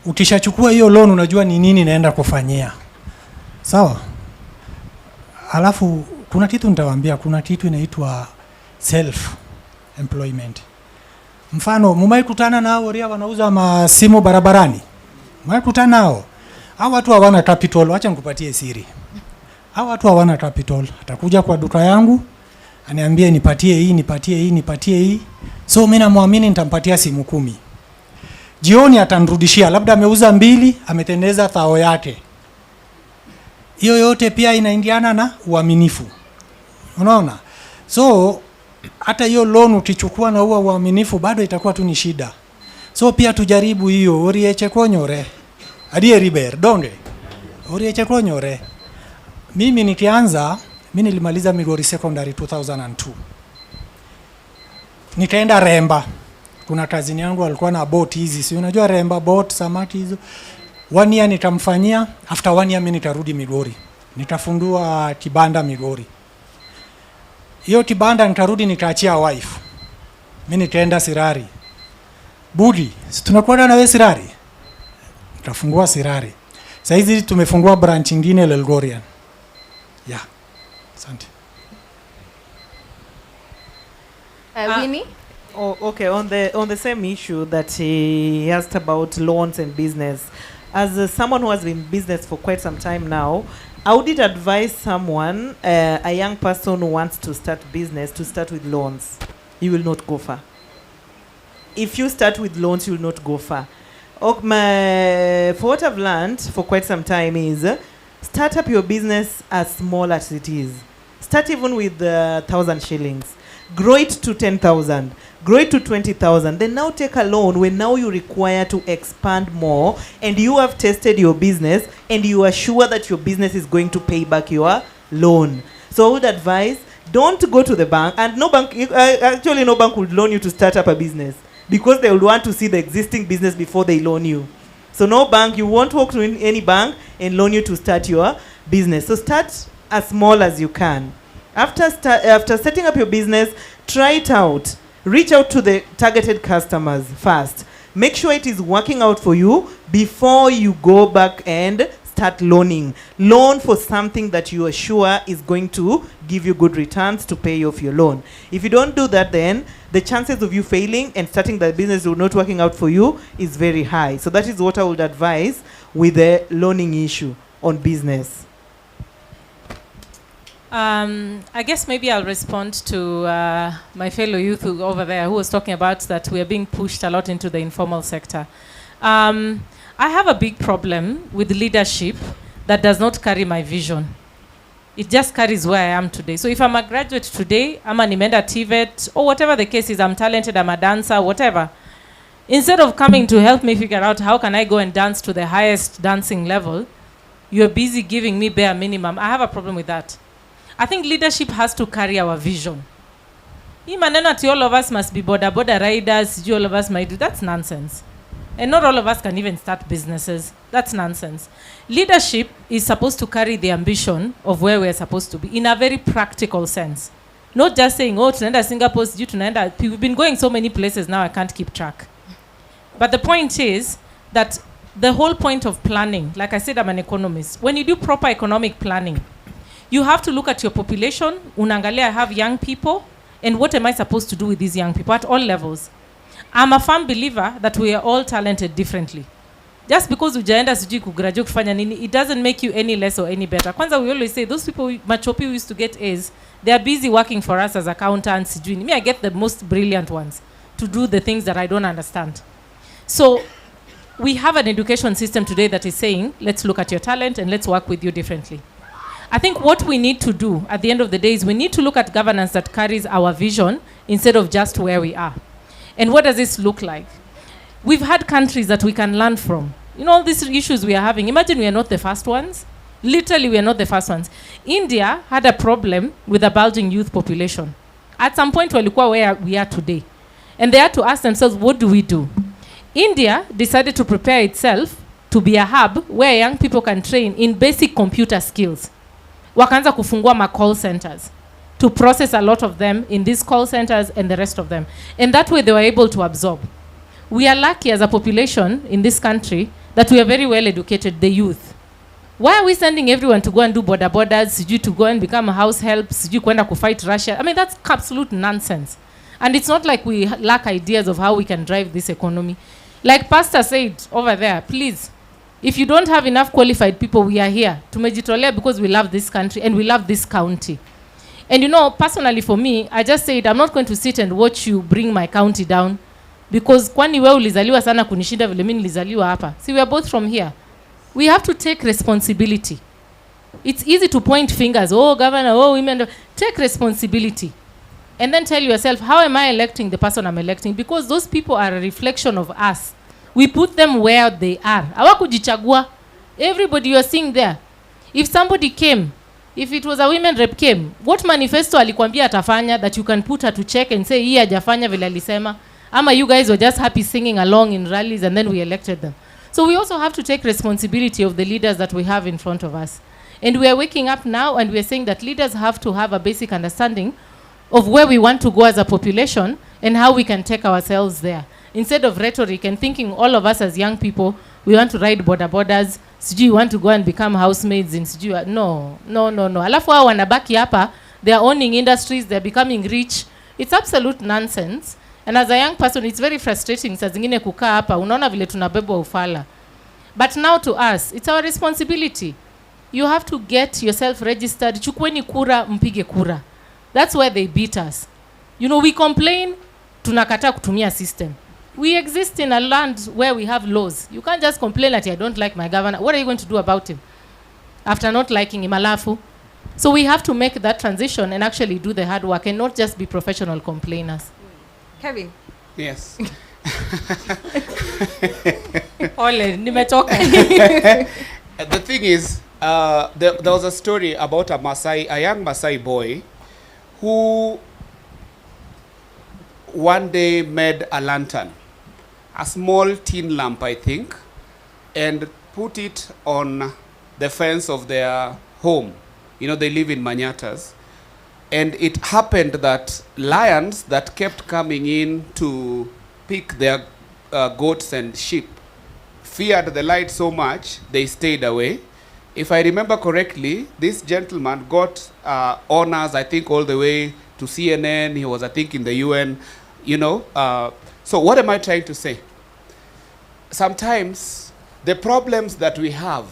Ukishachukua hiyo loan unajua ni nini naenda kufanyia. Sawa? Alafu kuna kitu nitawaambia, kuna kitu inaitwa self employment. Mfano, mumai kutana nao waria wanauza masimu barabarani. Mumai kutana nao. Hao watu hawana capital, acha nikupatie siri. Hao watu hawana capital. Atakuja kwa duka yangu, aniambie nipatie hii, nipatie hii, nipatie hii. So mimi namwamini nitampatia simu 10. Jioni atanirudishia, labda ameuza 2, ametendeza thao yake. Hiyo yote pia inaingiana na uaminifu. Unaona? So hata hiyo loan ukichukua na huwa uaminifu bado itakuwa tu ni shida. So pia tujaribu hiyo, orieche konyore. Adie riber, donge. Orieche konyore. Mimi nikianza, mimi nilimaliza Migori Secondary 2002. Nikaenda Remba. Kuna kazini yangu alikuwa na boat hizi. Si unajua Remba boat, samaki hizo. 1 year nitamfanyia, after 1 year mimi nitarudi Migori. Nitafungua kibanda Migori. Hiyo kibanda nitarudi nitaachia wife. Mimi nitaenda Sirari. Budi, si tunakuwa na wewe Sirari? Nitafungua Sirari. Sasa hizi tumefungua branch nyingine Elgorian. Yeah. Asante.
Winnie?
Okay, on the same issue that he asked about loans and business. As someone who has been in business for quite some time now, I would advise someone, a young person who wants to start business, to start with loans. You will not go far. If you start with loans, you will not go far. For what I've learned for quite some time is, start up your business as small as it is. Start even with 1,000 shillings. Grow it to 10,000. Grow it to 20,000. Then now take a loan when now you require to expand more, and you have tested your business and you are sure that your business is going to pay back your loan. So I would advise, don't go to the bank, and no bank, actually no bank would loan you to start up a business because they will want to see the existing business before they loan you. So no bank, you won't walk to any bank and loan you to start your business. So start as small as you can. After setting up your business, try it out. Reach out to the targeted customers first. Make sure it is working out for you before you go back and start loaning. Loan for something that you are sure is going to give you good returns to pay off your loan. If you don't do that, then the chances of you failing and starting the business or not working out for you is very high. So that is what I would advise with the loaning issue on business.
I guess maybe I'll respond to my fellow youth over there who was talking about that we are being pushed a lot into the informal sector. I have a big problem with leadership that does not carry my vision. It just carries where I am today. So if I'm a graduate today, I'm an nimeenda TVET, or whatever the case is, I'm talented, I'm a dancer, whatever. Instead of coming to help me figure out how can I go and dance to the highest dancing level, you're busy giving me bare minimum. I have a problem with that. I think leadership has to carry our vision. Hii maneno ati all of us must be border riders, all of us might do, that's nonsense. And not all of us can even start businesses. That's nonsense. Leadership is supposed to carry the ambition of where we're supposed to be in a very practical sense. Not just saying, oh, tunaenda Singapore, we've been going so many places now I can't keep track. But the point is that the whole point of planning, like I said, I'm an economist. When you do proper economic planning, you have to look at your population. Unaangalia, I have young people, and what am I supposed to do with these young people at all levels? I'm a firm believer that we are all talented differently. Just because ujaenda sijui kugraduate kufanya nini, it doesn't make you any less or any better. Kwanza, we always say, those people, machopi who used to get A's, they are busy working for us as accountants. Me, I get the most brilliant ones to do the things that I don't understand. So we have an education system today that is saying, let's look at your talent and let's work with you differently. I think what we need to do at the end of the day is we need to look at governance that carries our vision instead of just where we are. And what does this look like? We've had countries that we can learn from. You know, all these issues we are having, imagine we are not the first ones. Literally, we are not the first ones. India had a problem with a bulging youth population. At some point, walikuwa where we are today. And they had to ask themselves, what do we do? India decided to prepare itself to be a hub where young people can train in basic computer skills. Wakaanza kufungua ma call centers to process a lot of them in these call centers and the rest of them. And that way they were able to absorb. We are lucky as a population in this country that we are very well educated, the youth. Why are we sending everyone to go and do borders, to go and become house helps, kwenda to fight Russia? I mean, that's absolute nonsense. And it's not like we lack ideas of how we can drive this economy. Like Pastor said over there, please, if you don't have enough qualified people, we are here. Tumejitolea because we love this country and we love this county. And you know, personally for me, I just said, I'm not going to sit and watch you bring my county down. Because kwani wewe ulizaliwa sana kunishinda vile mimi nilizaliwa hapa. See, we are both from here. We have to take responsibility. It's easy to point fingers. Oh, governor, oh, women. Take responsibility. And then tell yourself, how am I electing the person I'm electing? Because those people are a reflection of us. We put them where they are. Hawakujichagua. Everybody you are seeing there. If somebody came, if it was a women rep came, what manifesto alikwambia atafanya that you can put her to check and say, hii hajafanya vile alisema? Ama you guys were just happy singing along in rallies and then we elected them. So we also have to take responsibility of the leaders that we have in front of us. And we are waking up now and we are saying that leaders have to have a basic understanding of where we want to go as a population and how we can take ourselves there. Instead of rhetoric and thinking all of us as young people, we want to ride borders, sijui you want to go and become housemaids in sijui. No. Alafu hao wanabaki hapa, they are owning industries, they are becoming rich. It's absolute nonsense. And as a young person, it's very frustrating. Saa zingine kukaa hapa, unaona vile tunabebwa ufala. But now to us, it's our responsibility. You have to get yourself registered. Chukueni kura, mpige kura. That's where they beat us. You know, we complain, tunakata kutumia system. We exist in a land where we have laws. You can't just complain that I don't like my governor. What are you going to do about him? After not liking him, alafu. So we have to make that transition and actually do the hard work and not just be professional complainers.
Kevin.
Yes.
Ole, nimetoka.
The thing is, there was a story about a young Maasai boy who one day made a lantern, a small tin lamp, I think, and put it on the fence of their home. You know, they live in Manyatas. And it happened that lions that kept coming in to pick their goats and sheep feared the light so much, they stayed away. If I remember correctly, this gentleman got honors, I think, all the way to CNN. He was, I think, in the UN, you know. So what am I trying to say? Sometimes the problems that we have,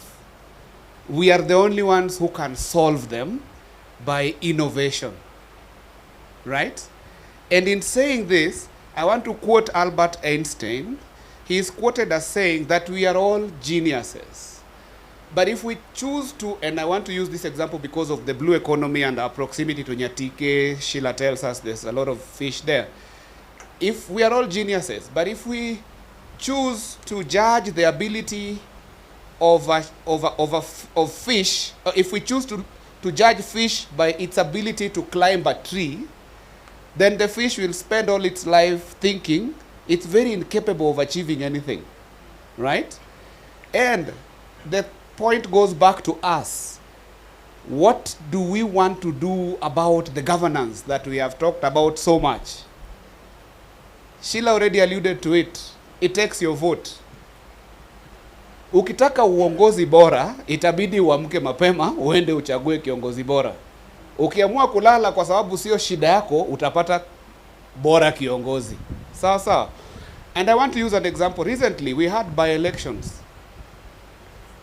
we are the only ones who can solve them by innovation, right? And in saying this, I want to quote Albert Einstein. He is quoted as saying that we are all geniuses. But if we choose to, and I want to use this example because of the blue economy and our proximity to Nyatike, Sheila tells us there's a lot of fish there. If we are all geniuses, but if we choose to judge the ability of fish, or if we choose to judge fish by its ability to climb a tree, then the fish will spend all its life thinking it's very incapable of achieving anything, right? And the point goes back to us. What do we want to do about the governance that we have talked about so much? Sheila already alluded to it. It takes your vote. Ukitaka uongozi bora, itabidi uamke mapema, uende uchague kiongozi bora. Ukiamua kulala kwa sababu sio shida yako, utapata bora kiongozi. Sawa sawa. And I want to use an example. Recently, we had by-elections.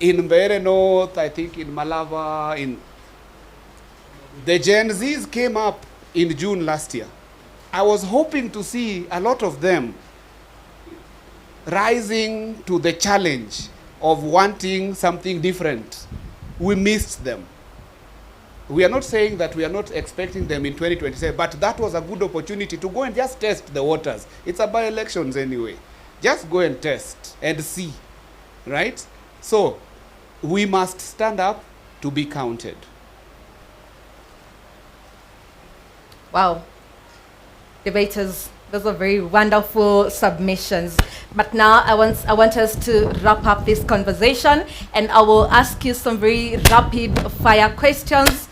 In Mbeere North, I think in Malava, in the Gen Zs came up in June last year. I was hoping to see a lot of them rising to the challenge of wanting something different. We missed them. We are not saying that we are not expecting them in 2027, but that was a good opportunity to go and just test the waters. It's a by-elections anyway. Just go and test and see, right? So we must stand up to be counted.
Wow. Debaters, those are very wonderful submissions. But now I want us to wrap up this conversation, and I will ask you some very rapid fire questions,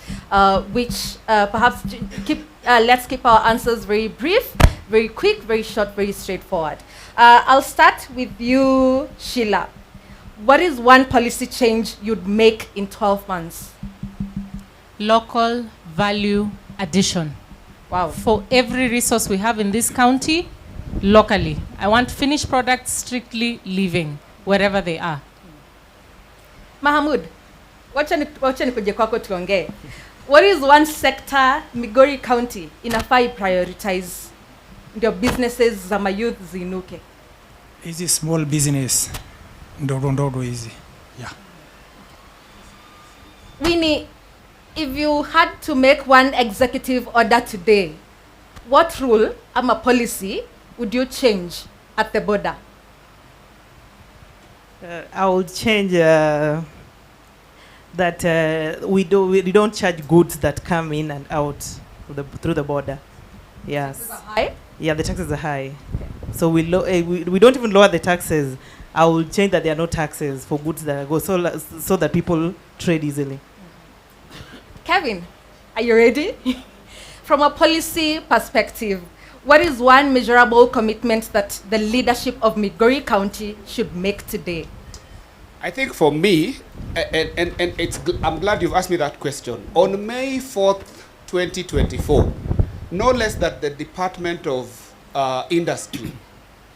which perhaps let's keep our answers very brief, very quick, very short, very straightforward. I'll start with you, Sheila. What is one policy change you'd make in 12 months?
Local value addition.
Wow.
For every resource we have in this county, locally. I want finished products strictly living wherever they are.
Mahamud, wacha nikuje kwako tuongee. What is one sector Migori County inafai prioritize ndio businesses za mayouth zinuke?
Hizi small business ndogo ndogo hizi. Yeah.
Winnie, if you had to make one executive order today, what rule or policy would you change at the border?
I would change that we don't charge goods that come in and out through the border. Yes.
Taxes are high?
Yeah, the taxes are high. Okay. So we don't even lower the taxes. I will change that there are no taxes for goods that go so that people trade easily.
Kevin, are you ready? From a policy perspective, what is one measurable commitment that the leadership of Migori County should make today?
I think for me, I'm glad you've asked me that question. On May 4th, 2024, no less than the Department of Industry,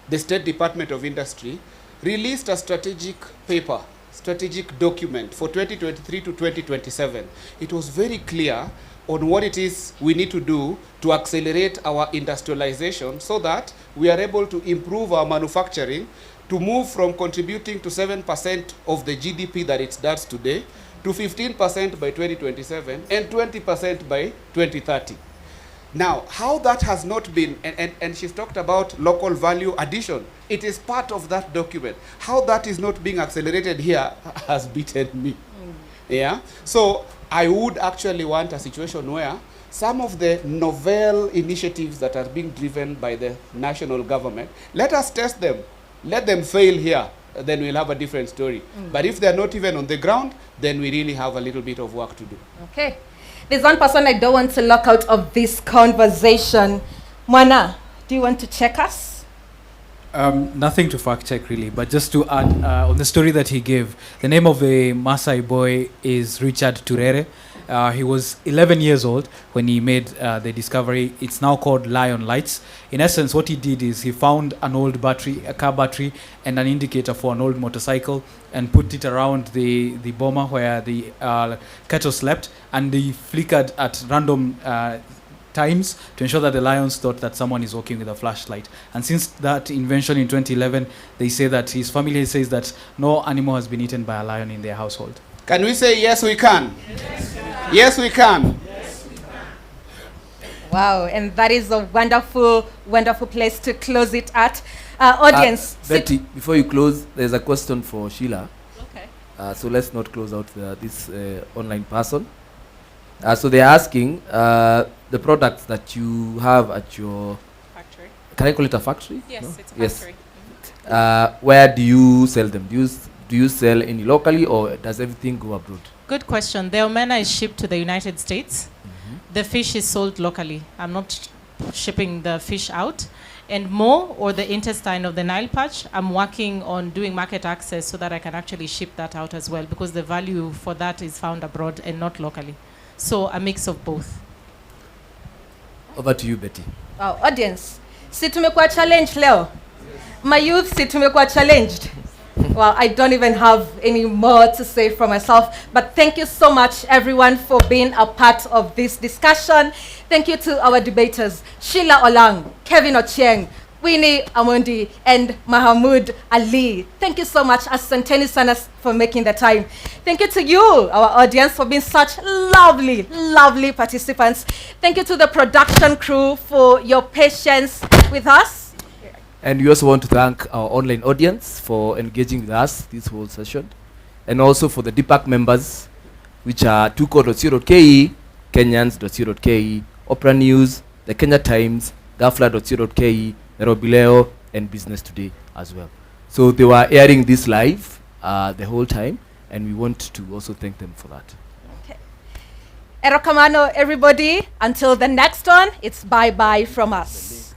the State Department of Industry, released a strategic document for 2023 to 2027. It was very clear on what it is we need to do to accelerate our industrialization so that we are able to improve our manufacturing, to move from contributing to 7% of the GDP that it does today to 15% by 2027 and 20% by 2030. Now, how that has not been, and she's talked about local value addition, it is part of that document. How that is not being accelerated here has beaten me. Yeah? So I would actually want a situation where some of the novel initiatives that are being driven by the national government, let us test them. Let them fail here, then we'll have a different story. But if they're not even on the ground, then we really have a little bit of work to do.
Okay. There's one person I don't want to lock out of this conversation. Mwana, do you want to check us?
Nothing to fact check really, but just to add on the story that he gave, the name of the Maasai boy is Richard Turere. He was 11 years old when he made the discovery. It's now called Lion Lights. In essence, what he did is he found an old battery, a car battery, and an indicator for an old motorcycle, and put it around the boma where the cattle slept, and they flickered at random times to ensure that the lions thought that someone is walking with a flashlight. And since that invention in 2011, they say that his family says that no animal has been eaten by a lion in their household.
Can we say yes, we can? Yes, we can.
Wow, and that is a wonderful, wonderful place to close it at. Audience.
Betty, before you close, there's a question for Sheila.
Okay.
So let's not close out this online person. So they're asking the products that you have at your
factory.
Can I call it a factory?
Yes,
no?
it's a
yes.
factory.
Where do you sell them? Do you sell any locally, or does everything go abroad?
Good question. The omena is shipped to the United States. The fish is sold locally. I'm not shipping the fish out. And more, or the intestine of the Nile perch, I'm working on doing market access so that I can actually ship that out as well, because the value for that is found abroad and not locally. So a mix of both.
Over to you, Betty.
Wow, audience. Si tumekuwa challenged leo. My youth, si tumekuwa challenged. Well, I don't even have any more to say for myself, but thank you so much, everyone, for being a part of this discussion. Thank you to our debaters, Sheila Olang, Kevin Ochieng, Winnie Amundi, and Mahamoud Ali. Thank you so much, Asanteni Sanas, for making the time. Thank you to you, our audience, for being such lovely, lovely participants. Thank you to the production crew for your patience with us.
And we also want to thank our online audience for engaging with us this whole session. And also for the DPAC members, which are tuko.co.ke, Kenyans.co.ke, Opera News, the Kenya Times, Gafla.co.ke, Nairobi Leo, and Business Today as well. So they were airing this live the whole time, and we want to also thank them for that.
Okay. Erokamano, everybody. Until the next one, it's bye-bye from us.